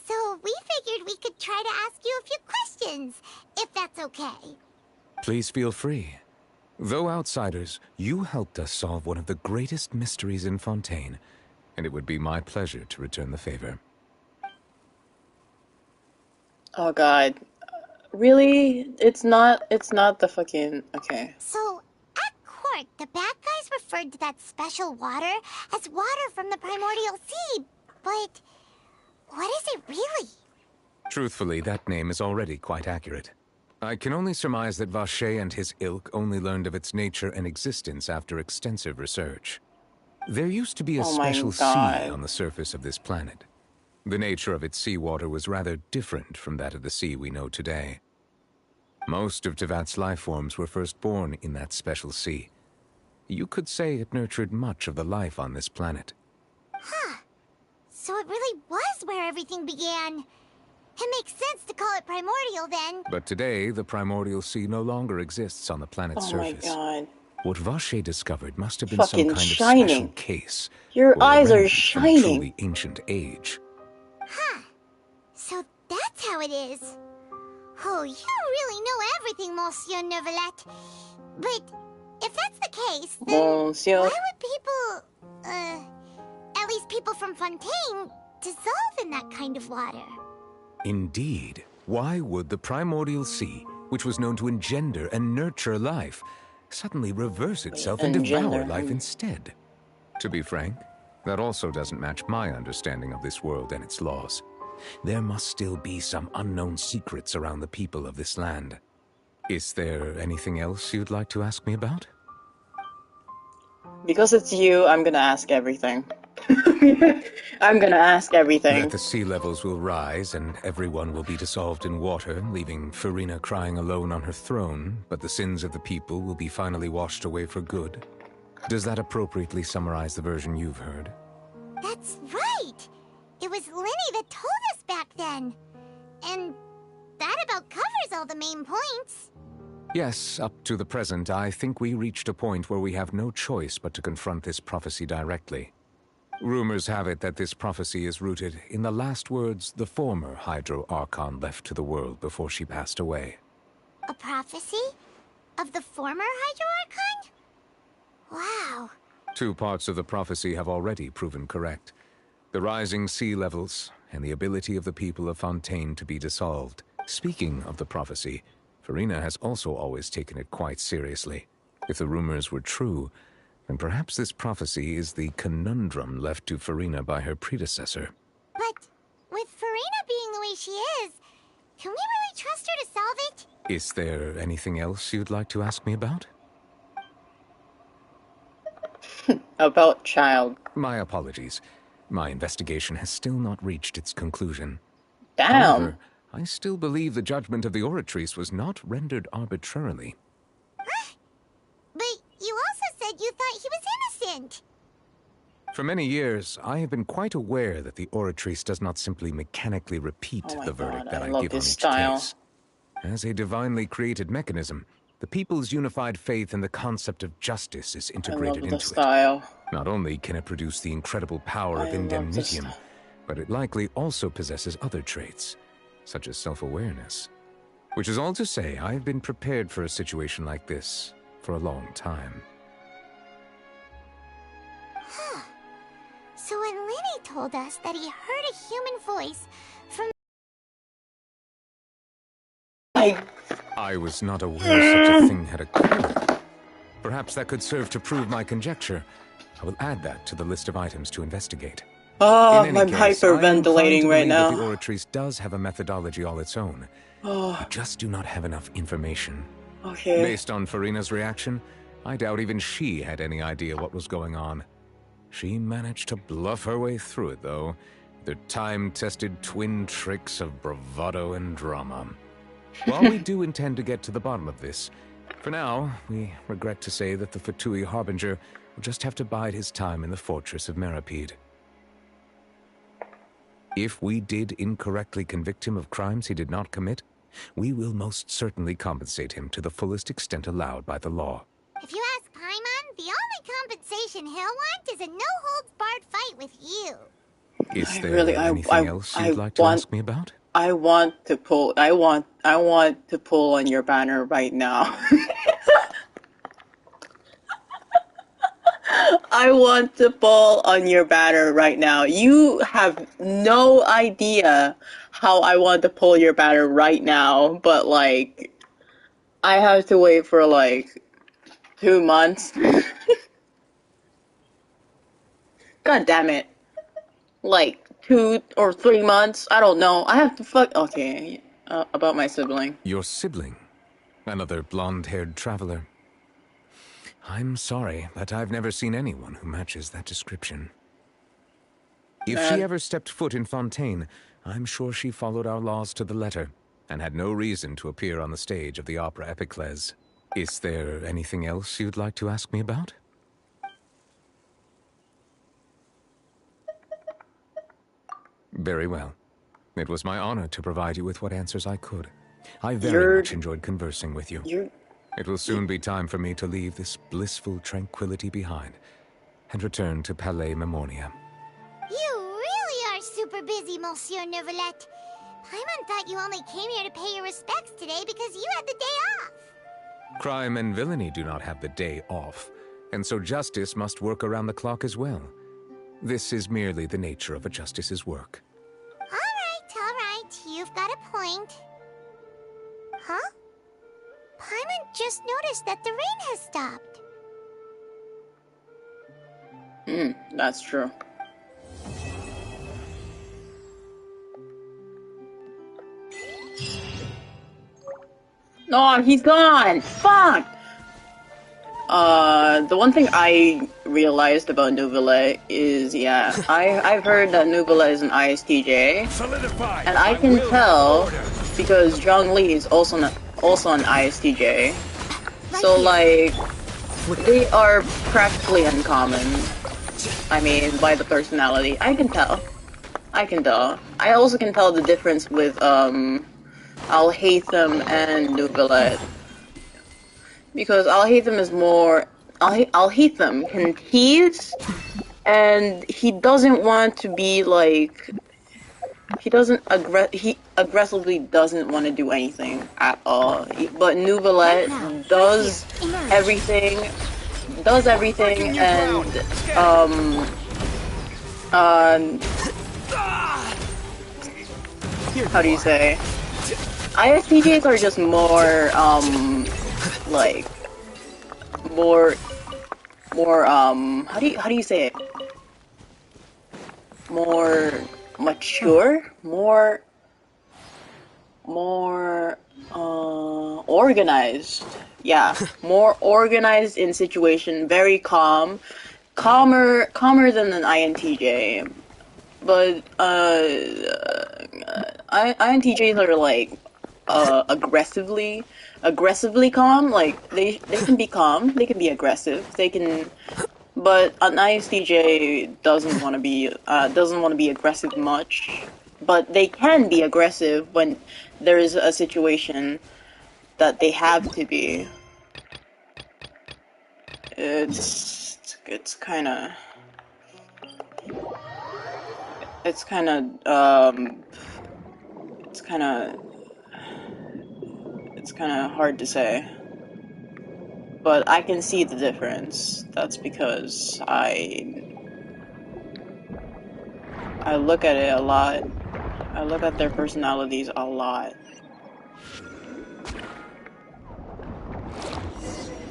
So we figured we could try to ask you a few questions, if that's okay. Please feel free. Though outsiders, you helped us solve one of the greatest mysteries in Fontaine, and it would be my pleasure to return the favor. Oh god. Really? It's not the fucking... Okay. So, at court, the bad guys referred to that special water as water from the primordial sea, but what is it really? Truthfully, that name is already quite accurate. I can only surmise that Vacher and his ilk only learned of its nature and existence after extensive research. There used to be a special sea on the surface of this planet. The nature of its seawater was rather different from that of the sea we know today. Most of Tevat's life forms were first born in that special sea. You could say it nurtured much of the life on this planet. Huh. So it really was where everything began. It makes sense to call it primordial then. But today, the primordial sea no longer exists on the planet's surface. Oh my god. What Vacher discovered must have been Fucking some kind shining. of special case. Your or eyes a are remnant from a shining. truly ancient age. Huh. So that's how it is. Oh, you really know everything, Monsieur Neuvillette. But if that's the case, then Monsieur. why would people, at least people from Fontaine, dissolve in that kind of water? Indeed. Why would the primordial sea, which was known to engender and nurture life, suddenly reverse itself and devour life instead? To be frank, that also doesn't match my understanding of this world and its laws. There must still be some unknown secrets around the people of this land. Is there anything else you'd like to ask me about? Because it's you, I'm gonna ask everything. I'm gonna ask everything. That the sea levels will rise and everyone will be dissolved in water, leaving Farina crying alone on her throne, but the sins of the people will be finally washed away for good. Does that appropriately summarize the version you've heard? That's right! It was Lenny that told us back then. And that about covers all the main points. Yes, up to the present, I think we reached a point where we have no choice but to confront this prophecy directly. Rumors have it that this prophecy is rooted in the last words the former Hydro Archon left to the world before she passed away. A prophecy? Of the former Hydro Archon? Wow. 2 parts of the prophecy have already proven correct. The rising sea levels, and the ability of the people of Fontaine to be dissolved. Speaking of the prophecy, Farina has also always taken it quite seriously. If the rumors were true, then perhaps this prophecy is the conundrum left to Farina by her predecessor. But with Farina being the way she is, can we really trust her to solve it? Is there anything else you'd like to ask me about? About child. My apologies. My investigation has still not reached its conclusion. Damn. However, I still believe the judgment of the Oratrice was not rendered arbitrarily. But you also said you thought he was innocent. For many years, I have been quite aware that the Oratrice does not simply mechanically repeat the verdict that I give on each case. As a divinely created mechanism, the people's unified faith in the concept of justice is integrated into it. Not only can it produce the incredible power of indemnitium, but it likely also possesses other traits, such as self-awareness. Which is all to say, I've been prepared for a situation like this for a long time. Huh. So when Lenny told us that he heard a human voice from... I was not aware such a thing had occurred. Perhaps that could serve to prove my conjecture. I will add that to the list of items to investigate. Oh, In I'm any case, hyperventilating right that now. the Oratrice does have a methodology all its own. Oh. I just do not have enough information. Okay. Based on Farina's reaction, I doubt even she had any idea what was going on. She managed to bluff her way through it, though. Their time-tested twin tricks of bravado and drama. While we do intend to get to the bottom of this, for now, we regret to say that the Fatui Harbinger will just have to bide his time in the fortress of Meripede. If we did incorrectly convict him of crimes he did not commit, we will most certainly compensate him to the fullest extent allowed by the law. If you ask Paimon, the only compensation he'll want is a no-holds-barred fight with you. Is there anything else you'd like to ask me about? I want to pull on your banner right now. I want to pull on your banner right now. You have no idea how I want to pull your banner right now, but like, I have to wait for like 2 months. God damn it. Like 2 or 3 months? I don't know. I have to okay, about my sibling. Your sibling? Another blonde-haired traveler? I'm sorry, but I've never seen anyone who matches that description. If she ever stepped foot in Fontaine, I'm sure she followed our laws to the letter, and had no reason to appear on the stage of the opera Epiclese. Is there anything else you'd like to ask me about? Very well. It was my honor to provide you with what answers I could. I very much enjoyed conversing with you. It will soon be time for me to leave this blissful tranquility behind and return to Palais Memoria. You really are super busy, Monsieur Neuvillette. Paimon thought you only came here to pay your respects today because you had the day off. Crime and villainy do not have the day off, and so justice must work around the clock as well. This is merely the nature of a justice's work. All right, you've got a point. Huh? Paimon just noticed that the rain has stopped. That's true. No, he's gone! Fuck! The one thing I realized about Neuvillette is, yeah, I've heard that Neuvillette is an ISTJ, and I can tell because Zhongli is also an ISTJ, so like, they are practically uncommon. I mean, by the personality, I can tell. I also can tell the difference with, Alhaitham and Neuvillette. Because Alhaitham is more... Alhaitham can tease, and he doesn't want to be like... He aggressively doesn't want to do anything at all. But Neuvillette does everything, and, how do you say? ISTJs are just more, like, how do you say it? More mature? More, organized. Yeah, more organized in situation, very calmer than an INTJ. But, INTJs are like, aggressively calm. Like, they can be calm, they can be aggressive, but an ISTJ doesn't want to be aggressive much, but they can be aggressive when there is a situation that they have to be. It's kind of It's kind of hard to say. But I can see the difference. That's because I look at it a lot. I look at their personalities a lot.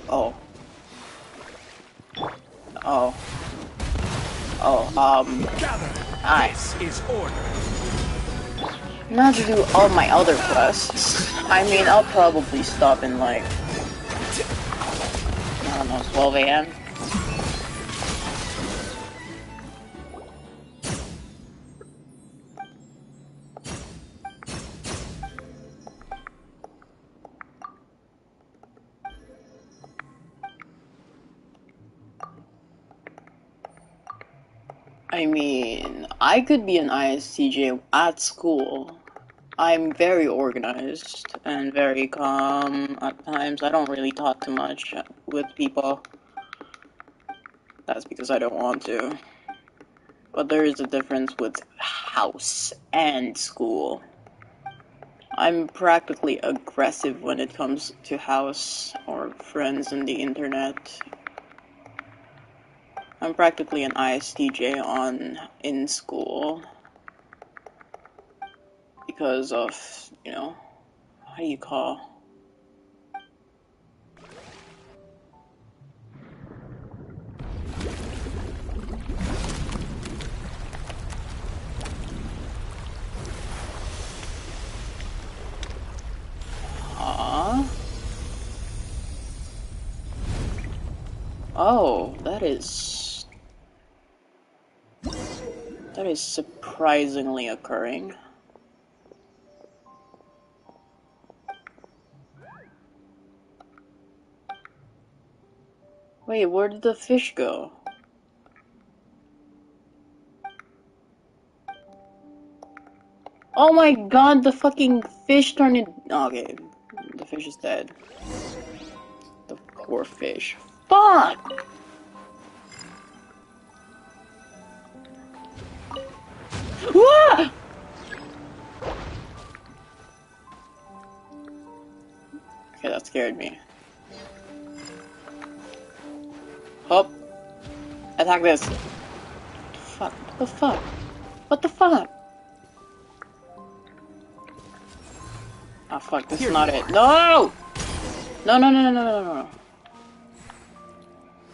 Oh. Oh. This is order. Not to do all my other quests. I mean, I'll probably stop in like, I don't know, 12 a.m. I mean, I could be an ISTJ at school. I'm very organized and very calm at times. I don't really talk too much with people. That's because I don't want to. But there is a difference with house and school. I'm practically aggressive when it comes to house or friends and the internet. I'm practically an ISTJ in school. Because of, you know, how do you call? Oh, that is surprisingly occurring. Wait, where did the fish go? Oh my god, the fucking fish turned in. Okay, the fish is dead. The poor fish. Fuck! What? Okay, that scared me. Hop. Attack this. Fuck. What the fuck? What the fuck? Oh fuck, this is not it. No! No, no, no, no, no, no, no.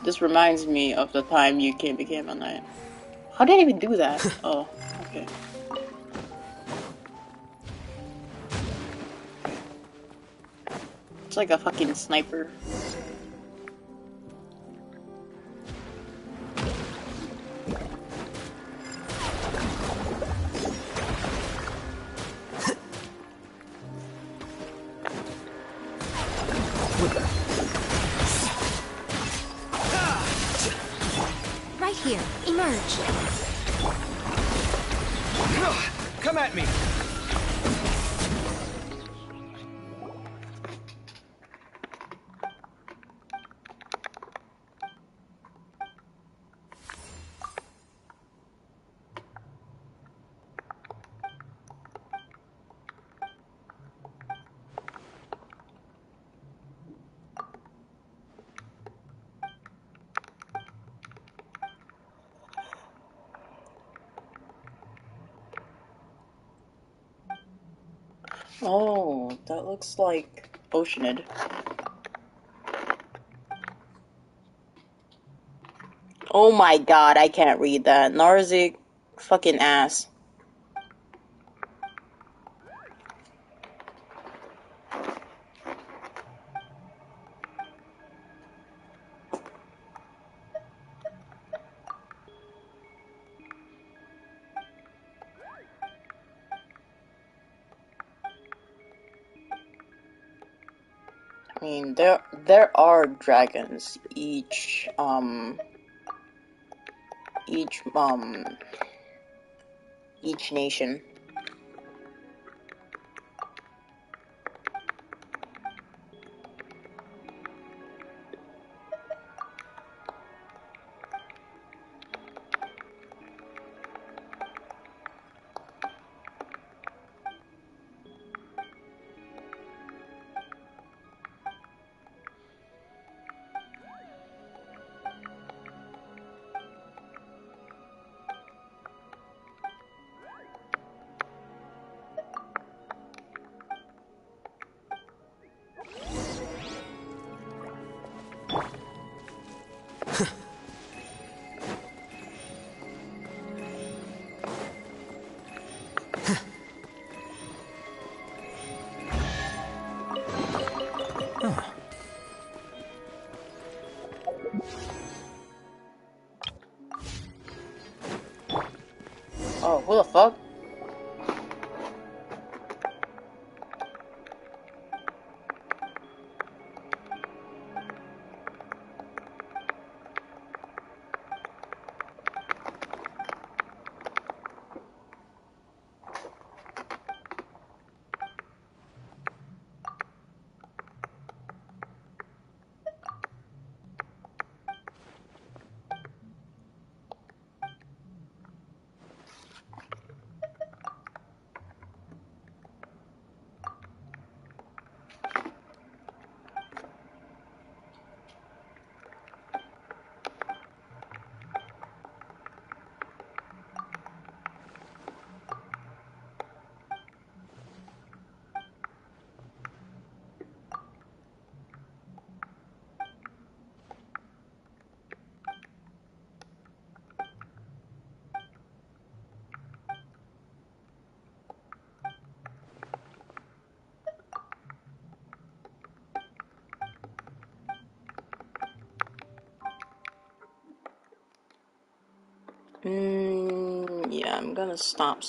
This reminds me of the time you became a knight. How did I even do that? Oh, okay. It's like a fucking sniper. Right here. Emerge. Come at me. Oh, that looks like Oceanid. Oh my god, I can't read that. Narzik, fucking ass. I mean, there are dragons each nation. Who the fuck? Yeah, I'm gonna stop